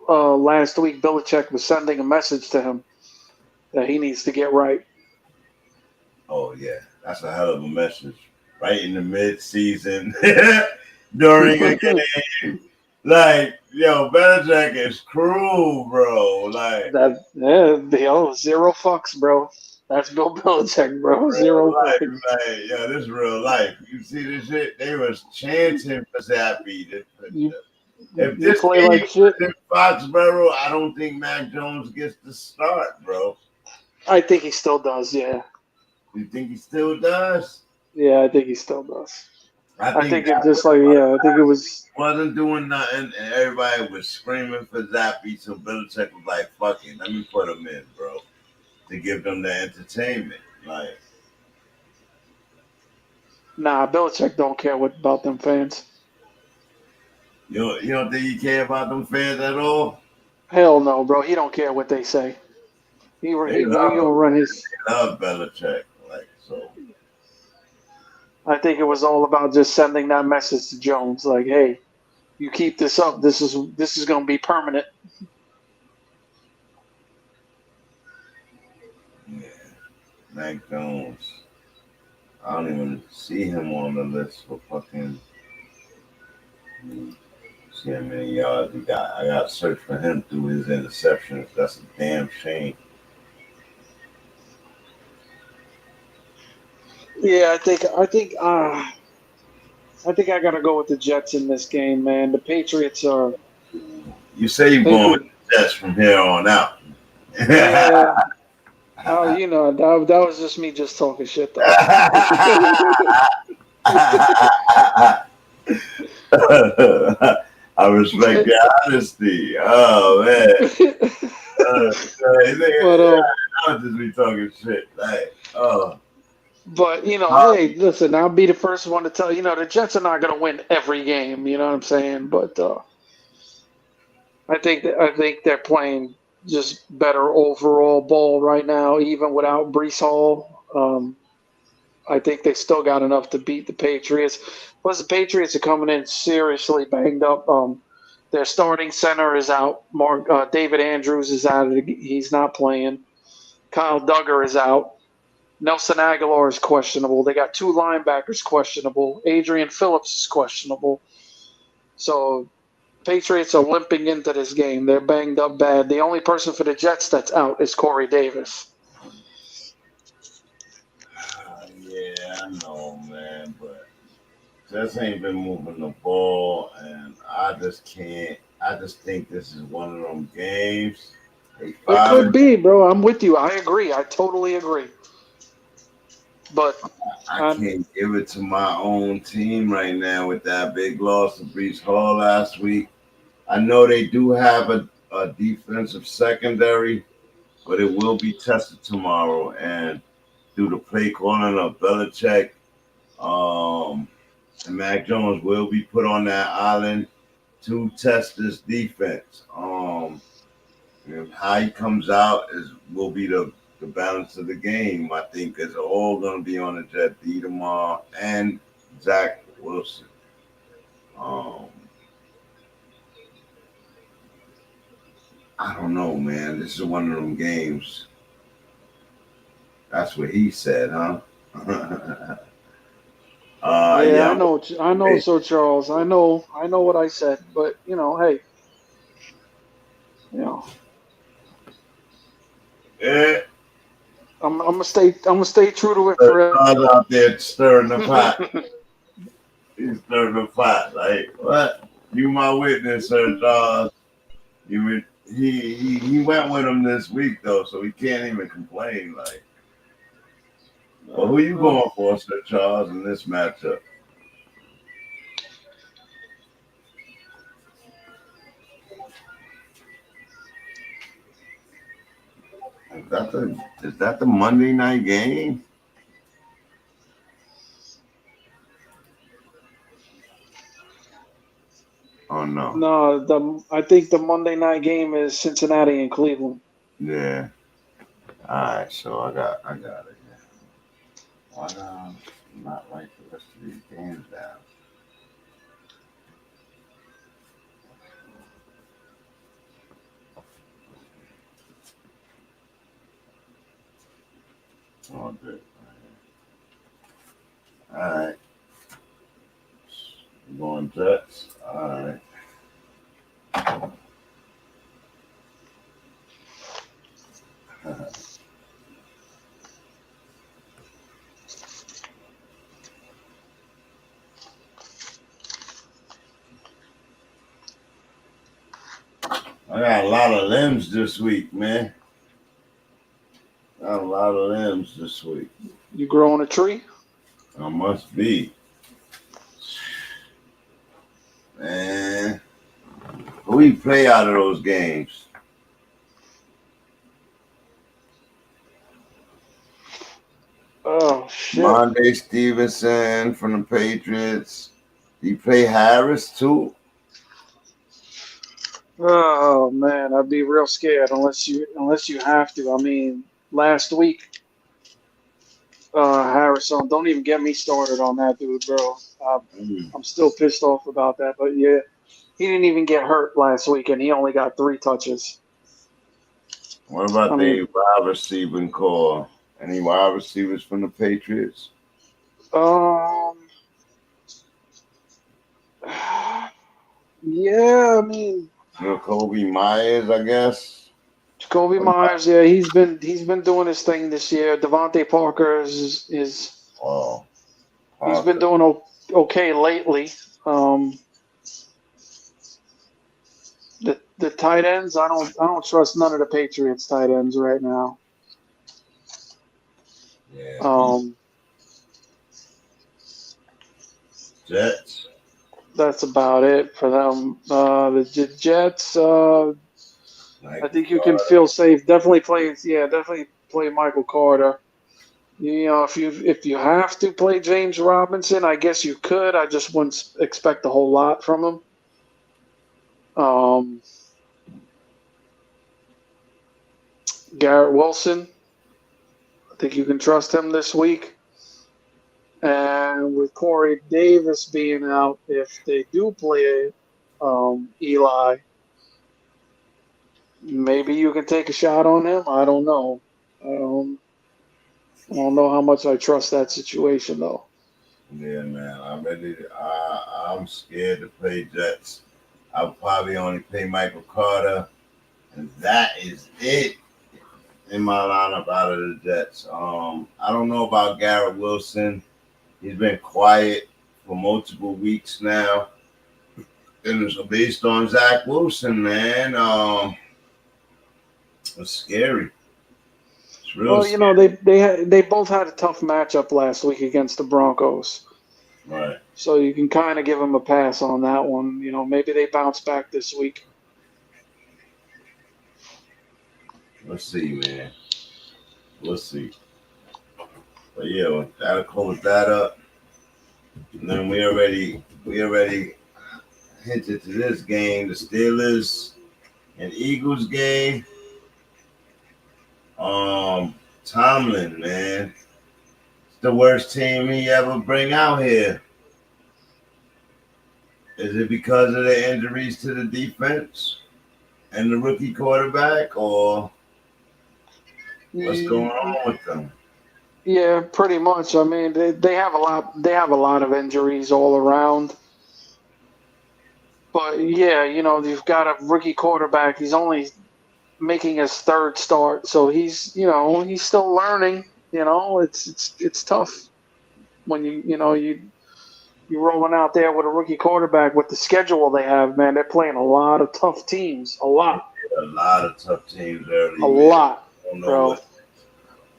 Last week Belichick was sending a message to him that he needs to get right. Oh yeah, that's a hell of a message. Right in the mid-season, during a game, like yo, Belichick is cruel, bro. Like That zero fucks, bro. That's Bill Belichick, bro. real Zero life, fucks. like yo, this is real life. You see this shit? They was chanting for Zappy. You If you this play game like shit. was in Foxborough, I don't think Mac Jones gets the start, bro. I think he still does. Yeah, You think he still does? yeah. I think he still does. I I think think it that just like I think it was. wasn't doing nothing, and everybody was screaming for Zappy. So Belichick was like, "Fuck it, let me put him in, bro, to give them the entertainment." Like, Nah, Belichick don't care what about them fans. you don't think he care about them fans at all? Hell no, bro. He don't care what they say. They He love gonna him. run his. They love Belichick. Like, so I think it was all about just sending that message to Jones, like, hey, you keep this up. This is gonna be permanent. yeah, Mac Jones. I don't even see him on the list for fucking. See how many yards he got. I got to search for him through his interceptions. That's a damn shame. Yeah, I think I gotta go with the Jets in this game, man. The Patriots are You say you're they going with could the Jets from here on out. yeah. That was just me just talking shit though. I respect your honesty. Oh man. but I'll just be talking shit. Like, oh. hey, listen, I'll be the first one to tell you, the Jets are not gonna win every game. You know what I'm saying? But I think they're playing just better overall ball right now, even without Brees Hall. I think they still got enough to beat the Patriots. Plus, the Patriots are coming in seriously banged up. Their starting center is out. David Andrews is out. He's not playing. Kyle Duggar is out. Nelson Aguilar is questionable. They got two linebackers questionable. Adrian Phillips is questionable. So Patriots are limping into this game. They're banged up bad. The only person for the Jets that's out is Corey Davis. Yeah, I know, man, but Jets ain't been moving the ball, and I just can't. I just think this is one of them games. They It could five. be, bro. I'm with you. I agree. I totally agree. But I can't give it to my own team right now with that big loss to Brees Hall last week. I know they do have a defensive secondary, but it will be tested tomorrow. And through the play calling of Belichick, and Mac Jones will be put on that island to test this defense. And how he comes out will be the balance of the game. I think it's all going to be on the Jet D tomorrow and Zach Wilson. Um, I don't know, man. This is one of them games. That's what he said, huh? yeah, Yeah. I know, Sir Charles. I know what I said. But hey, you know, Yeah. I'm gonna stay true to it But forever. Charles out there stirring the pot. He's stirring the pot. Like, what? You my witness, Sir Charles. He went with him this week though, so he can't even complain. Like, well, who you going for, Sir Charles, in this matchup? Is that the Monday night game? Oh no. No, I think the Monday night game is Cincinnati and Cleveland. Yeah. All right. So I got it. Why not write the rest of these games down? All good. All right. Going Jets. All right. I got a lot of limbs this week, man. Got a lot of limbs this week. You growing a tree? I must be. Man. Who we play out of those games? Oh shit! Monday Stevenson from the Patriots. He play Harris too. Oh man, I'd be real scared unless you have to. I mean, last week, Harrison, don't even get me started on that dude, bro. I'm still pissed off about that. But yeah, he didn't even get hurt last week, and he only got 3 touches. What about the wide receiving core? Any wide receivers from the Patriots? Yeah, I mean, Jacoby Myers, I guess. Jacoby Myers, yeah, he's been doing his thing this year. Devontae Parker is he's been doing okay lately. The tight ends, I don't trust none of the Patriots tight ends right now. Yeah. Jets. That's about it for them. The Jets, I think you can feel safe. Definitely play Michael Carter. You know, if you have to play James Robinson, I guess you could. I just wouldn't expect a whole lot from him. Garrett Wilson, I think you can trust him this week. And with Corey Davis being out, if they do play Eli, maybe you can take a shot on him. I don't know. I don't know how much I trust that situation, though. Yeah, man. I'm scared to play Jets. I'll probably only play Michael Carter, and that is it in my lineup out of the Jets. I don't know about Garrett Wilson. He's been quiet for multiple weeks now. And it's based on Zach Wilson, man. It's scary. It's real scary. You know, they both had a tough matchup last week against the Broncos. Right. So you can kind of give them a pass on that one. You know, maybe they bounce back this week. Let's see, man. We'll see. But yeah, that'll close that up. And then we already hinted to this game, the Steelers and Eagles game. Tomlin, man. It's the worst team he ever bring out here. Is it because of the injuries to the defense and the rookie quarterback, or what's going on with them? Yeah, pretty much. I mean, they have a lot. They have a lot of injuries all around. But yeah, you know, you've got a rookie quarterback. He's only making his 3rd start, so he's still learning. You know, it's tough when you're rolling out there with a rookie quarterback with the schedule they have. Man, they're playing a lot of tough teams. A lot of tough teams early. A lot, I don't know bro.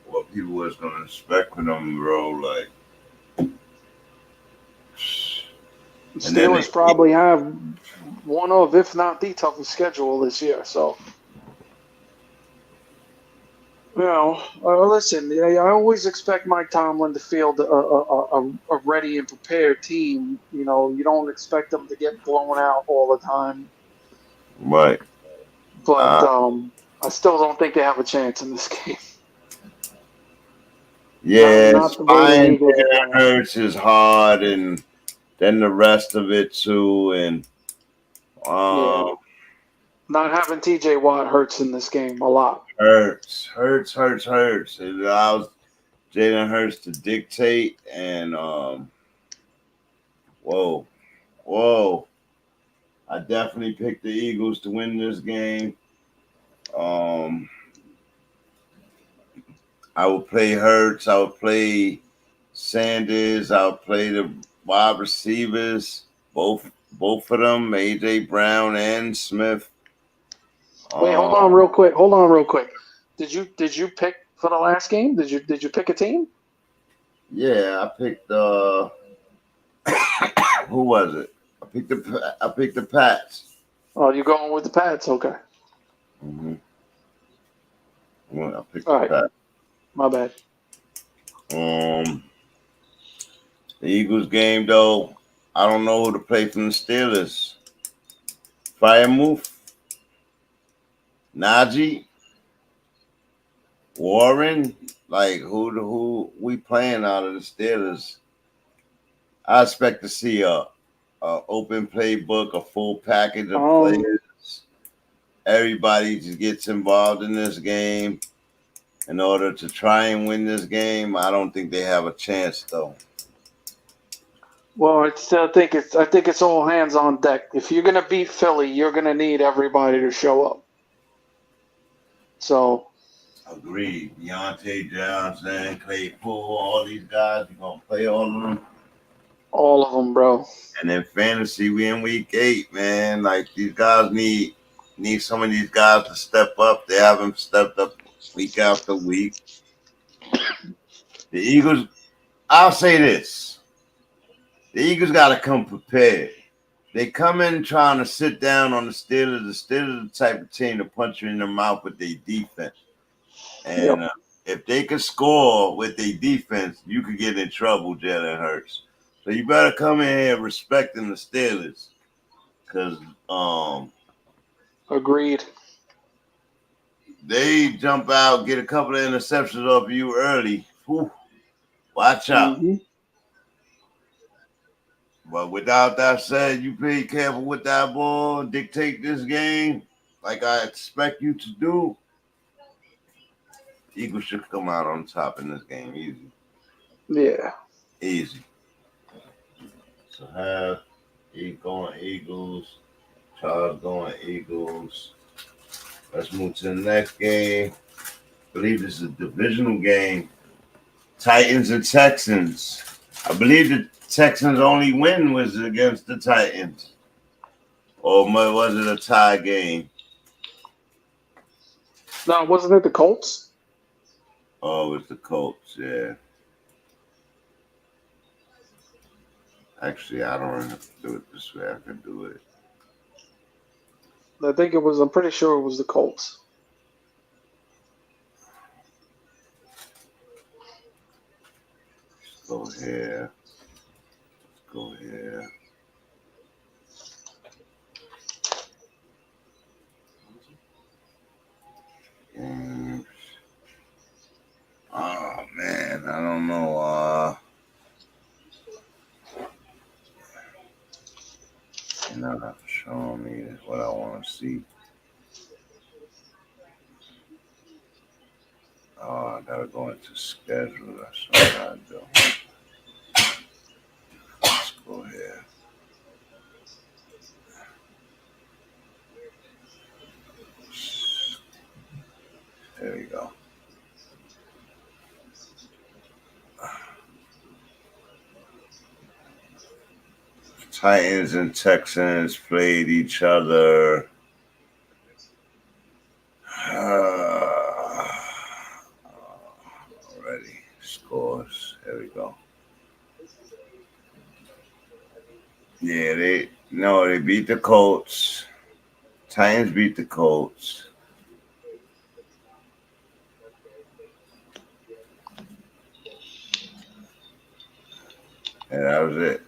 What people was gonna expect from them, bro. Like, Steelers probably have one of, if not the toughest schedule this year. So, you know, listen, I always expect Mike Tomlin to field a ready and prepared team. You know, you don't expect them to get blown out all the time. Right. But I still don't think they have a chance in this game. Yeah, spine hurts is hard, and then the rest of it too, and not having TJ Watt hurts in this game a lot. Hurts. It allows Jalen Hurts to dictate, and whoa. I definitely picked the Eagles to win this game. I would play Hurts. I would play Sanders. I would play the wide receivers, both of them, AJ Brown and Smith. Wait, hold on real quick. Did you pick for the last game? Did you pick a team? Yeah, I picked who was it? I picked the Pats. Oh, you're going with the Pats? Okay. Mm-hmm. Well, I picked All the Pats. My bad. The Eagles game, though, I don't know who to play from the Steelers. Firemouth, Najee, Warren, like who we playing out of the Steelers? I expect to see a open playbook, a full package of players. Everybody just gets involved in this game in order to try and win this game. I don't think they have a chance, though. Well, I think it's all hands on deck. If you're gonna beat Philly, you're gonna need everybody to show up. So. Agreed. Deontay Johnson, Claypool, all these guys, you're gonna play all of them. All of them, bro. And in fantasy, we in week 8, man. Like, these guys need some of these guys to step up. They haven't stepped up week after week. The Eagles, I'll say this. The Eagles got to come prepared. They come in trying to sit down on the Steelers. The Steelers are the type of team to punch you in the mouth with their defense. And if they can score with their defense, you could get in trouble, Jalen Hurts. So you better come in here respecting the Steelers. Because Agreed. They jump out, get a couple of interceptions off you early. Whew. Watch out. Mm-hmm. But without that said, you be careful with that ball. Dictate this game like I expect you to do. Eagles should come out on top in this game. Easy. Yeah. Easy. So have going Eagles. Charles going Eagles. Let's move to the next game. I believe this is a divisional game. Titans and Texans. I believe the Texans' only win was against the Titans. Or was it a tie game? No, wasn't it the Colts? Oh, it was the Colts, yeah. Actually, I don't have to do it this way. I can do it. I'm pretty sure it was the Colts. Let's go here. Go here. Games. Oh man, I don't know. You're not showing me what I want to see. Oh, I gotta go into schedule. That's what I gotta do. Let's go here. There we go. Titans and Texans played each other. Already. Scores. There we go. Yeah, they beat the Colts. Titans beat the Colts. And that was it.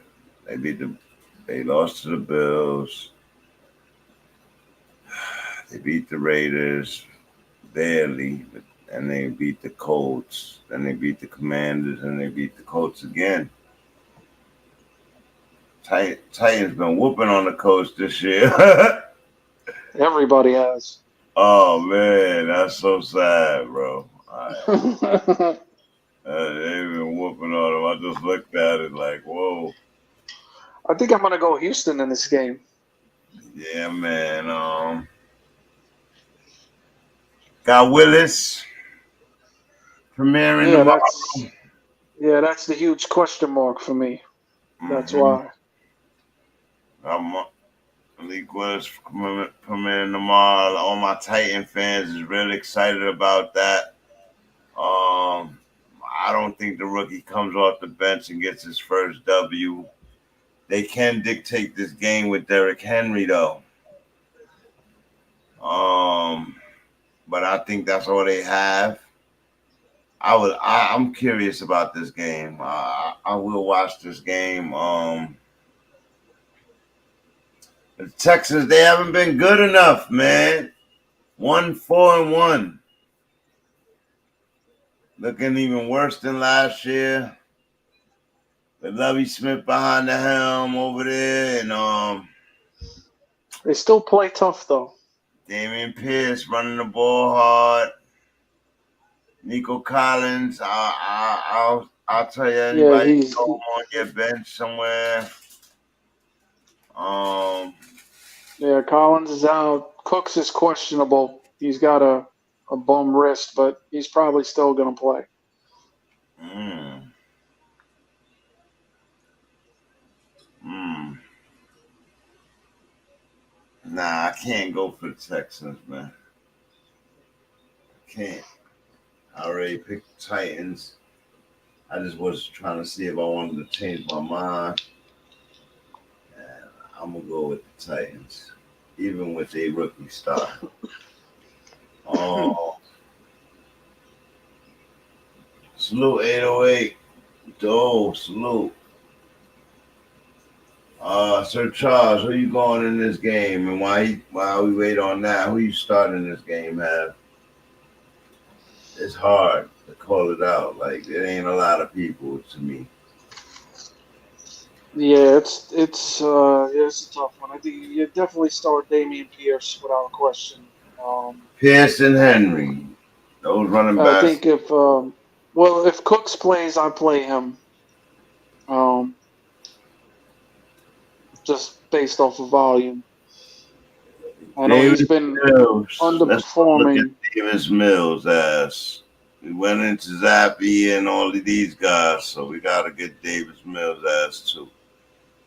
They lost to the Bills. They beat the Raiders barely, and they beat the Colts. Then they beat the Commanders, and they beat the Colts again. Titans been whooping on the Colts this year. Everybody has. Oh man, that's so sad, bro. All right. They've been whooping on him. I just looked at it like, whoa. I think I'm gonna go Houston in this game. Yeah, man. Got Willis premiering That's the huge question mark for me. That's tomorrow. why. Malik Willis premiering tomorrow. All my Titan fans is really excited about that. I don't think the rookie comes off the bench and gets his first W. They can dictate this game with Derrick Henry, though. But I think that's all they have. I'm curious about this game. I will watch this game. The Texans, they haven't been good enough, man. 1-4-1. Looking even worse than last year. With Lovie Smith behind the helm over there, and They still play tough though. Damian Pierce running the ball hard. Nico Collins, I'll tell you, anybody throw him on your bench somewhere. Yeah, Collins is out. Cooks is questionable. He's got a bum wrist, but he's probably still going to play. Nah, I can't go for the Texans, man. I can't. I already picked the Titans. I just was trying to see if I wanted to change my mind. And I'm going to go with the Titans, even with a rookie star. Salute 808. Salute. Sir Charles, who you going in this game, and while we wait on that, who you starting this game, Have? It's hard to call it out. Like, it ain't a lot of people to me. Yeah, it's a tough one. I think you definitely start Damian Pierce without a question. Pierce and Henry, those running backs. I think if Cooks plays, I play him. Just based off of volume. I know he's been underperforming. Davis Mills ass. We went into Zappy and all of these guys, so we got to get Davis Mills ass too.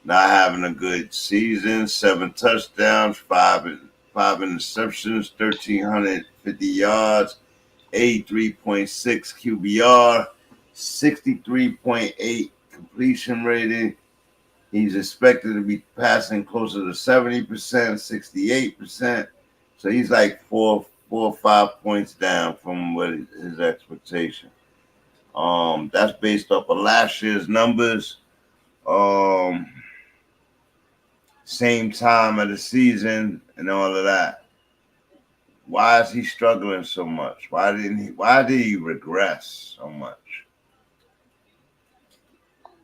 Not having a good season, 7 touchdowns, 5 interceptions, 1,350 yards, 83.6 QBR, 63.8 completion rating. He's expected to be passing closer to 70%, 68%. So he's like 4 or 5 points down from what his expectation. That's based off of last year's numbers. Same time of the season and all of that. Why is he struggling so much? Why did he regress so much?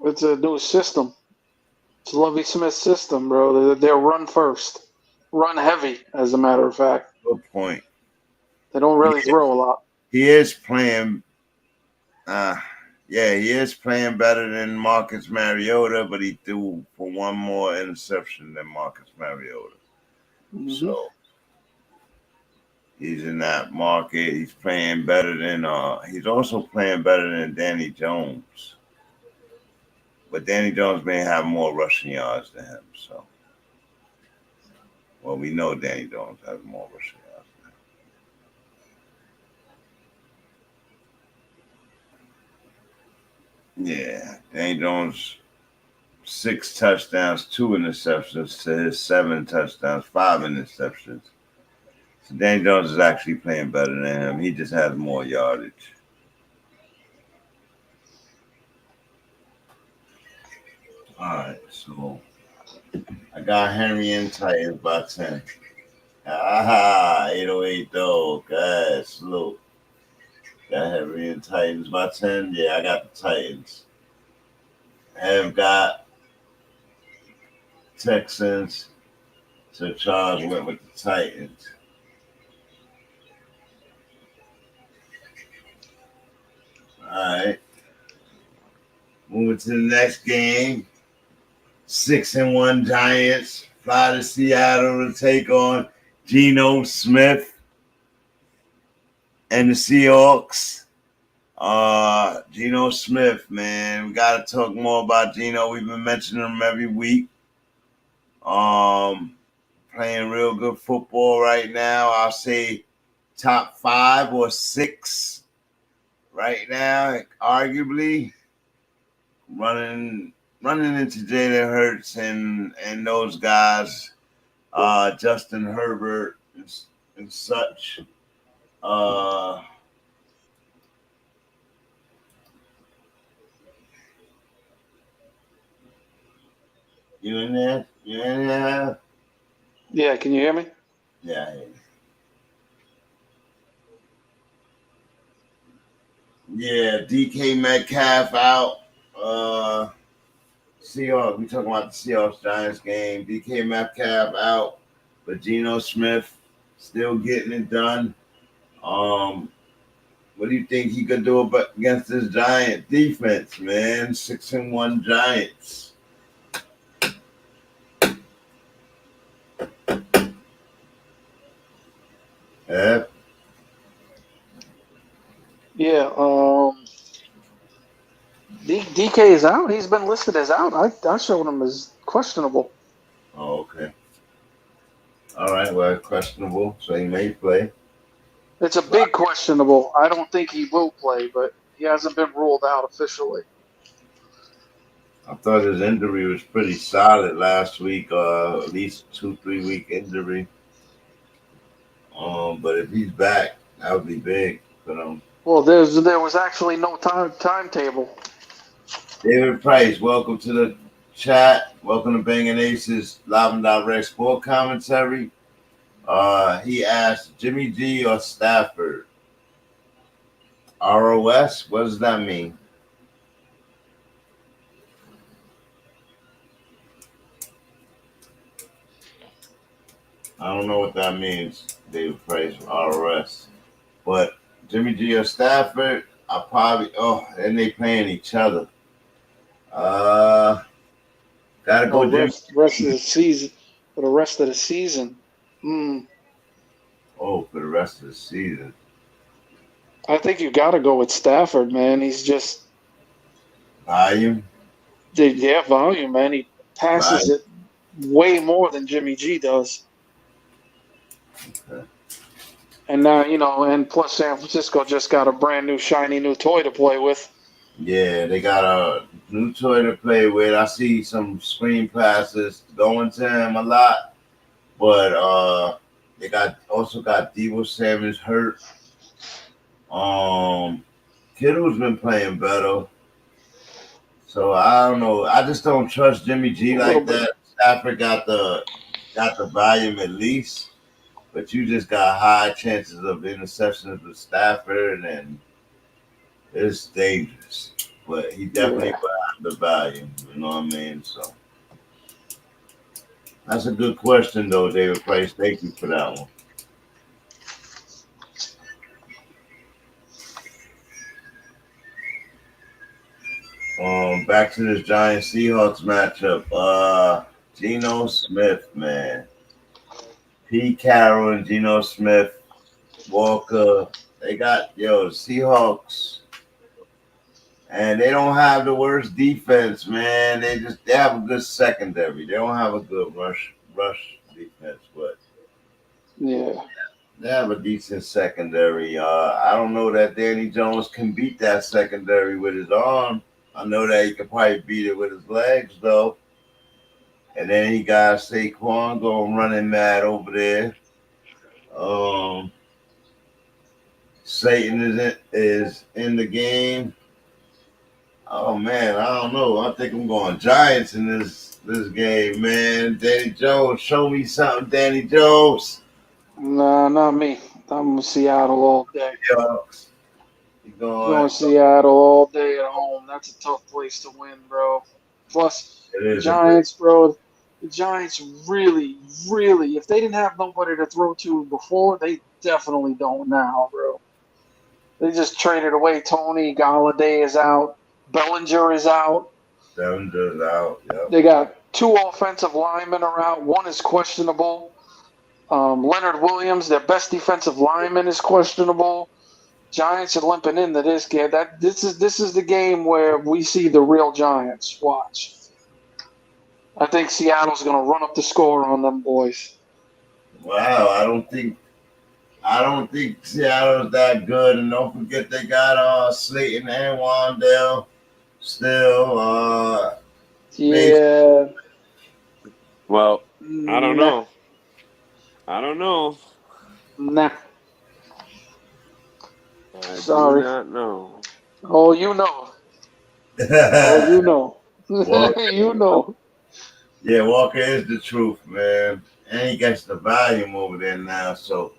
It's a new system. It's Lovie Smith's system, bro. They're run first. Run heavy, as a matter of fact. Good point. They don't really throw a lot. He is playing he is playing better than Marcus Mariota, but he threw for one more interception than Marcus Mariota. Mm-hmm. So he's in that market. He's playing better than he's also playing better than Danny Jones. But Danny Jones may have more rushing yards than him. So, well, we know Danny Jones has more rushing yards than him. Yeah, Danny Jones, 6 touchdowns, 2 interceptions to his 7 touchdowns, 5 interceptions. So Danny Jones is actually playing better than him. He just has more yardage. All right, so I got Henry and Titans by 10. 808 though, guys, salute. Got Henry and Titans by 10. Yeah, I got the Titans. Have got Texans. So Charles went with the Titans. All right. Moving to the next game. 6-1 Giants fly to Seattle to take on Geno Smith and the Seahawks. Geno Smith, man, we got to talk more about Geno. We've been mentioning him every week. Playing real good football right now. I'll say top 5 or 6 right now, arguably. Running into Jalen Hurts and those guys, Justin Herbert and such. You in there? You in there? Yeah, can you hear me? Yeah, I hear you. Yeah, DK Metcalf out. Seahawks, we talking about the Seahawks Giants game. DK Metcalf out, but Geno Smith still getting it done. What do you think he could do against this Giant defense, man? 6-1 Giants. Yeah. Yeah. DK is out. He's been listed as out. I showed him as questionable. Oh, okay. All right. Well, questionable, so he may play. It's a big questionable. I don't think he will play, but he hasn't been ruled out officially. I thought his injury was pretty solid last week, at least 2-3 week injury. But if he's back, that would be big for them. Well, there was actually no timetable. David Price, welcome to the chat. Welcome to Banging Aces Live and Direct Sport Commentary. He asked Jimmy G or Stafford. ROS, what does that mean? I don't know what that means, David Price, ROS. But Jimmy G or Stafford, I probably, and they playing each other. Gotta go rest of the season. For the rest of the season. Oh, for the rest of the season. I think you got to go with Stafford, man. He's just volume. Yeah, volume, man. He passes it way more than Jimmy G does. Okay. And now, and plus San Francisco just got a brand new shiny new toy to play with. Yeah, they got a new toy to play with. I see some screen passes going to him a lot, but they also got Deebo Samuels hurt. Kittle's been playing better, so I don't know. I just don't trust Jimmy G like that. Stafford got the volume at least, but you just got high chances of interceptions with Stafford, and it's dangerous. But he definitely got the volume. You know what I mean? So that's a good question, though, David Price. Thank you for that one. Back to this Giants Seahawks matchup. Geno Smith, man. Pete Carroll and Geno Smith, Walker. They got Seahawks, and they don't have the worst defense, man. They have a good secondary. They don't have a good rush defense, but yeah, they have a decent secondary. I don't know that Danny Jones can beat that secondary with his arm. I know that he could probably beat it with his legs, though. And then he got Saquon going running mad over there. Satan is in the game. Oh man, I don't know. I think I'm going Giants in this game, man. Danny Jones, show me something, Danny Jones. Nah, not me. I'm in Seattle all day. Going Seattle all day at home. That's a tough place to win, bro. Plus, the Giants, bro. The Giants really, really, if they didn't have nobody to throw to before, they definitely don't now, bro. They just traded away Tony. Galladay is out. Bellinger is out. Bellinger's out. Yep. They got 2 offensive linemen are out. 1 is questionable. Leonard Williams, their best defensive lineman, is questionable. Giants are limping into this game. This is the game where we see the real Giants. Watch. I think Seattle's going to run up the score on them boys. Wow, I don't think Seattle's that good. And don't forget they got Slayton and Wandale still. Yeah. Well, I don't know. Nah. I Sorry. do not know. Oh, you know. Oh, you know. You know. Yeah, Walker is the truth, man. And he gets the volume over there now, so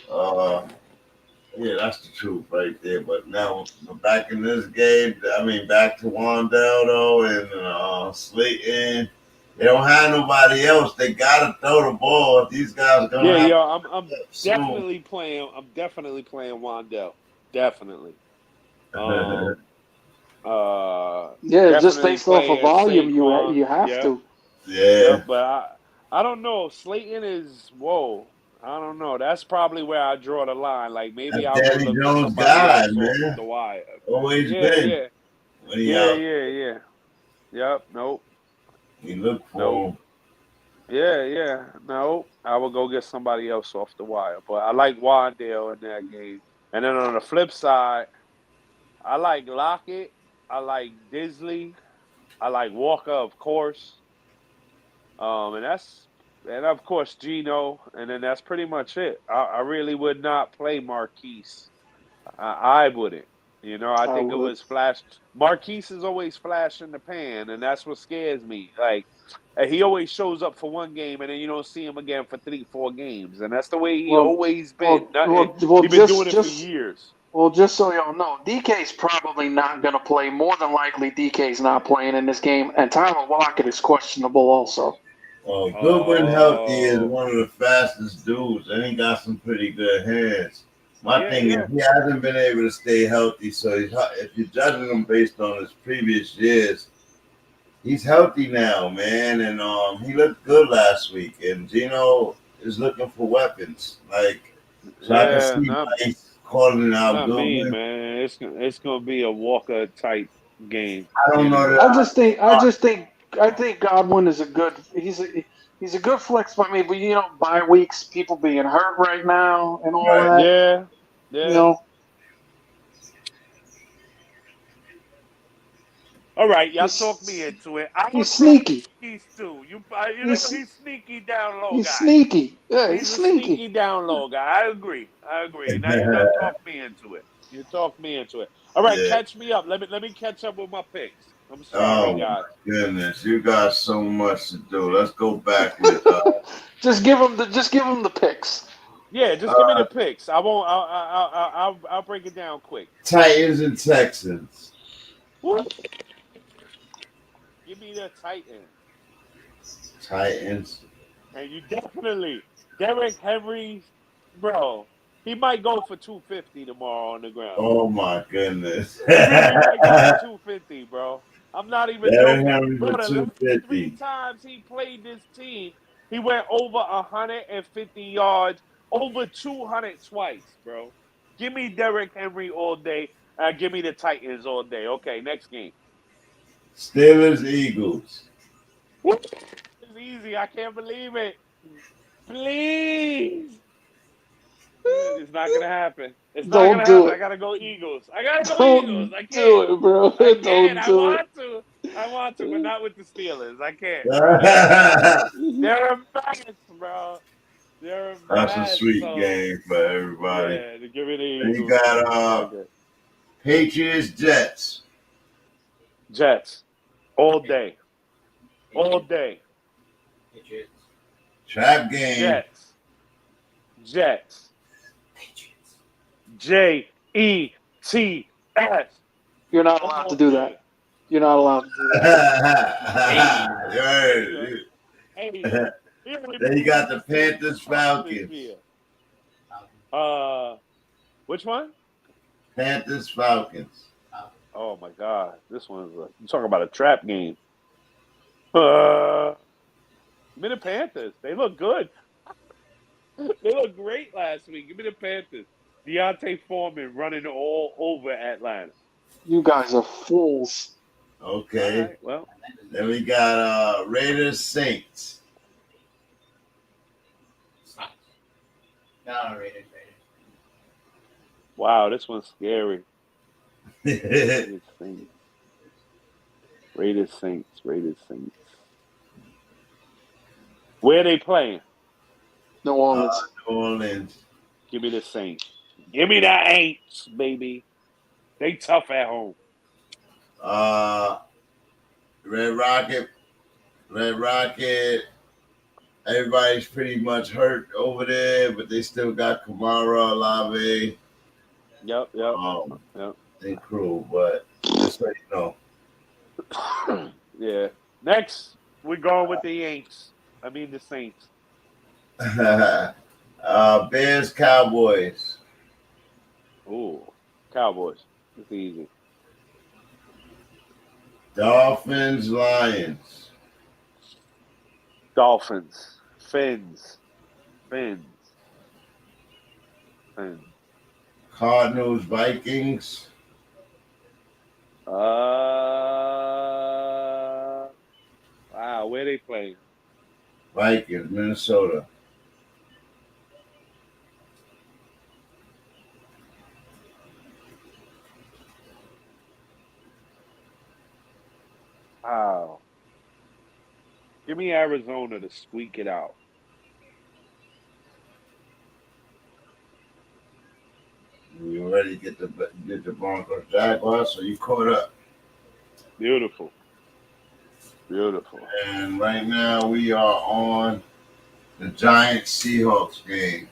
yeah, that's the truth right there. But now back in this game, I mean back to Wandale though and Slayton. They don't have nobody else. They gotta throw the ball. These guys are gonna have I'm definitely playing. I'm definitely playing Wandale. Definitely. Yeah, just based off of volume, you have to. Yeah. But I don't know. Slayton is I don't know. That's probably where I draw the line. Like maybe I'll Danny look Jones for somebody guy, else man. off the wire. Always Yeah, been. yeah. When he out, Yeah. Yep. Nope. we look for him. Yeah. No, I will go get somebody else off the wire. But I like Wandale in that game. And then on the flip side, I like Lockett. I like Disley. I like Walker, of course. And of course Geno. And then that's pretty much it. I really would not play Marquise. I wouldn't. I think it was flash. Marquise is always flash in the pan, and that's what scares me. Like, he always shows up for one game, and then you don't see him again for 3-4 games, and that's the way he always been. He's been doing it for years. Well, just so y'all know, DK's probably not going to play. More than likely, DK's not playing in this game, and Tyler Lockett is questionable also. Oh, Goodwin healthy is one of the fastest dudes, and he got some pretty good hands. My thing is he hasn't been able to stay healthy, so if you're judging him based on his previous years, he's healthy now, man, and he looked good last week. And Geno is looking for weapons, I can see why he's calling out not Goodwin. Me, man. It's gonna be a Walker type game. I don't know that. I think Godwin is a good. He's a good flex by me, but bye weeks, people being hurt right now and all that. Yeah. All right, y'all talk me into it. He's sneaky. He's he's sneaky down low guy. He's sneaky. Yeah, he's a sneaky down low guy. I agree. Now you done talk me into it. You talked me into it. All right, catch me up. Let me catch up with my picks. I'm sorry, guys. Goodness, you got so much to do. Let's go back with just give him the picks. Yeah, just give me the picks. I won't. I'll break it down quick. Titans and Texans. What? Give me the Titans. And you definitely Derek Henry, bro. He might go for 250 tomorrow on the ground. Oh my goodness. He might go for 250, bro. I'm not even joking. Bro, 250. 3 times he played this team, he went over 150 yards, over 200 twice, bro. Give me Derek Henry all day. Give me the Titans all day. Okay, next game. Steelers, Eagles. It's easy. I can't believe it. Please. It's not going to happen. It's not going to happen. I got to go Eagles. I can't. Do it, bro. I want to, but not with the Steelers. I can't. They're embarrassed, bro. They're embarrassed. That's a sweet game for everybody. Yeah, to give it a. And you got Patriots, Jets. Jets. All day. All day. Patriots. Trap game. Jets. JETS. You're not allowed to do that. You're not allowed to do that. Then you got the Panthers, Falcons. Which one? Panthers, Falcons. Oh my God, this one's you talking about a trap game. Give me the Panthers. They look good. They look great last week. Give me the Panthers. Deontay Foreman running all over Atlanta. You guys are fools. Okay. All right, well. Then we got Raiders Saints. No, Raiders. Wow, this one's scary. Raiders Saints. Raiders Saints. Raiders Saints. Where are they playing? New Orleans. New Orleans. Give me the Saints. Give me the Aints, baby. They tough at home. Red Rocket. Everybody's pretty much hurt over there, but they still got Kamara, Olave. Yep. They crew, but just so you know. Yeah. Next, we're going with the Aints. I mean the Saints. Bears, Cowboys. Ooh, Cowboys. It's easy. Dolphins, Lions. Dolphins. Fins. Cardinals, Vikings. Wow, where they playing? Vikings, Minnesota. Wow. Give me Arizona to squeak it out. You ready to get the Broncos, Jaguars? So you caught up. Beautiful. And right now we are on the Giants Seahawks game.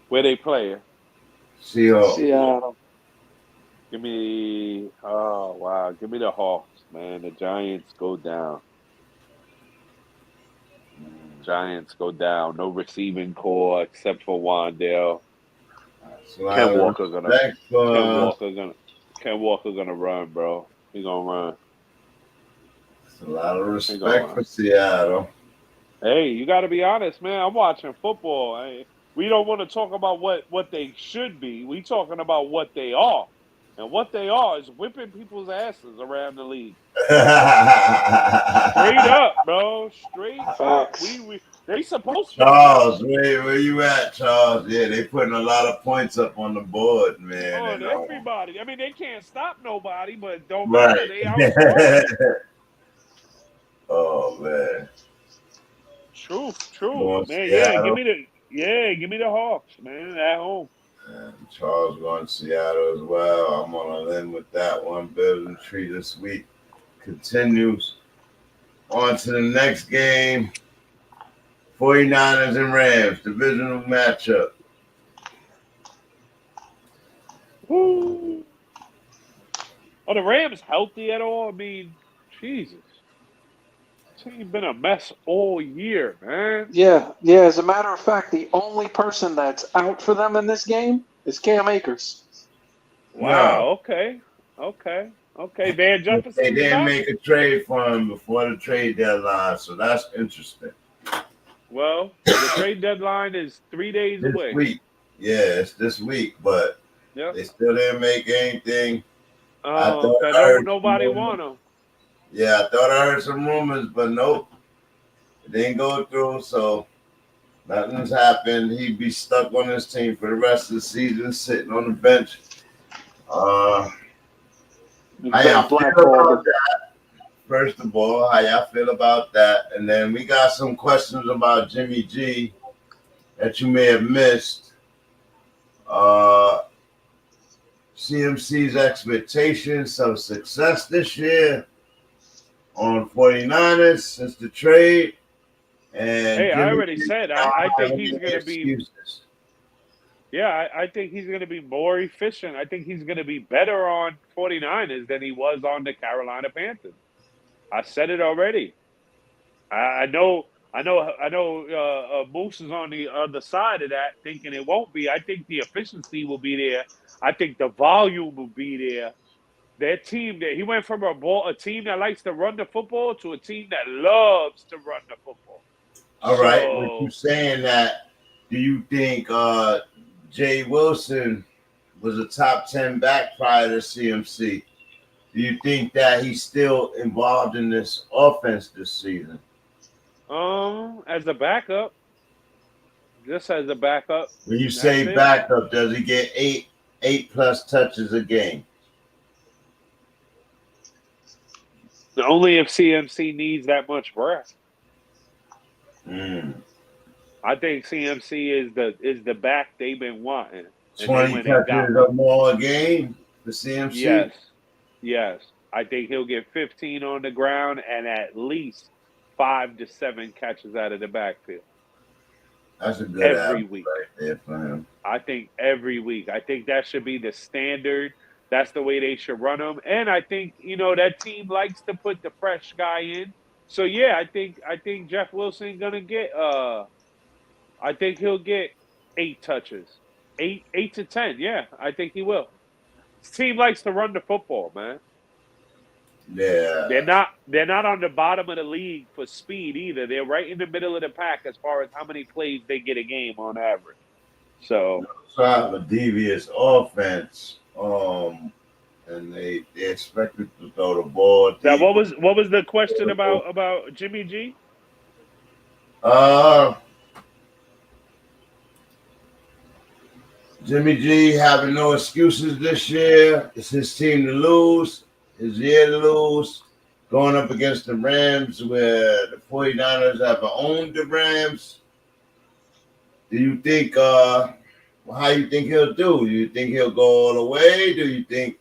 Where they playing? Seahawks. Seattle. Give me the Hawks, man. The Giants go down. No receiving core except for Wandale. Ken Walker gonna run, bro. He gonna run. It's a lot of respect for Seattle. Hey, you got to be honest, man. I'm watching football. We don't want to talk about what they should be. We talking about what they are. And what they are is whipping people's asses around the league. Straight up, bro. Straight up. They supposed to. Charles, where you at, Charles? Yeah, they putting a lot of points up on the board, man. On everybody. I mean, they can't stop nobody, but don't right. matter. They outscored. Oh man. Truth, man. Give me the Hawks, man, at home. And Charles going to Seattle as well. I'm on a limb with that one. Building tree this week continues. On to the next game. 49ers and Rams, divisional matchup. Woo. Are the Rams healthy at all? I mean, Jesus. Team been a mess all year, man. Yeah. As a matter of fact, the only person that's out for them in this game is Cam Akers. Wow. No. Okay. Van Jefferson. They didn't make a trade for him before the trade deadline, so that's interesting. Well, the trade deadline is 3 days away. This week. Yeah, it's this week, but they still didn't make anything. Nobody want him. Yeah, I thought I heard some rumors, but nope. It didn't go through, so nothing's happened. He'd be stuck on this team for the rest of the season, sitting on the bench. How y'all feel about that? First of all, how y'all feel about that? And then we got some questions about Jimmy G that you may have missed. CMC's expectations of success this year on 49ers since the trade. And hey, I already said I think he's going to be. Yeah, I think he's going to be more efficient. I think he's going to be better on 49ers than he was on the Carolina Panthers. I said it already. I know I know. Moose is on the other side of that, thinking it won't be. I think the efficiency will be there. I think the volume will be there. Their team, he went from a team that likes to run the football to a team that loves to run the football. All right, with you So, saying that, do you think Jay Wilson was a top 10 back prior to CMC? Do you think that he's still involved in this offense this season? as a backup, just as a backup, When you that's say it. backup, does he get eight plus touches a game? Only if CMC needs that much breath. I think CMC is the back they've been wanting. 20 touches or more a game for CMC? Yes. I think he'll get 15 on the ground and at least 5 to 7 catches out of the backfield. That's a good every week. Right there for him. I think every week. I think that should be the standard. That's the way they should run them. And I think, that team likes to put the fresh guy in. So yeah, I think Jeff Wilson gonna get I think he'll get 8 touches. 8 to 10. Yeah, I think he will. This team likes to run the football, man. Yeah. They're not on the bottom of the league for speed either. They're right in the middle of the pack as far as how many plays they get a game on average. So I have a devious offense. And they expected to throw the ball. Now, what was the question about Jimmy G? Jimmy G having no excuses this year. It's his team to lose. His year to lose. Going up against the Rams where the 49ers have owned the Rams. Do you think how you think he'll do? Do you think he'll go all the way? Do you think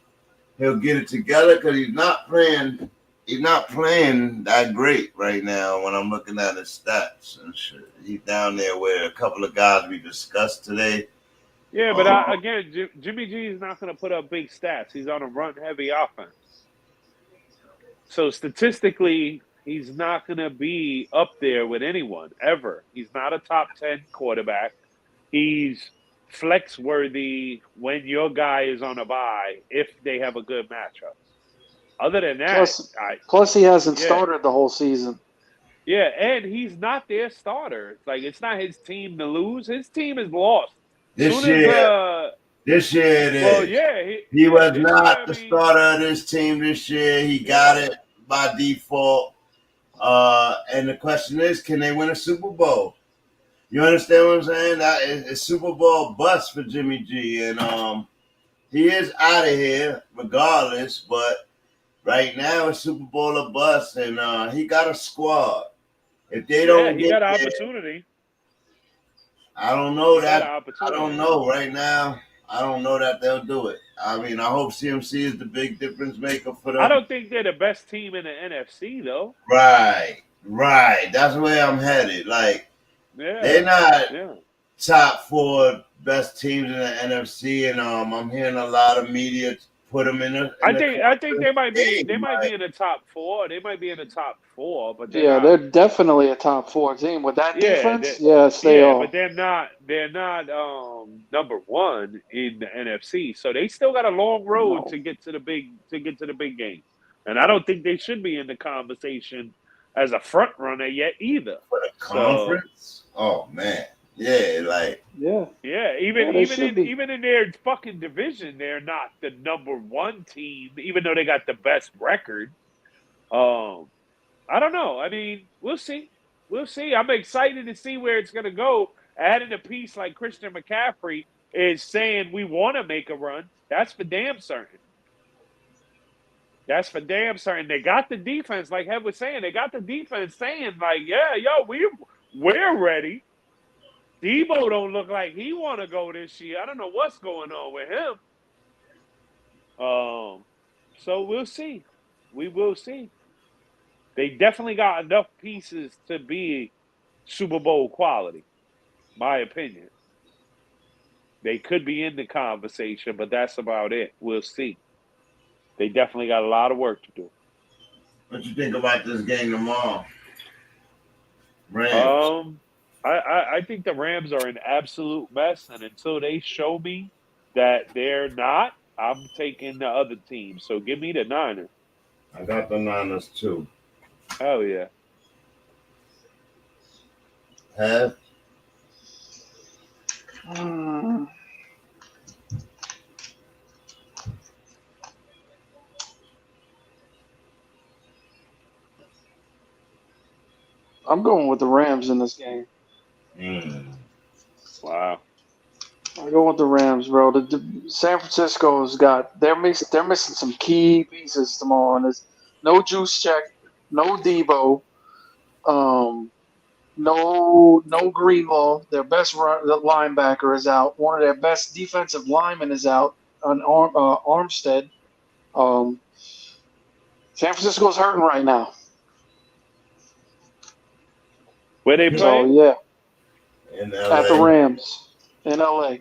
he'll get it together? Because he's not playing that great right now when I'm looking at his stats and shit. He's down there where a couple of guys we discussed today. Yeah, but again, Jimmy G is not going to put up big stats. He's on a run-heavy offense. So statistically, he's not going to be up there with anyone, ever. He's not a top 10 quarterback. He's flex-worthy when your guy is on a bye if they have a good matchup. Other than that, plus he hasn't started the whole season. Yeah, and he's not their starter. It's not his team to lose. His team is lost. This year it is. Well, yeah, he was not the starter of this team this year. He got it by default. And the question is, can they win a Super Bowl? You understand what I'm saying? That is Super Bowl bust for Jimmy G. And he is out of here regardless, but right now it's Super Bowl or bust, and he got a squad. If they don't he got an opportunity. I don't know that. I don't know right now. I don't know that they'll do it. I mean, I hope CMC is the big difference maker for them. I don't think they're the best team in the NFC, though. Right. That's where I'm headed. They're not top 4 best teams in the NFC, and I'm hearing a lot of media put them in. I think they might be in the top 4. They might be in the top 4, but they're definitely a top 4 team with that defense. Yes, they are. But they're not number 1 in the NFC. So they still got a long road to get to the big game. And I don't think they should be in the conversation as a front runner yet either. For the conference? Oh man. Yeah, even in their fucking division, they're not the number 1 team, even though they got the best record. I don't know. I mean, we'll see. I'm excited to see where it's going to go. Adding a piece like Christian McCaffrey is saying we want to make a run. That's for damn certain. They got the defense, like Head was saying. They got the defense saying, we're ready. Debo don't look like he want to go this year. I don't know what's going on with him. So we'll see. We will see. They definitely got enough pieces to be Super Bowl quality, my opinion. They could be in the conversation, but that's about it. We'll see. They definitely got a lot of work to do. What you think about this game tomorrow? Rams. I think the Rams are an absolute mess, and until they show me that they're not, I'm taking the other team. So give me the Niners. I got the Niners too. Hell yeah. Have I'm going with the Rams in this game. Wow. I go with the Rams, bro. The San Francisco's got they're missing some key pieces tomorrow. And there's no Juice Check, no Debo, no Greenlaw. Their best linebacker is out. One of their best defensive linemen is out on Armstead. San Francisco's hurting right now. Where they So play? yeah, in LA. at the Rams in LA.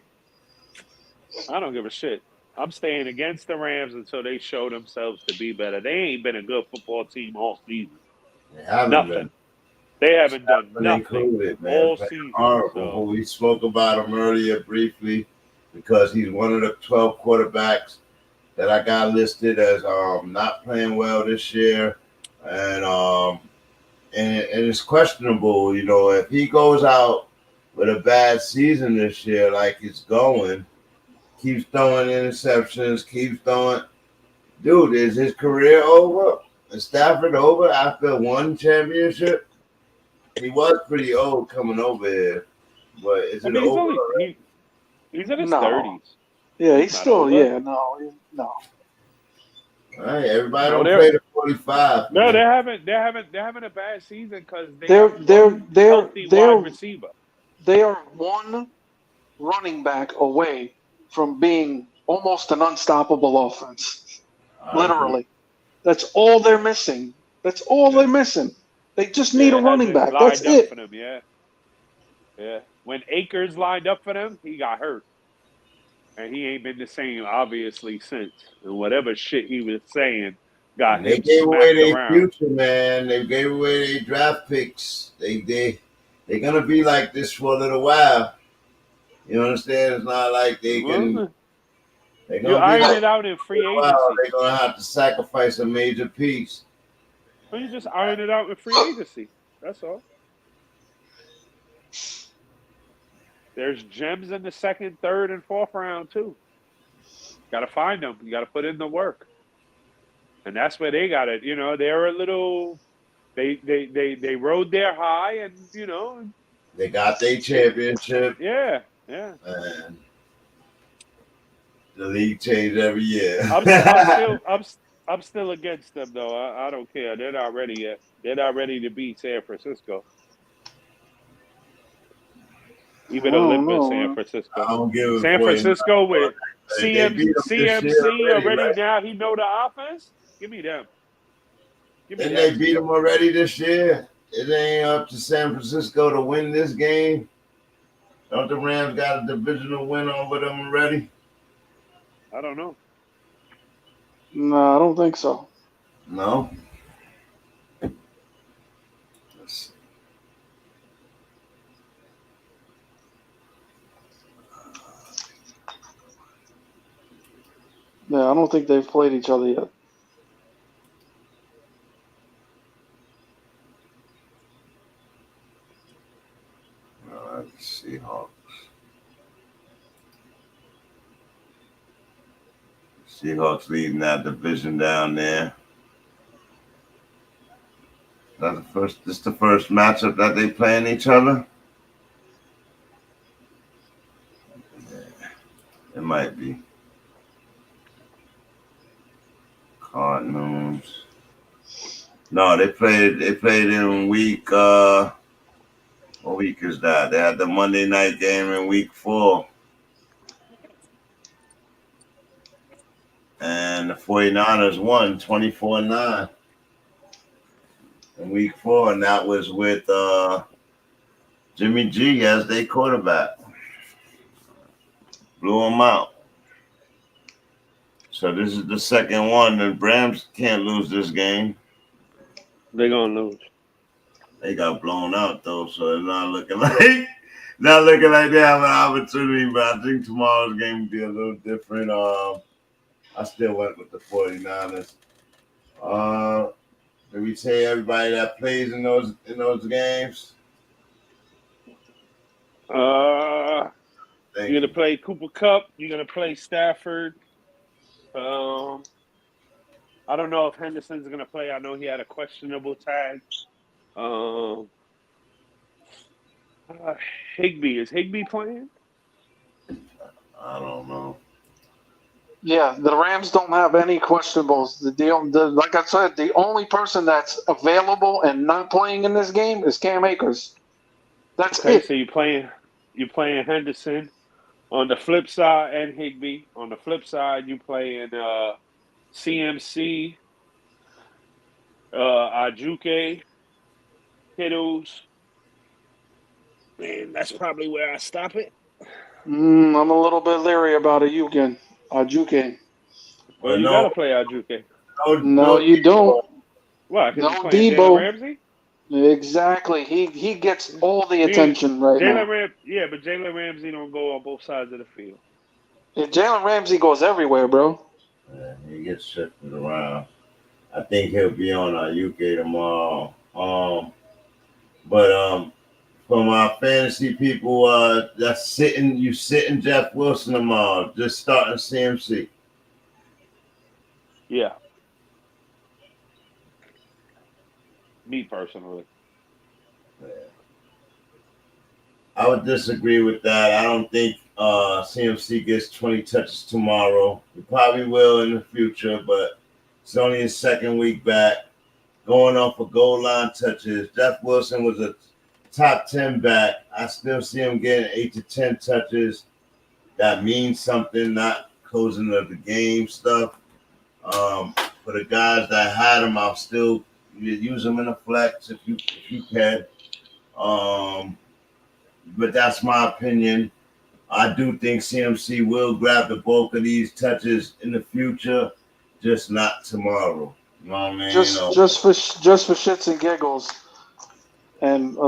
I don't give a shit. I'm staying against the Rams until they show themselves to be better. They ain't been a good football team all season. They haven't Nothing. been. They haven't done Stafford nothing included, man. all Playing season. horrible. So. We spoke about him earlier briefly because he's one of the 12 quarterbacks that I got listed as not playing well this year, and it's questionable. You know, if he goes out with a bad season this year, like it's going, keeps throwing interceptions, keeps throwing. Dude, is his career over? Is Stafford over after one championship? He was pretty old coming over here, but is it over? He's in his No. 30s. Yeah, he's Not still over. no. All right, everybody No, don't play to 45. No, man. they're having a bad season because They're healthy wide receiver. They are one running back away from being almost an unstoppable offense. Literally. That's all they're missing. That's all they're missing. They just need a running back. That's it. For them, yeah. When Akers lined up for them, he got hurt. And he ain't been the same, obviously, since. And whatever shit he was saying got And they him gave away smacked their around. future, man. They gave away their draft picks. They're gonna be like this for a little while. You understand? It's not like they can. They're You gonna be iron like it out in free for a agency. while. They're gonna have to sacrifice a major piece. Well, you just iron it out in free agency. That's all. There's gems in the second, third, and fourth round too. Got to find them. You got to put in the work, and that's where they got it. You know, they're a little. They rode their high, and you know. They got their championship. Yeah. And the league changed every year. I'm still against them though. I don't care. They're not ready yet. They're not ready to beat San Francisco. Even Olympus, San Francisco. I don't give a San Francisco with CMC already right? now. He know the offense. Give me them. Didn't they beat them already this year? It ain't up to San Francisco to win this game. Don't the Rams got a divisional win over them already? I don't know. No, I don't think so. No. Let's see. Yeah, I don't think they've played each other yet. Seahawks. Seahawks leading that division down there. This is the first matchup that they playing each other? Yeah, it might be. Cardinals. No, they played in week what week is that? They had the Monday night game in week 4. And the 49ers won 24-9 in week 4, and that was with Jimmy G as their quarterback. Blew him out. So this is the second one. The Rams can't lose this game. They're gonna lose. They got blown out though, so it's not looking like not looking like they have an opportunity, but I think tomorrow's game will be a little different. I still went with the 49ers. Did we say everybody that plays in those games? You're gonna play Cooper Kupp. You're gonna play Stafford. I don't know if Henderson's gonna play. I know he had a questionable tag. Higbee, is Higbee playing? I don't know. Yeah, the Rams don't have any questionables. Like I said, the only person that's available and not playing in this game is Cam Akers. That's Okay, it. so you're playing Henderson on the flip side and Higbee. On the flip side, you playing CMC, Ajuke, Kittles. Man, that's probably where I stop it. I'm a little bit leery about Ajuke. Well, you gotta play Ajuke. No, you don't. Why? Because No he's playing Jalen Debo. Ramsey. Exactly. He gets all the attention right now. But Jalen Ramsey don't go on both sides of the field. Jalen Ramsey goes everywhere, bro. Yeah, he gets shifted around. I think he'll be on UK tomorrow. But from our fantasy people, that's sitting Jeff Wilson tomorrow, just starting CMC. Yeah. Me personally. Yeah. I would disagree with that. I don't think CMC gets 20 touches tomorrow. He probably will in the future, but it's only his second week back. Going off of goal line touches. Jeff Wilson was a top 10 back. I still see him getting 8 to 10 touches. That means something, not closing of the game stuff. For the guys that had him, I'll still use him in a flex if you can. But that's my opinion. I do think CMC will grab the bulk of these touches in the future, just not tomorrow. You know what I mean? Just for shits and giggles, and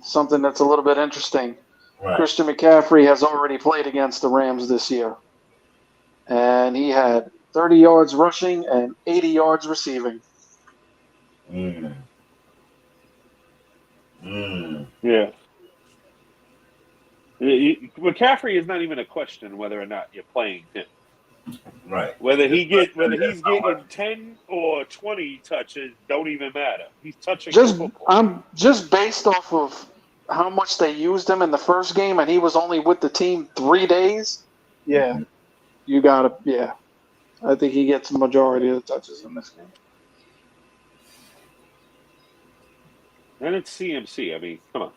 something that's a little bit interesting. Right. Christian McCaffrey has already played against the Rams this year, and he had 30 yards rushing and 80 yards receiving. Yeah. McCaffrey is not even a question whether or not you're playing him. Right. Whether he's getting 10 or 20 touches don't even matter. He's touching the football. I'm just based off of how much they used him in the first game, and he was only with the team 3 days. Yeah, you gotta. Yeah, I think he gets the majority of the touches in this game. And it's CMC. I mean, come on.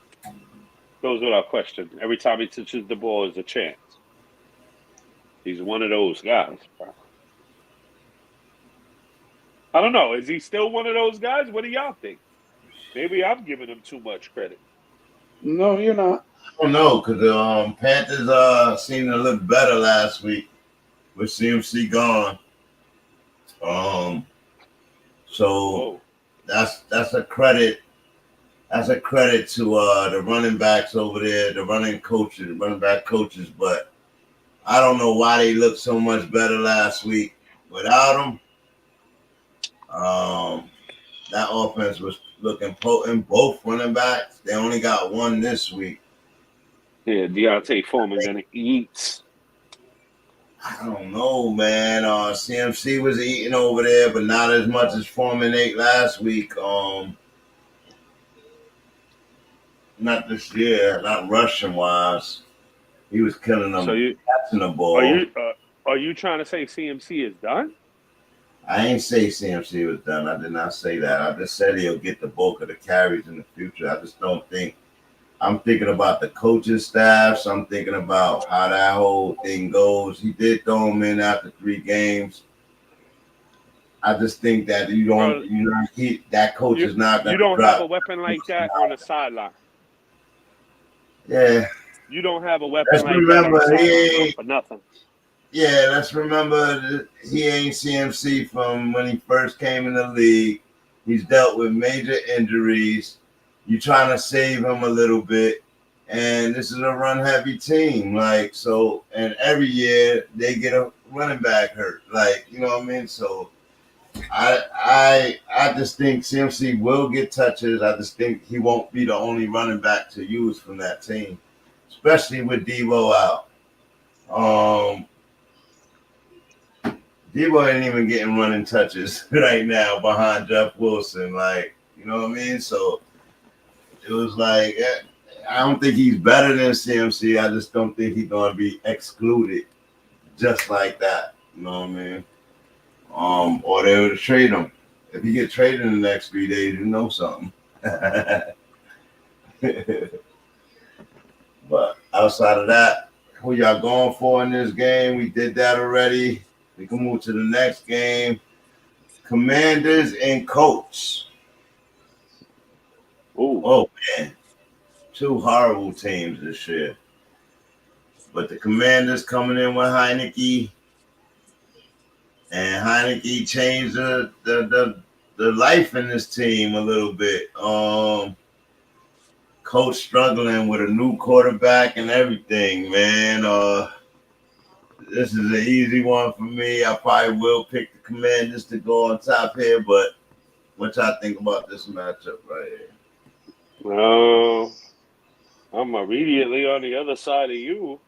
Goes without question. Every time he touches the ball is a chance. He's one of those guys. I don't know. Is he still one of those guys? What do y'all think? Maybe I'm giving him too much credit. No, you're not. I don't know, because the Panthers seemed to look better last week with CMC gone. So that's a credit. That's a credit to the running backs over there, the running back coaches. But I don't know why they looked so much better last week without them. That offense was looking potent. Both running backs, they only got one this week. Yeah, Deontay Foreman gonna eat. I don't know, man. CMC was eating over there, but not as much as Foreman ate last week. Not this year, not rushing wise. He was killing them, catching the ball. Are you trying to say CMC is done? I ain't say CMC was done. I did not say that. I just said he'll get the bulk of the carries in the future. I just don't think. I'm thinking about the coaching staffs. I'm thinking about how that whole thing goes. He did throw him in after 3 games. I just think that that coach is not going to. You don't have a weapon like that on the sideline. Yeah. You don't have a weapon like that on the sideline for nothing. Yeah, let's remember he ain't CMC from when he first came in the league. He's dealt with major injuries. You're trying to save him a little bit, And this is a run-heavy team. Like, so, and every year they get a running back hurt. Like, you know what I mean? So I just think CMC will get touches. I just think he won't be the only running back to use from that team, especially with Deebo out. Deebo ain't even getting running touches right now behind Jeff Wilson. Like, you know what I mean? So it was like, I don't think he's better than CMC. I just don't think he's going to be excluded just like that. You know what I mean? Or they would trade him. If he get traded in the next 3 days, you know something. But outside of that, who y'all going for in this game? We did that already. We can move to the next game. Commanders and Colts. Ooh. Oh, man. Two horrible teams this year. But the Commanders coming in with Heineke. And Heineke changed the life in this team a little bit. Coach struggling with a new quarterback and everything, man. This is an easy one for me. I probably will pick the Commanders to go on top here, but what y'all think about this matchup right here? I'm immediately on the other side of you.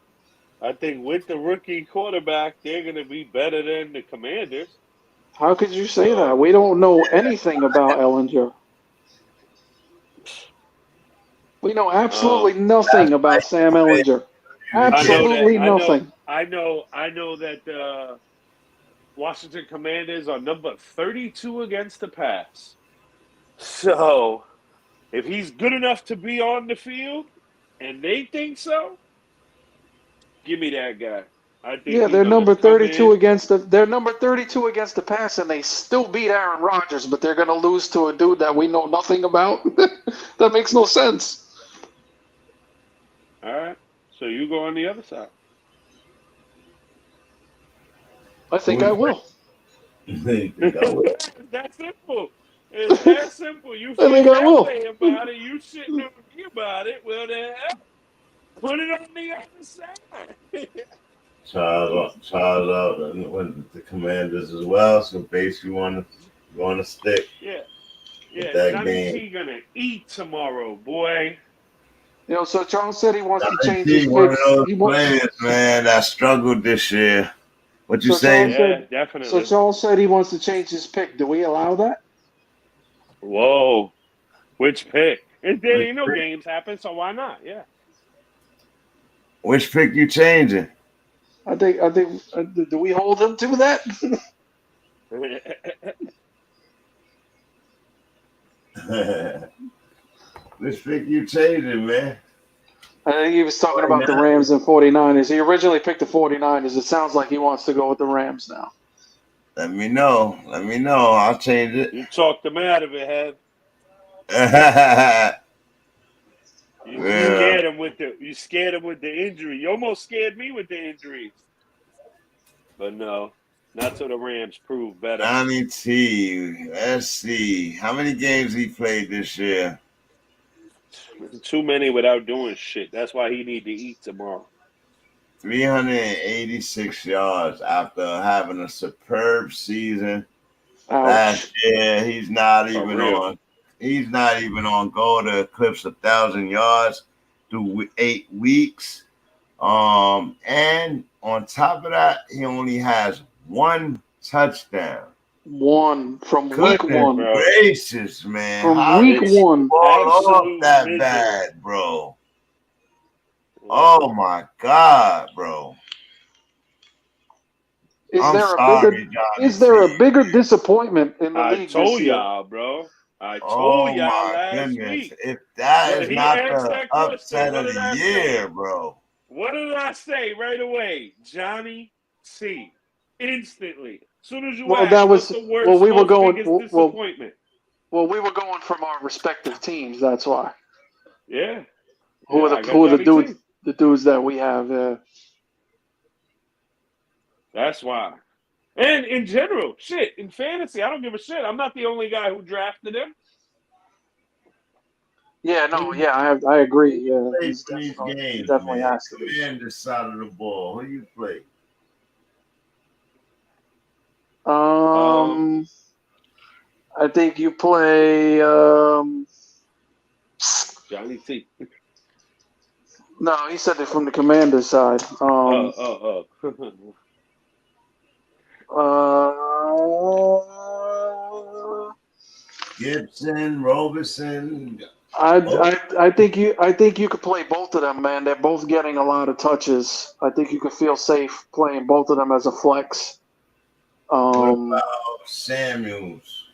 I think with the rookie quarterback, they're going to be better than the Commanders. How could you say that? We don't know anything about Ellinger. We know absolutely nothing about Sam Ellinger. Absolutely nothing. I know that Washington Commanders are number 32 against the pass. So if he's good enough to be on the field and they think so, give me that guy. I think they're number 32 against the pass, and they still beat Aaron Rodgers, but they're going to lose to a dude that we know nothing about. That makes no sense. All right, so you go on the other side. I think I will. It's that simple. It's that simple. You feel that way about it. You shouldn't know me about it. Well, then put it on the other side. Charles out with the Commanders as well. So basically, want to stick. Yeah. That Johnny game. T gonna eat tomorrow, boy. You know, so Charles said he wants to change his picks. One of those players, man, that struggled this year. What you saying? Yeah, definitely. So Charles said he wants to change his pick. Do we allow that? Whoa. Which pick? There ain't no games happen, so why not? Yeah. Which pick you changing? I think. Do we hold him to that? Which pick you changing, man? I think he was talking about the Rams and 49ers. He originally picked the 49ers. It sounds like he wants to go with the Rams now. Let me know. I'll change it. You talked him out of it, Head. You scared him with the injury. You almost scared me with the injuries. But no, not till the Rams prove better. Johnny T. Let's see. How many games he played this year? Too many without doing shit. That's why he need to eat tomorrow. 386 yards after having a superb season. Ouch. Last year. He's not even on goal to eclipse 1,000 yards through 8 weeks. And on top of that, he only has one touchdown. One from week one. Gracious, man. From week one. Fall off that bad, bro. Oh my God, bro. Is there a bigger disappointment in the league? I told y'all, bro. I told y'all last week. If that is not the upset of the year, bro. What did I say right away? Johnny C. Instantly. As soon as you asked, what's the worst, biggest disappointment? Well, we were going from our respective teams. That's why. Yeah. Who are the dudes that we have? That's why. And in general, shit, in fantasy, I don't give a shit. I'm not the only guy who drafted him. Yeah, no, yeah, I agree. Yeah, Play he's for these games, definitely man. has to be. Commander side of the ball. Who you play? I think you play. Johnny T. No, he said it from the commander side. Oh. Gibson, Roberson. I think you could play both of them, man. They're both getting a lot of touches. I think you could feel safe playing both of them as a flex. What about Samuels?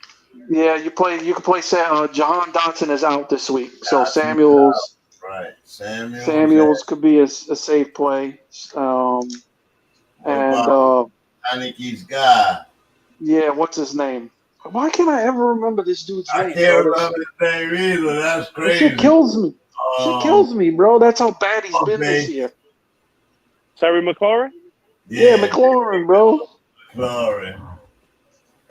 Yeah, you could play Jahan Dotson is out this week, so Dotson's Samuels Right. Samuels could be a safe play. What And about Heineke's guy? yeah, what's his name? Why can't I ever remember this dude's I name? can't Bro? remember his name either. That's That shit crazy. kills me. Shit kills me, bro. That's how bad he's been this okay. year. Terry McLaurin? Yeah, McLaurin, bro. McLaurin.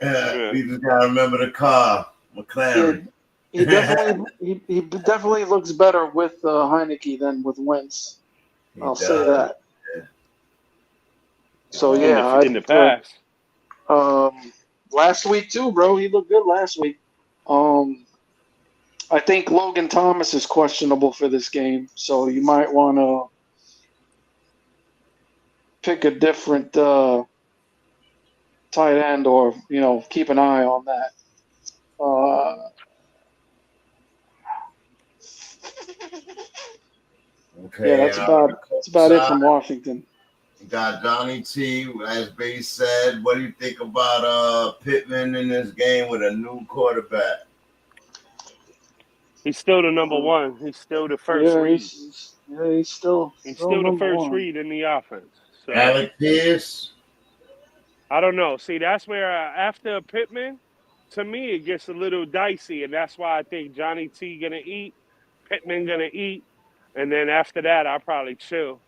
Yeah. We just gotta remember the car, McLaren. He definitely looks better with Heineke than with Wentz. I'll say that. Yeah. So In the past. Last week too, bro. He looked good last week. I think Logan Thomas is questionable for this game, so you might want to pick a different tight end, or keep an eye on that. Okay. Yeah, that's about it from Washington. You got Johnny T, as Bay said. What do you think about Pittman in this game with a new quarterback? He's still the number one. He's still the first read. He's still the first one. read in the offense. So, Alec Pierce? I don't know. See, that's where after Pittman, to me, it gets a little dicey, and that's why I think Johnny T gonna eat, Pittman gonna eat, and then after that, I'll probably chill.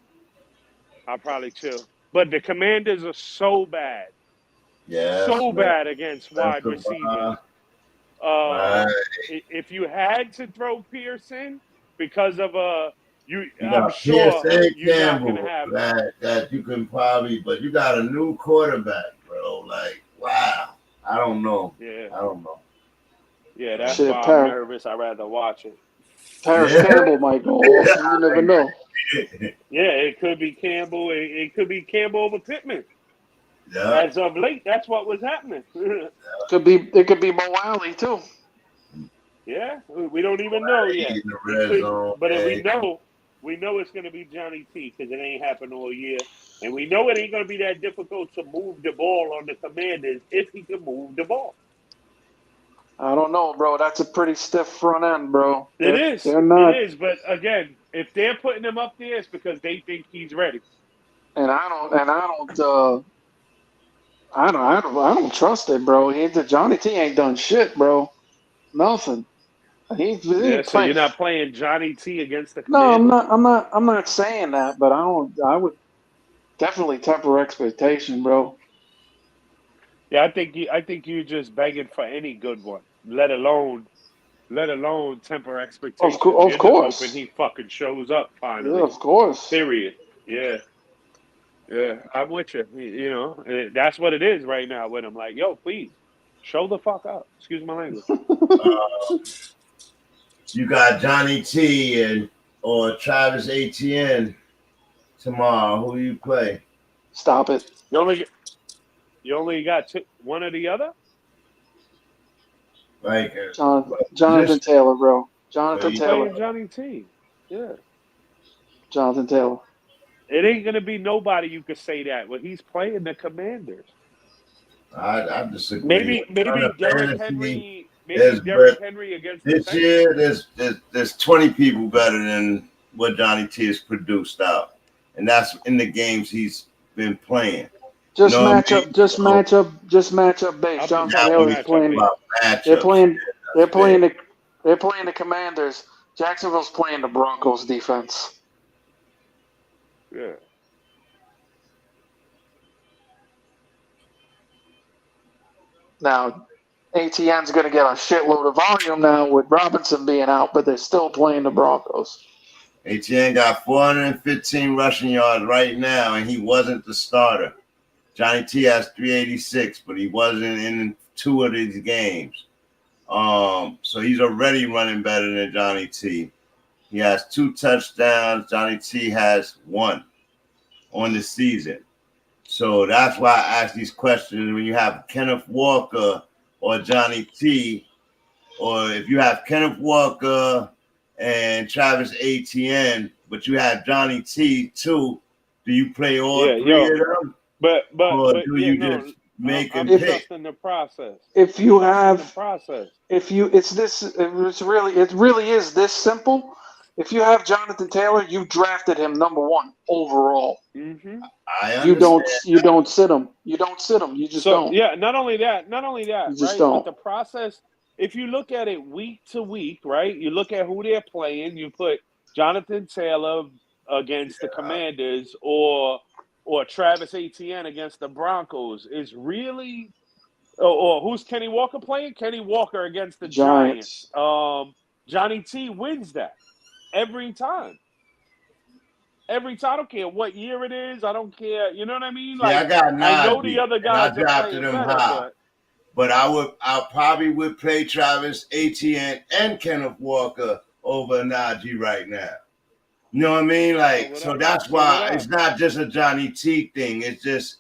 But the Commanders are so bad, bad against wide receivers. Right. If you had to throw Pearson because of You I'm got sure Pierce and you're not Campbell gonna have that you can probably, but you got a new quarterback, bro. Like, wow. I don't know. Yeah. I don't know. Yeah, that's why I'm nervous. I'd rather watch it. Paris Campbell might go off. You never know. Yeah, it could be Campbell. It could be Campbell over Pittman. Yeah. As of late, that's what was happening. It could be Mo Alley too. Yeah, we don't even know yet. But we know it's going to be Johnny T because it ain't happened all year, and we know it ain't going to be that difficult to move the ball on the Commanders if he can move the ball. I don't know, bro. That's a pretty stiff front end, bro. It is. It is. But again, if they're putting him up there, it's because they think he's ready. And I don't trust it, bro. Johnny T ain't done shit, bro. Nothing. So you're not playing Johnny T against the No, Commanders? I'm not saying that, but I would definitely temper expectation, bro. Yeah, I think you're just begging for any good one, let alone temper expectations. Of You're just course. hoping he fucking shows up finally. Yeah, of course. Period. Yeah. Yeah, I'm with you. You know, that's what it is right now with him. Like, yo, please, show the fuck up. Excuse my language. You got Johnny T or Travis Etienne tomorrow. Who you play? Stop it. You only got one or the other? Like Jonathan Taylor, bro. Jonathan Taylor. Playing Johnny T. Yeah. Jonathan Taylor. It ain't gonna be nobody you could say that. Well, he's playing the Commanders. I disagree. Maybe Dereck Henry. Maybe Dereck Henry against this year. There's 20 people better than what Johnny T has produced out, and that's in the games he's been playing. Just match up base. Jonathan Taylor's playing. They're playing the Commanders. Jacksonville's playing the Broncos defense. Yeah. Now, ATN's going to get a shitload of volume now with Robinson being out, but they're still playing the Broncos. ATN got 415 rushing yards right now, and he wasn't the starter. Johnny T has 386, but he wasn't in 2 of these games. So he's already running better than Johnny T. He has 2 touchdowns. Johnny T has 1 on the season. So that's why I ask these questions when you have Kenneth Walker or Johnny T, or if you have Kenneth Walker and Travis Etienne, but you have Johnny T too, do you play all 3 of them? Or do you just make I'm and pick? trusting the process. If you have The process. if you it really is this simple. If you have Jonathan Taylor, you drafted him number 1 overall. Mm-hmm. I understand. You don't sit him. You don't sit him. You just don't. Yeah, not only that, You just right? don't. But the process, if you look at it week to week, right? You look at who they're playing, you put Jonathan Taylor against the Commanders or Travis Etienne against the Broncos is really or who's Kenny Walker playing? Kenny Walker against the Giants. Johnny T wins that every time. Every time, I don't care what year it is. I don't care. You know what I mean? Like, I got Najee, I know the other guys and I are drafted playing him better, high. But I probably would play Travis Etienne and Kenneth Walker over Najee right now. You know what I mean? Like, so that's why it's not just a Johnny T thing. It's just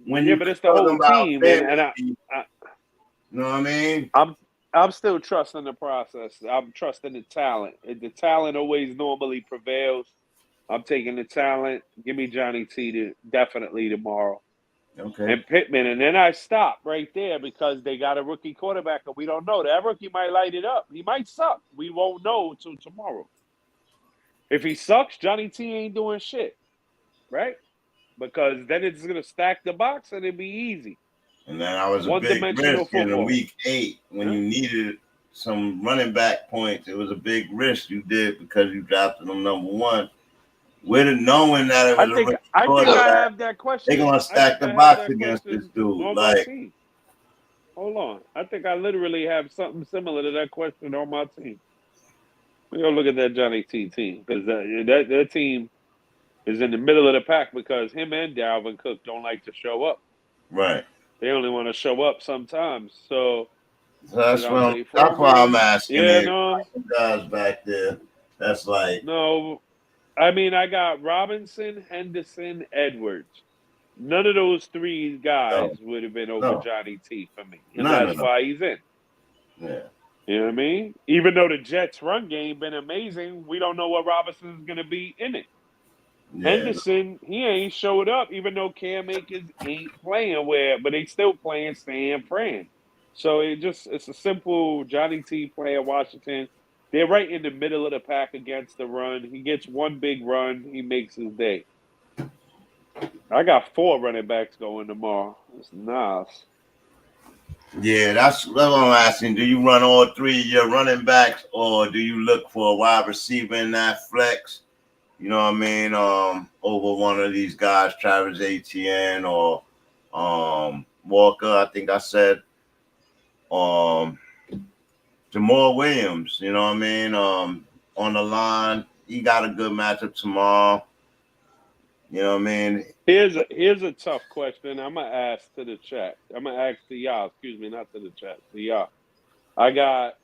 when you but it's the whole team, fantasy, you know what I mean? I'm still trusting the process. I'm trusting the talent. The talent always normally prevails. I'm taking the talent. Give me Johnny T definitely tomorrow. Okay. And Pittman. And then I stop right there because they got a rookie quarterback and we don't know. That rookie might light it up. He might suck. We won't know until tomorrow. If he sucks, Johnny T ain't doing shit. Right? Because then it's going to stack the box and it'll be easy. And then I was a big risk in week 8 when you needed some running back points. It was a big risk you did because you drafted him number 1. With it knowing that it was a rookie quarterback, I have that question. They're going to stack the box against this dude. Like, hold on. I think I literally have something similar to that question on my team. We're going to look at that Johnny T team because that team is in the middle of the pack because him and Dalvin Cook don't like to show up. Right. They only want to show up sometimes. So that's why I'm asking guys back there. That's like no. I mean, I got Robinson, Henderson, Edwards. None of those 3 guys would have been over Johnny T for me. And that's why he's in. Yeah. You know what I mean? Even though the Jets' run game been amazing, we don't know what Robinson's going to be in it. Yeah. Henderson, he ain't showed up, even though Cam Akers ain't playing but they still playing San Fran. So it's a simple Johnny T playing Washington. They're right in the middle of the pack against the run. He gets one big run. He makes his day. I got 4 running backs going tomorrow. It's nice. Yeah, that's what I'm asking. Do you run all 3 of your running backs, or do you look for a wide receiver in that flex? You know what I mean? Over one of these guys, Travis Etienne or Walker, I think I said. Jamal Williams, you know what I mean? On the line, he got a good matchup tomorrow. You know what I mean? Here's a tough question. I'm gonna ask to the chat. I'm gonna ask to y'all. Excuse me, not to the chat. To y'all. I got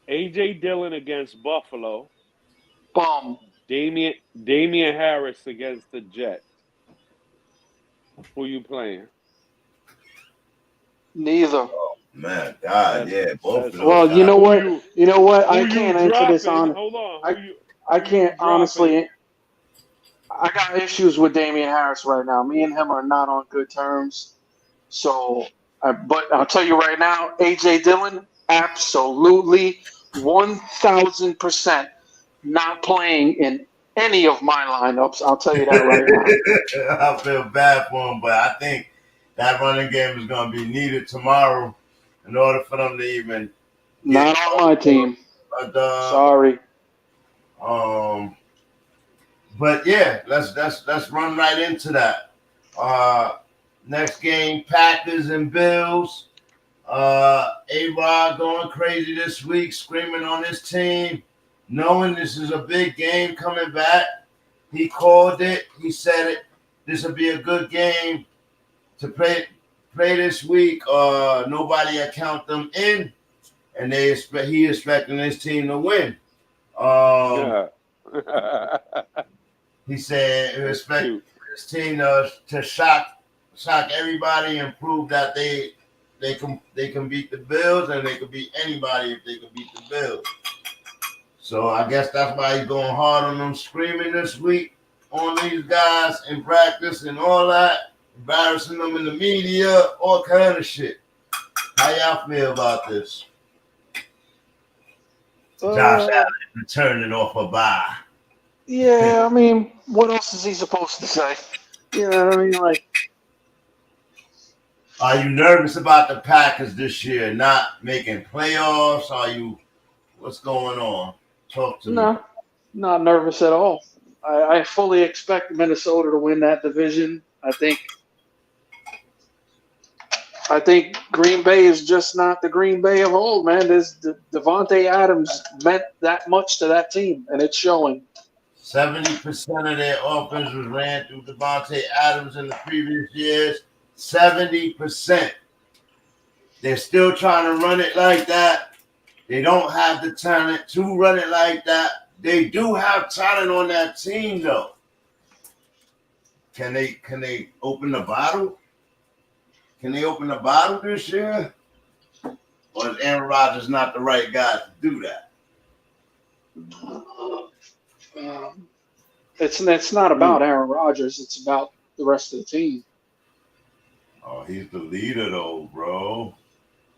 AJ Dillon against Buffalo. Boom. Damian Harris against the Jets. Who you playing? Neither. Oh, man, God, yeah, both of those well, guys. you know what? I can't answer this on. Hold on. I can't honestly. I got issues with Damian Harris right now. Me and him are not on good terms. So, but I'll tell you right now, AJ Dillon, absolutely 1,000% not playing in any of my lineups. I'll tell you that right now. I feel bad for him, but I think that running game is going to be needed tomorrow in order for them to even. Not on my team. But, sorry. But yeah, let's run right into that. Next game, Packers and Bills. ARod going crazy this week, screaming on his team, knowing this is a big game coming back. He called it. He said it. This will be a good game to play this week. Nobody will count them in, and he expecting his team to win. He said he expect his team to shock everybody and prove that they can beat the Bills, and they can beat anybody if they can beat the Bills. So I guess that's why he's going hard on them, screaming this week on these guys in practice and all that, embarrassing them in the media, all kind of shit. How y'all feel about this? Josh Allen returning off a bye. Yeah, I mean, what else is he supposed to say? You know what I mean? Like, are you nervous about the Packers this year not making playoffs? What's going on? Talk to me. No, not nervous at all. I fully expect Minnesota to win that division. I think Green Bay is just not the Green Bay of old, man. Devontae Adams meant that much to that team, and it's showing. 70% of their offense was ran through Devontae Adams in the previous years. 70%. They're still trying to run it like that. They don't have the talent to run it like that. They do have talent on that team, though. Can they open the bottle? Can they open the bottle this year? Or is Aaron Rodgers not the right guy to do that? It's not about Aaron Rodgers. It's about the rest of the team. Oh, he's the leader, though, bro.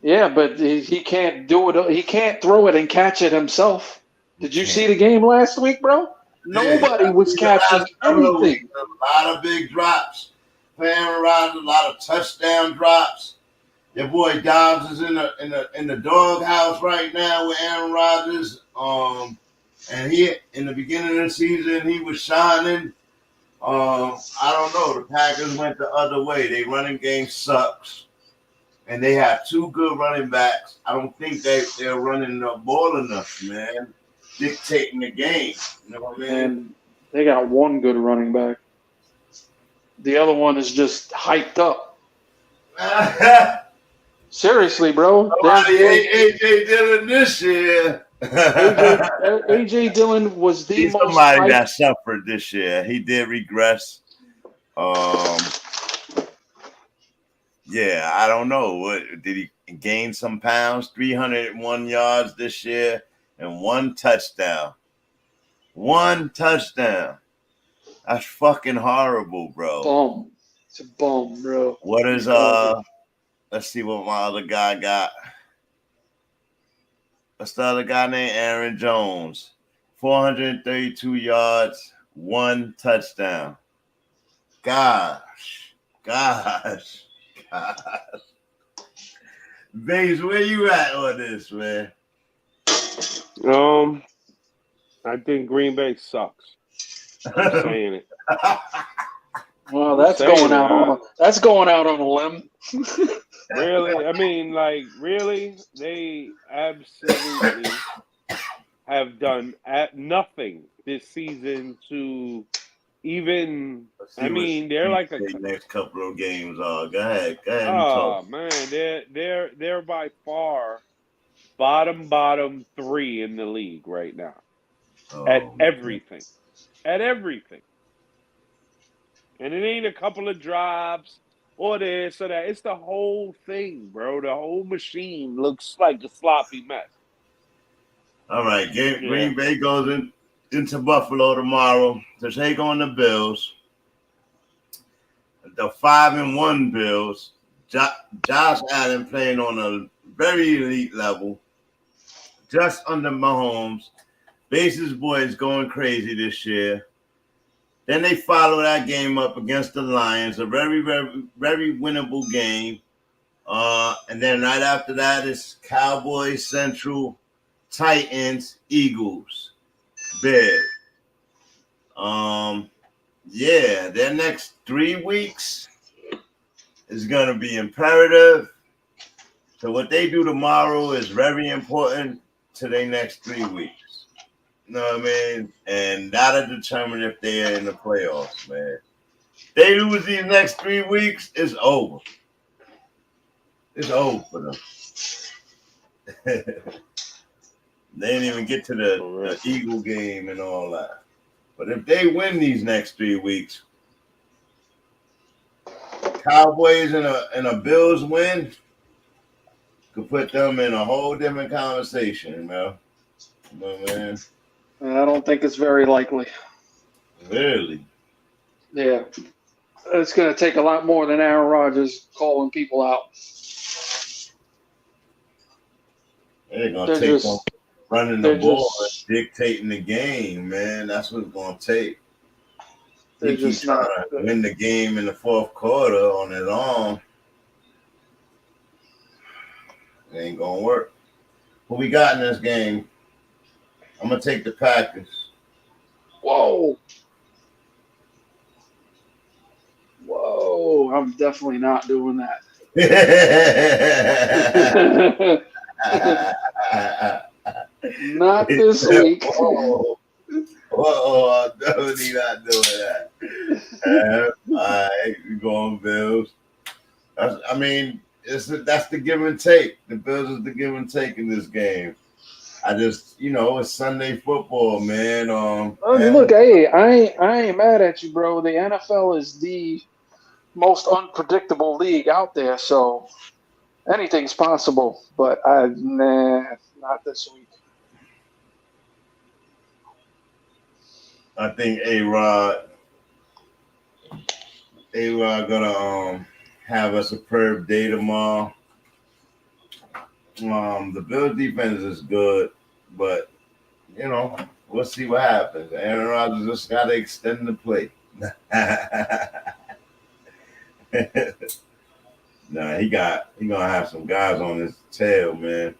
Yeah, but he can't do it. He can't throw it and catch it himself. Did you see the game last week, bro? Nobody was catching anything. A lot of big drops for Aaron Rodgers, a lot of touchdown drops. Your boy Dobbs is in the doghouse right now with Aaron Rodgers. And he in the beginning of the season he was shining. I don't know. The Packers went the other way. Their running game sucks. And they have two good running backs. I don't think they're running the ball enough, man. Dictating the game. You know what I mean? And they got one good running back. The other one is just hyped up. Seriously, bro. Nobody ain't A.J. Dillon this year. A.J. Dillon was the most somebody that suffered this year. He did regress. Yeah, I don't know. What did he gain some pounds? 301 yards this year and one touchdown. One touchdown. That's fucking horrible, bro. Bum. It's a bum, bro. What is let's see what my other guy got. What's the other guy named Aaron Jones? 432 yards, one touchdown. Gosh. Baze, where you at on this, man? I think Green Bay sucks. I'm saying it. Well, that's going out on a limb. Really? I mean, like, really? They absolutely have done nothing this season to even. I mean, they're like a next couple of games. Go ahead. Oh man, they're by far bottom three in the league right now at everything, and it ain't a couple of drops or this or that. It's the whole thing, bro. The whole machine looks like a sloppy mess. All right, Green Bay goes into Buffalo tomorrow to take on the Bills. The 5-1 Bills. Josh Allen playing on a very elite level, just under Mahomes. Bases boys going crazy this year. Then they follow that game up against the Lions, a very, very, very winnable game. And then right after that is Cowboys, Central, Titans, Eagles, Bears. Yeah, their next 3 weeks is going to be imperative. So what they do tomorrow is very important to their next 3 weeks. You know what I mean? And that'll determine if they're in the playoffs, man. They lose these next 3 weeks, it's over. It's over for them. They didn't even get to the Eagle game and all that. But if they win these next 3 weeks, Cowboys and a Bills win could put them in a whole different conversation, man. You know what I mean? I don't think it's very likely. Really? Yeah. It's going to take a lot more than Aaron Rodgers calling people out. They're going to take them running the ball and dictating the game, man. That's what it's going to take. He keeps trying to win the game in the fourth quarter on his own. It ain't going to work. What we got in this game, I'm going to take the Packers. Whoa. I'm definitely not doing that. Not this week. I'm definitely not doing that. All right, we're going Bills. That's the give and take. The Bills is the give and take in this game. I just, it's Sunday football, man. Look, hey, I ain't mad at you, bro. The NFL is the most unpredictable league out there, so anything's possible. But not this week. I think ARod gonna have a superb day tomorrow. The Bills defense is good, but we'll see what happens. Aaron Rodgers just gotta extend the play. Nah, he gonna have some guys on his tail, man.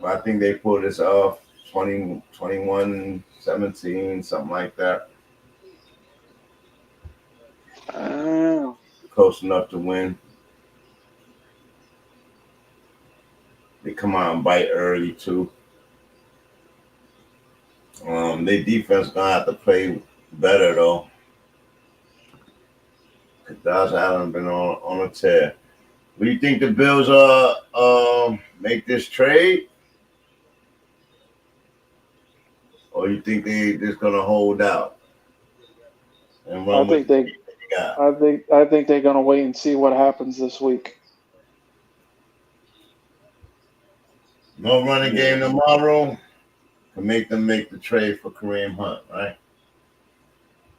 But I think they pulled this off 21-17, something like that. Close enough to win. They come out and bite early too. Their defense gonna have to play better though. Josh Allen been on a tear. Do you think the Bills make this trade, or you think they just gonna hold out and run I think they're gonna wait and see what happens this week. No running game tomorrow to make them make the trade for Kareem Hunt, right?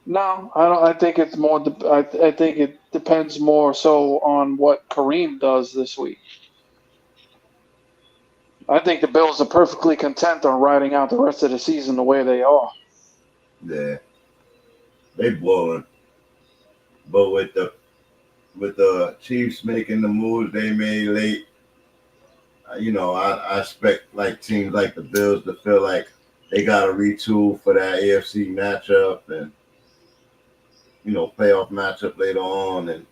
No, I don't. I think it's more. I think it depends more so on what Kareem does this week. I think the Bills are perfectly content on riding out the rest of the season the way they are. Yeah, they blowing. But with the Chiefs making the moves they made late, I expect like teams like the Bills to feel like they got to retool for that AFC matchup and playoff matchup later on, and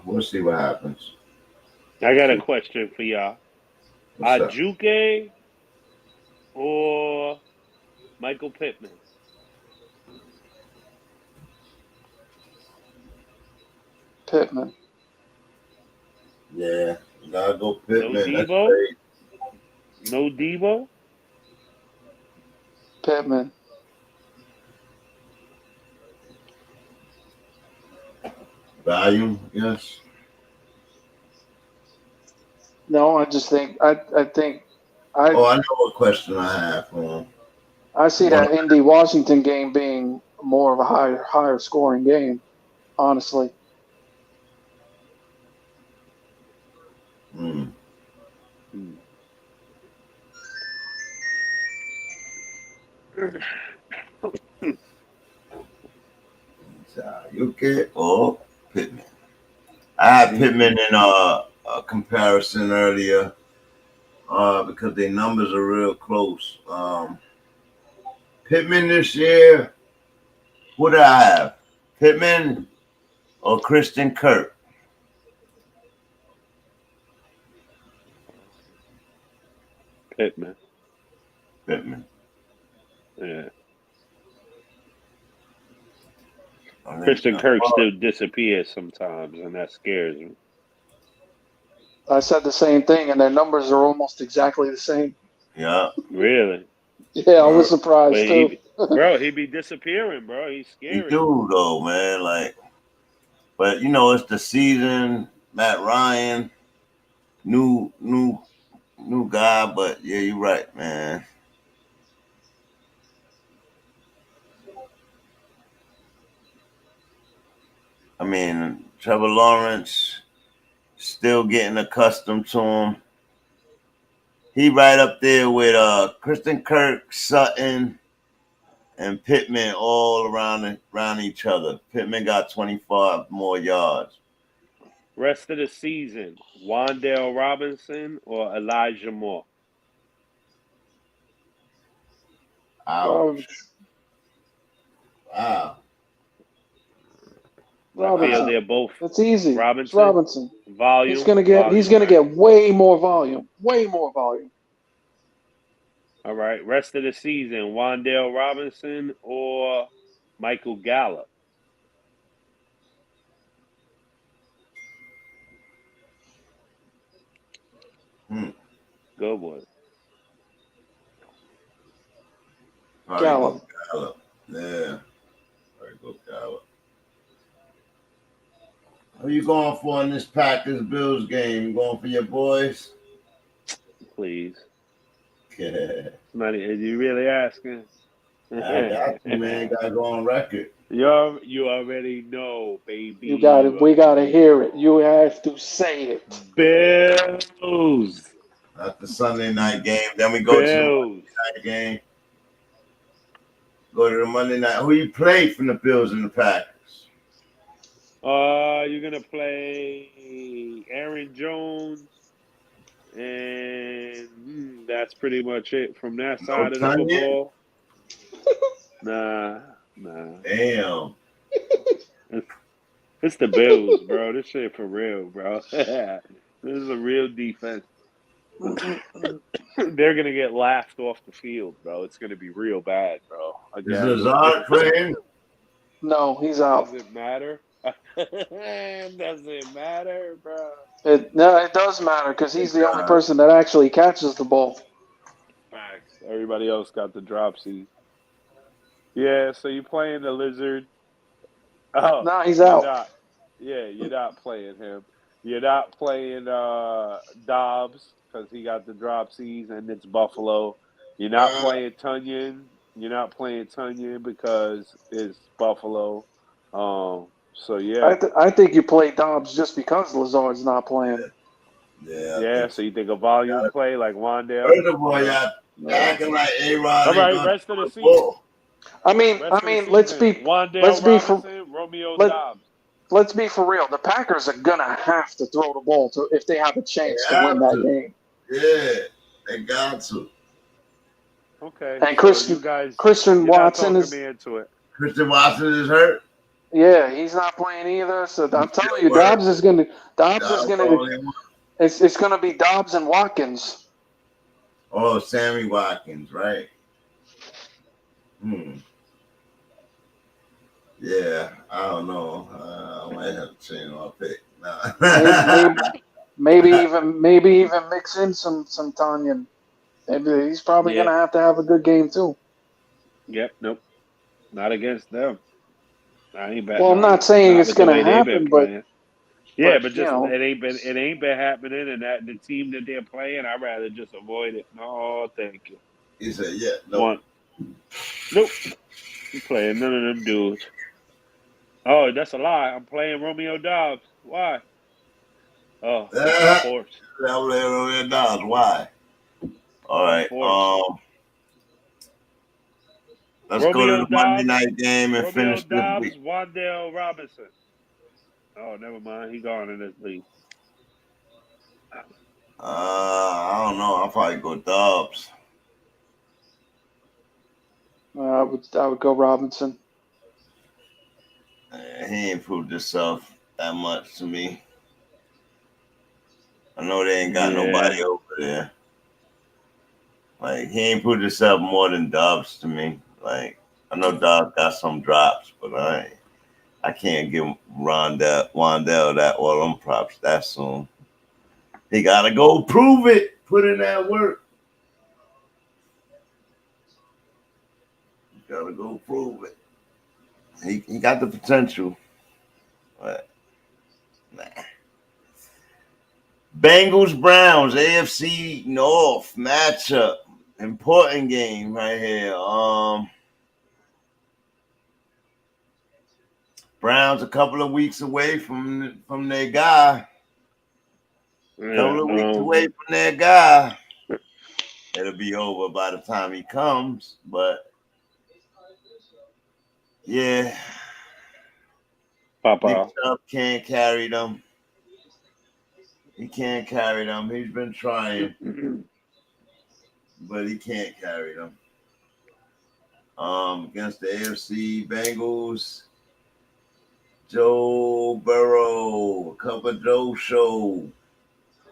we'll see what happens. I got a question for y'all. Ajuke or Michael Pittman? Pittman. Yeah, you gotta go Pittman. No Debo? No Debo? Pittman. Value, yes. No, I just think I know what question I have for him. I see that Indy Washington game being more of a higher scoring game, honestly. Ajuke or Pittman? I had Pittman in a comparison earlier because their numbers are real close. Pittman this year, who did I have? Pittman or Christian Kirk? Pittman. Pittman. Yeah. I think, Christian Kirk still disappears sometimes, and that scares me. I said the same thing, and their numbers are almost exactly the same. Yeah. Really? Yeah, I was surprised too. He be disappearing, bro. He's scary. He do though, man. Like, but you know, it's the season. Matt Ryan, new guy, but yeah, you're right, man. I mean, Trevor Lawrence still getting accustomed to him. He right up there with Christian Kirk, Sutton, and Pittman all around each other. Pittman got 25 more yards. Rest of the season, Wan'Dale Robinson or Elijah Moore? Ouch. Wow. Robinson. I feel they're both. It's easy. Robinson. It's Robinson. Volume. He's gonna get way more volume. Way more volume. All right. Rest of the season, Wan'Dale Robinson or Michael Gallup? Good one. Gallup. Yeah. Go Gallup. Who you going for in this Packers Bills game? You going for your boys? Please. Yeah. Are you really asking? I got you, man. Gotta go on record. You already know, baby. We gotta hear it. You have to say it. Bills. That's the Sunday night game. Then we go to the Monday night game. Go to the Monday night. Who you play from the Bills and the Packers? You're gonna play Aaron Jones, and that's pretty much it from that side of the football. Nah. Damn. It's the Bills, bro. This shit for real, bro. This is a real defense. They're gonna get laughed off the field, bro. It's gonna be real bad, bro. Again, is Azard playing? No, he's out. Does it matter? Does it matter, bro? It does matter because he's the only person that actually catches the ball. Facts. Everybody else got the dropsy. Yeah, so you playing the Lizard? Oh, no, he's out. You're not playing him. You're not playing Dobbs because he got the dropsies and it's Buffalo. You're not playing Tunyon. You're not playing Tunyon because it's Buffalo. So yeah. I think you play Dobbs just because Lazard's not playing. Yeah. So you think a volume play like Wan'Dale? First of all, y'all acting like ARod. All right, rest of the season. I mean, let's be Dobbs. Let's be for real. The Packers are gonna have to throw the ball if they have a chance to win that game. Yeah, they got to. Okay. And Christian Watson is. Christian Watson is hurt. Yeah, he's not playing either. So I'm telling you, Dobbs is gonna. It's gonna be Dobbs and Watkins. Oh, Sammy Watkins, right? Yeah, I don't know. I might have to change my pick. Nah. maybe even mix in some Tunyon. Maybe he's probably gonna have to have a good game too. Yep. Nope. Not against them. I ain't well, I'm not saying it's gonna happen, but just it ain't been happening, and that the team that they're playing, I'd rather just avoid it. No, thank you. He said, "Yeah, no, nope. You playing none of them dudes." Oh, that's a lie. I'm playing Romeo Dobbs. Why? Oh, of course. I'm playing Romeo Dobbs. Why? All right. Let's go to the Monday night game and finish this week. Wan'Dale Robinson. Oh, never mind. He gone in this league. I don't know. I'll probably go Dobbs. I would go Robinson. He ain't proved himself that much to me. I know they ain't got nobody over there. Like, he ain't put himself more than Dobbs to me. Like, I know Dobbs got some drops, but I can't give Wandell that all them props that soon. He gotta go prove it. Put in that work. He gotta go prove it. He got the potential. But nah. Bengals Browns AFC North matchup. Important game right here. Browns a couple of weeks away from their guy. Yeah, Couple of weeks away from their guy. It'll be over by the time he comes, but yeah. Papa. Nick Chubb can't carry them. He can't carry them. He's been trying, but he can't carry them. Against the AFC Bengals, Joe Burrow, a cup of Joe show.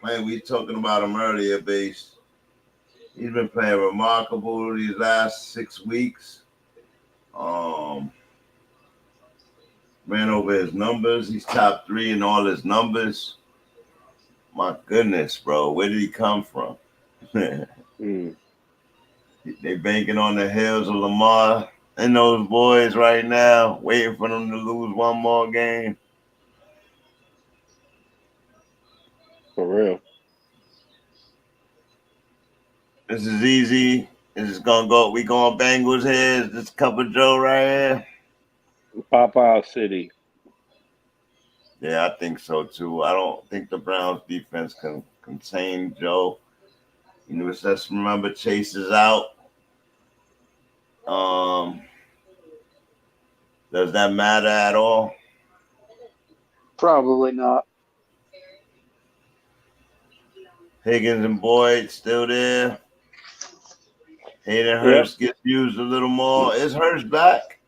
Man, we talking about him earlier, base. He's been playing remarkable these last 6 weeks. Ran over his numbers. He's top 3 in all his numbers. My goodness, bro. Where did he come from? They banking on the heels of Lamar and those boys right now, waiting for them to lose one more game. For real. This is easy. This is gonna go. We going Bengals here. This cup of Joe right here. Papa City. Yeah, I think so too. I don't think the Browns defense can contain Joe. You know, let's remember Chase is out. Does that matter at all? Probably not. Higgins and Boyd still there. Hayden Hurst gets used a little more. Is Hurst back?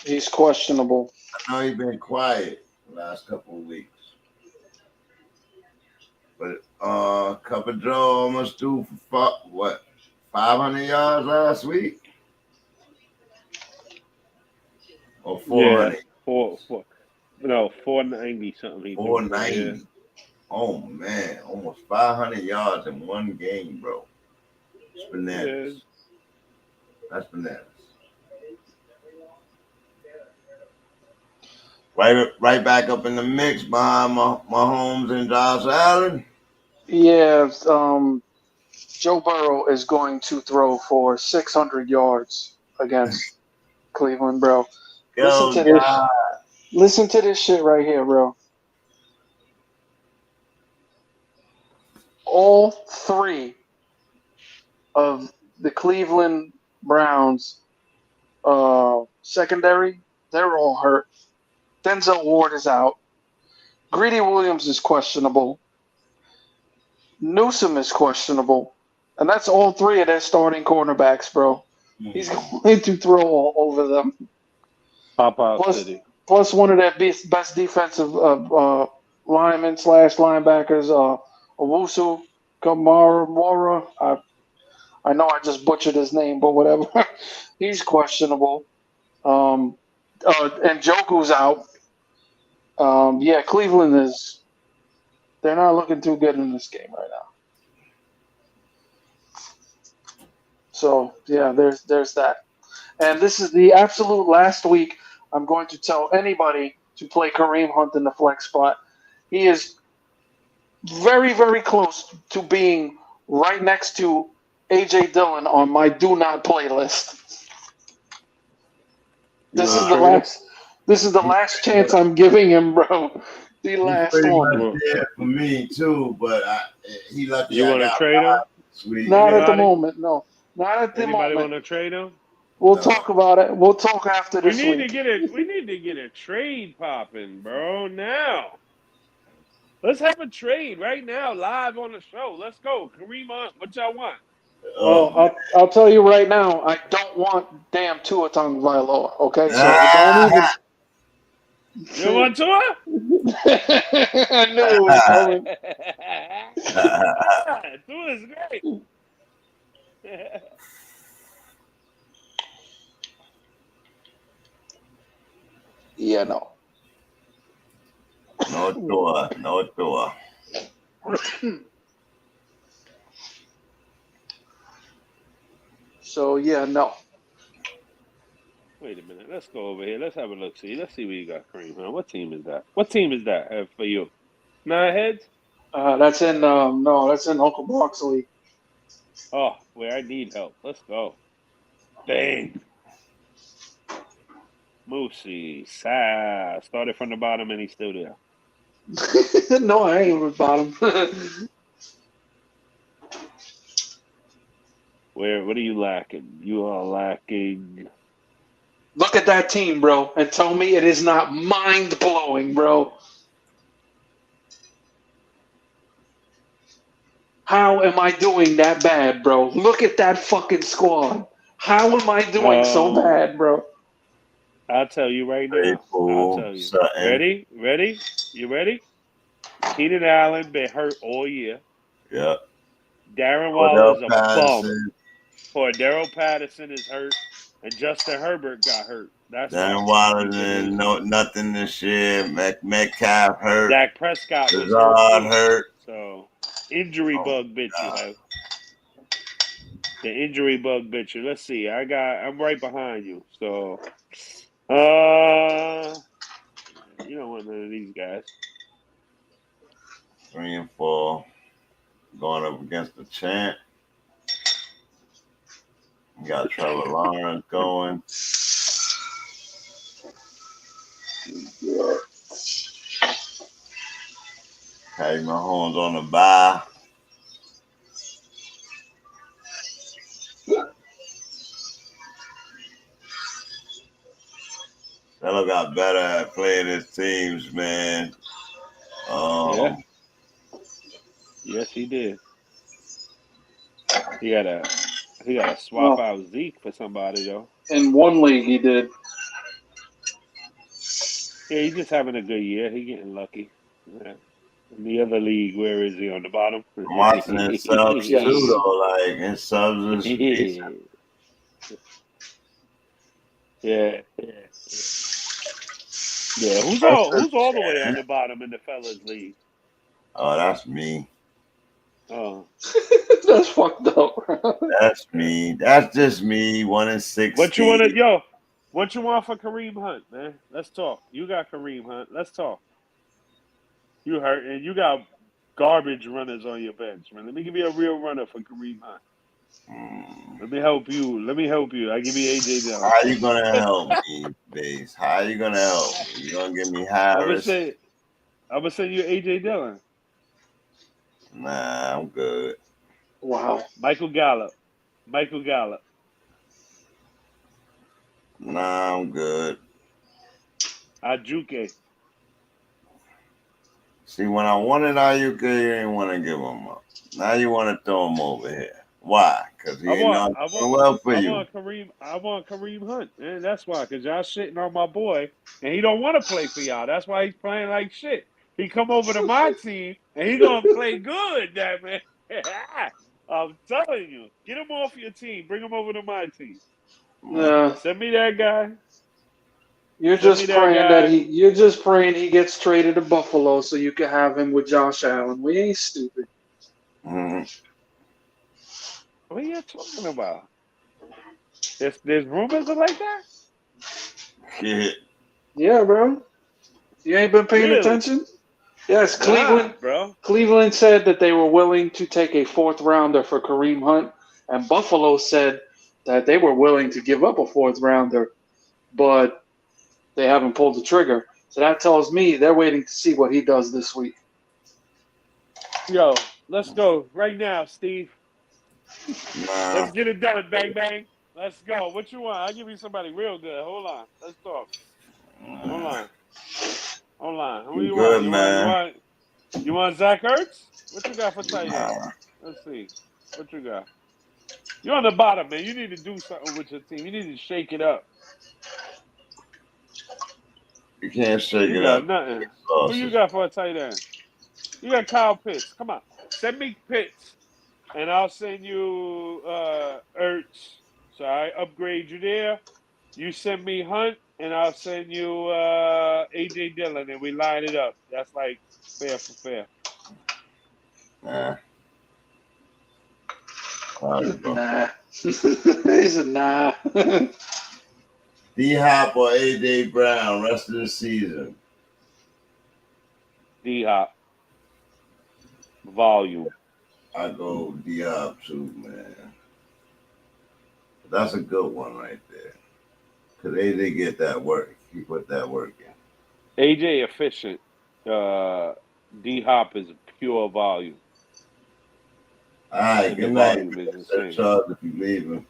He's questionable. I know he's been quiet the last couple of weeks. But Cup of Joe almost threw for 500 yards last week? Or 400? Yeah, 490 something. 490. Yeah. Oh man, almost 500 yards in one game, bro. It's bananas. Yeah. That's bananas. Right back up in the mix behind Mahomes and Josh Allen. Yeah, Joe Burrow is going to throw for 600 yards against Cleveland, bro. Listen to this shit right here, bro. All 3 of the Cleveland Browns secondary, they're all hurt. Denzel Ward is out. Greedy Williams is questionable. Newsome is questionable. And that's all 3 of their starting cornerbacks, bro. He's going to throw all over them. Plus one of their best defensive linemen / linebackers, Owusu Kamara. I know I just butchered his name, but whatever. He's questionable. And Njoku's out. Yeah, Cleveland they're not looking too good in this game right now. So, yeah, there's that. And this is the absolute last week I'm going to tell anybody to play Kareem Hunt in the flex spot. He is very, very close to being right next to A.J. Dillon on my do not play list. This is the last chance I'm giving him, bro. The last one. Yeah, for me too, but he lucky. You want to trade him? Not at the moment, no. Not at the moment. Anybody want to trade him? We'll talk about it. We'll talk after this week. We need to get a trade popping, bro. Now. Let's have a trade right now, live on the show. Let's go. Kareem Hunt, what y'all want? Well, I'll tell you right now, I don't want damn Tua Tagovailoa, okay? So don't even... You want Tua? I knew it was coming. Tua is great. Yeah, no. No Tua. No Tua. So yeah, no. Wait a minute. Let's go over here. Let's have a look. See. Let's see what you got, Kareem. Huh? What team is that? What team is that for you? Nine heads? That's in no, that's in Uncle Brock's league. Oh, where I need help. Let's go. Dang. Moosey. Started from the bottom and he's still there. No, I ain't with bottom. What are you lacking? You are lacking. Look at that team, bro, and tell me it is not mind blowing, bro. How am I doing that bad, bro? Look at that fucking squad. How am I doing so bad, bro? I'll tell you right now. I'll tell you. Ready? Ready? You ready? Keenan Allen been hurt all year. Yep. Darren Waller's a bum. Cordero Patterson is hurt. And Justin Herbert got hurt. That's Darren Waller didn't know nothing this year. Metcalf hurt. Dak Prescott was hurt. So, injury bug bit you, have. The injury bug bit you. Let's see. I'm right behind you. So, you don't want none of these guys. 3 and 4. Going up against the champ. You got Trevor Lawrence going. Patty Mahomes on the bye. Fellow got better at playing his teams, man. Yeah. Yes, he did. He got to swap out Zeke for somebody though. In one league, he did. Yeah, he's just having a good year. He getting lucky. Yeah. In the other league, where is he on the bottom? I'm watching his subs too, though. Like his subs is decent. Yeah. Who's all the way on the bottom in the fellas league? Oh, that's me. Oh, that's fucked up. That's me. That's just me. 1 and 6. What you want for Kareem Hunt, man? Let's talk. You got Kareem Hunt. Let's talk. You hurt, and you got garbage runners on your bench, man. Let me give you a real runner for Kareem Hunt. Let me help you. I give you AJ Dillon. How you gonna help me, Base? How you gonna help me? You gonna give me Harris? I'm gonna send you AJ Dillon. Nah, I'm good. Wow. Michael Gallup. Nah, I'm good. Ajuke. See, when I wanted Ayuka, you didn't want to give him up. Now you want to throw him over here. Why? Because he ain't not doing well for you. I want Kareem Hunt, man. That's why. Because y'all shitting on my boy, and he don't want to play for y'all. That's why he's playing like shit. He come over to my team, and he gonna play good, that man. I'm telling you, get him off your team. Bring him over to my team. Send me that guy. You're just praying he gets traded to Buffalo so you can have him with Josh Allen. We ain't stupid. Mm-hmm. What are you talking about? There's rumors of like that? Yeah, bro. You ain't been paying attention? Yes, Cleveland said that they were willing to take a 4th rounder for Kareem Hunt, and Buffalo said that they were willing to give up a 4th rounder, but they haven't pulled the trigger. So that tells me they're waiting to see what he does this week. Yo, let's go right now, Steve. Let's get it done, bang, bang. Let's go. What you want? I'll give you somebody real good. Hold on. Let's talk. Hold on. Who you good, want? Man. You want Zach Ertz? What you got for tight end? Let's see. What you got? You're on the bottom, man. You need to do something with your team. You need to shake it up. You can't shake You it got up. nothing. Who you got for a tight end? You got Kyle Pitts. Come on. Send me Pitts, and I'll send you Ertz. So I upgrade you there. You send me Hunt, and I'll send you A.J. Dillon, and we line it up. That's like fair for fair. Nah. Sorry, bro. Nah. He said, nah. D-Hop or A.J. Brown, rest of the season. D-Hop. Volume. I go D-Hop too, man. That's a good one right there. Because A.J. get that work. He put that work in. A.J. efficient. D-Hop is pure volume. All right, And good the night. volume is insane. Charles, if you leaving.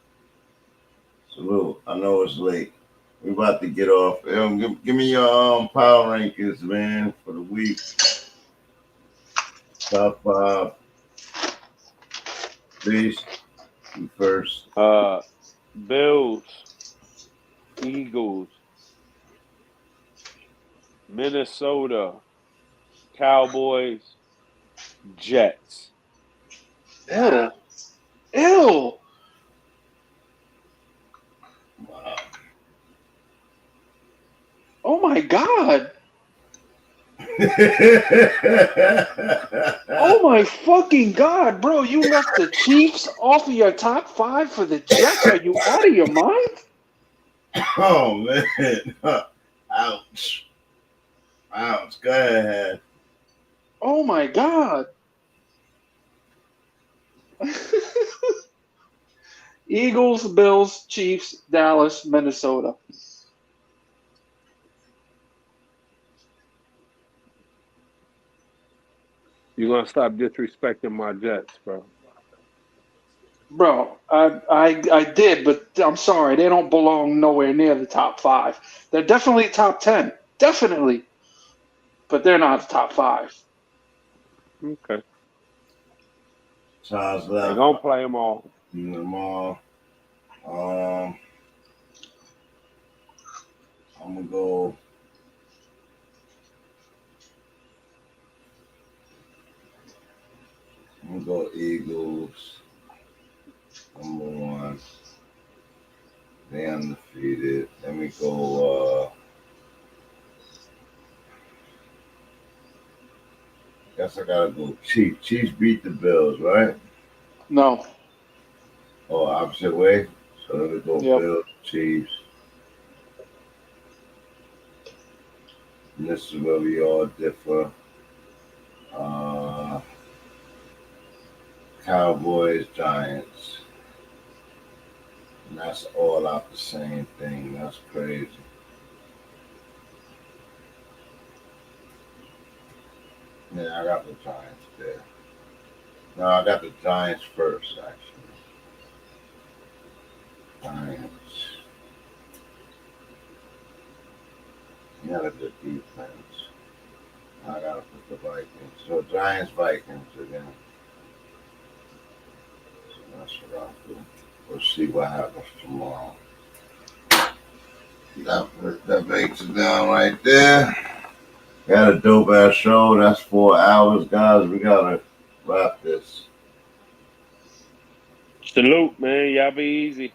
Salute. I know it's late. We about to get off. Give me your power rankings, man, for the week. Top 5. Please, you first. Bills, Eagles, Minnesota, Cowboys, Jets. Ew. Ew. Wow. Oh my God. Oh my fucking God, bro. You left the Chiefs off of your top 5 for the Jets. Are you out of your mind? Oh, man. Ouch. Ouch. Go ahead. Oh my God. Eagles, Bills, Chiefs, Dallas, Minnesota. You're going to stop disrespecting my Jets, bro. Bro, I did, but I'm sorry. They don't belong nowhere near the top 5. They're definitely top 10. Definitely. But they're not the top 5. Okay. Charles They're left. going to play them all. Them all. I'm going to go. I'm going to go Eagles. Number 1. They undefeated. Let me go. Guess I gotta go Chiefs. Chiefs beat the Bills, right? No. Oh, opposite way. So let me go Yep. Bills, Chiefs. And this is where we all differ. Cowboys, Giants. And that's all out the same thing. That's crazy. Yeah, I got the Giants there. No, I got the Giants first, actually. Giants. You got a good defense. I gotta put the Vikings. So Giants, Vikings again. So that's what I'll do. We'll see what happens tomorrow. That makes it down right there. Got a dope ass show. That's 4 hours, guys. We gotta wrap this. Salute, man. Y'all be easy.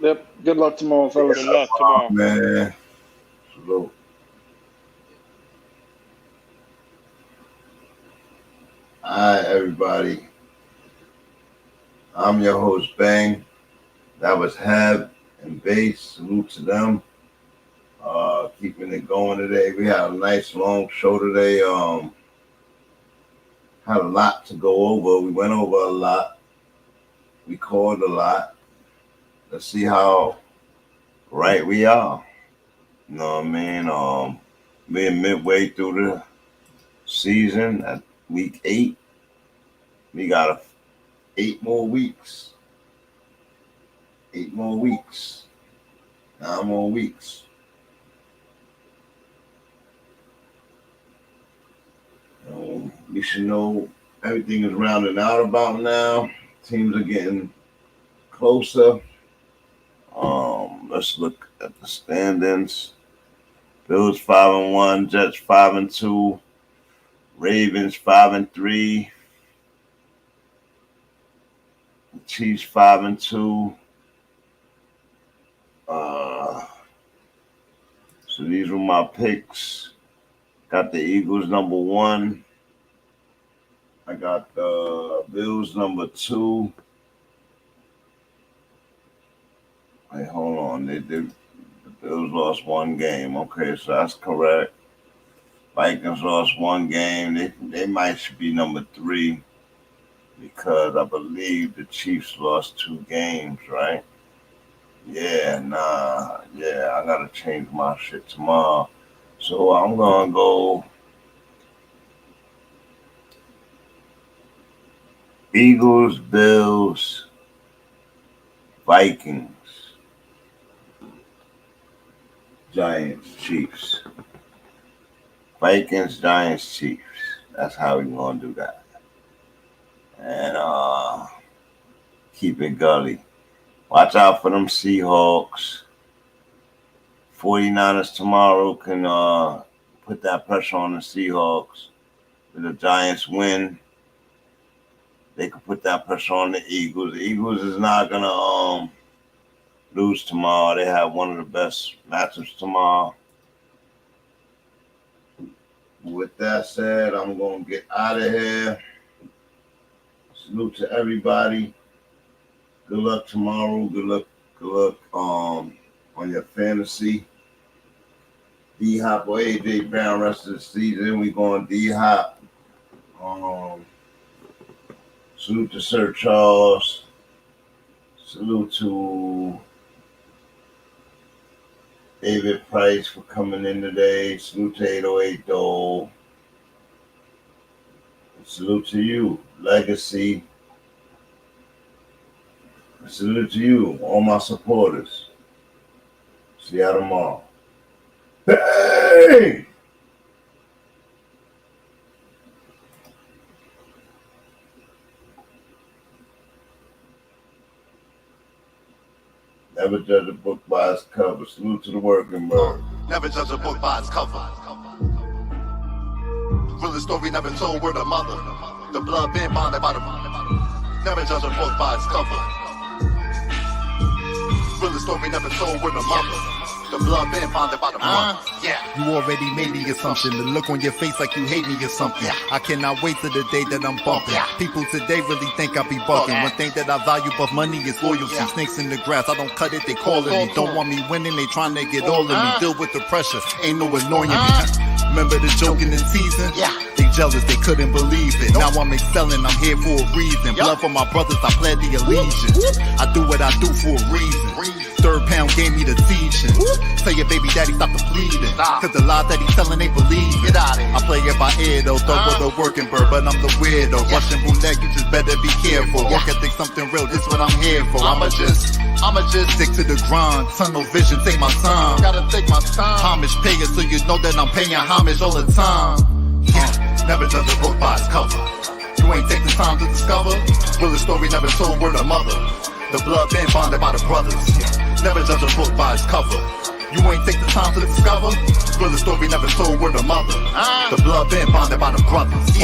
Yep. Good luck tomorrow, fellas. Good luck tomorrow. Man. Salute. All right, everybody. I'm your host, Bang. That was Heb and Bass. Salute to them. Keeping it going today. We had a nice long show today. Had a lot to go over. We went over a lot. We called a lot. Let's see how right we are. You know what I mean? We're midway through the season at week 8. We got 8 more weeks. 8 more weeks. 9 more weeks. We should know everything is rounded out about now. Teams are getting closer. Let's look at the standings. Bills 5-1, Jets 5-2, Ravens 5-3, Chiefs 5-2. So these were my picks. Got the Eagles number 1. I got the Bills number 2. Wait, hold on. The Bills lost 1 game. Okay, so that's correct. Vikings lost 1 game. They might should be number 3 because I believe the Chiefs lost 2 games, right? Yeah, I gotta change my shit tomorrow. So I'm gonna go Eagles, Bills, Vikings, Giants, Chiefs. Vikings, Giants, Chiefs. That's how we're gonna do that. And keep it gully. Watch out for them Seahawks. 49ers tomorrow can put that pressure on the Seahawks. If the Giants win, they can put that pressure on the Eagles. The Eagles is not going to lose tomorrow. They have one of the best matchups tomorrow. With that said, I'm going to get out of here. Salute to everybody. Good luck tomorrow. Good luck on your fantasy. D-Hop or AJ Brown rest of the season. We going D-Hop. Salute to Sir Charles. Salute to David Price for coming in today. Salute to 808 Dole. Salute to you, Legacy. Salute to you, all my supporters. See you tomorrow. Hey! Never judge a book by its cover. Salute to the working bird. Never judge a book by its cover. Real story never told, word of mother. The blood been bonded by the... Never judge a book by its cover. Real story never told, word of mother. The blood been bonded by the mother. Yeah. You already made the assumption. The look on your face like you hate me or something. I cannot wait till the day that I'm bumping. People today really think I be bucking. One thing that I value above money is loyalty. Snakes in the grass, I don't cut it, they calling me. Don't want me winning, they trying to get all of me. Deal with the pressure, ain't no annoying me. Remember the joking in season? They jealous, they couldn't believe it. Now I'm excelling, I'm here for a reason. Blood for my brothers, I pledge the allegiance. I do what I do for a reason. Third pound gave me the teaching. Tell your baby daddy stop the bleeding. Cause the lies that he's telling they believe it. I play it by ear though, throw with a working bird, but I'm the weirdo. Russian roulette, you just better be careful. Work ethic, something real, this what I'm here for. I'ma just stick to the grind. Tunnel vision, take my time. Gotta take my time. Homage payer, so you know that I'm paying homage all the time. Never judge a book by its cover. You ain't take the time to discover. Will the story never told, word of mother. The blood been bonded by the brothers. Never judge a book by its cover. You ain't take the time to discover. Will the story never told, word of mother. The blood been bonded by the brothers.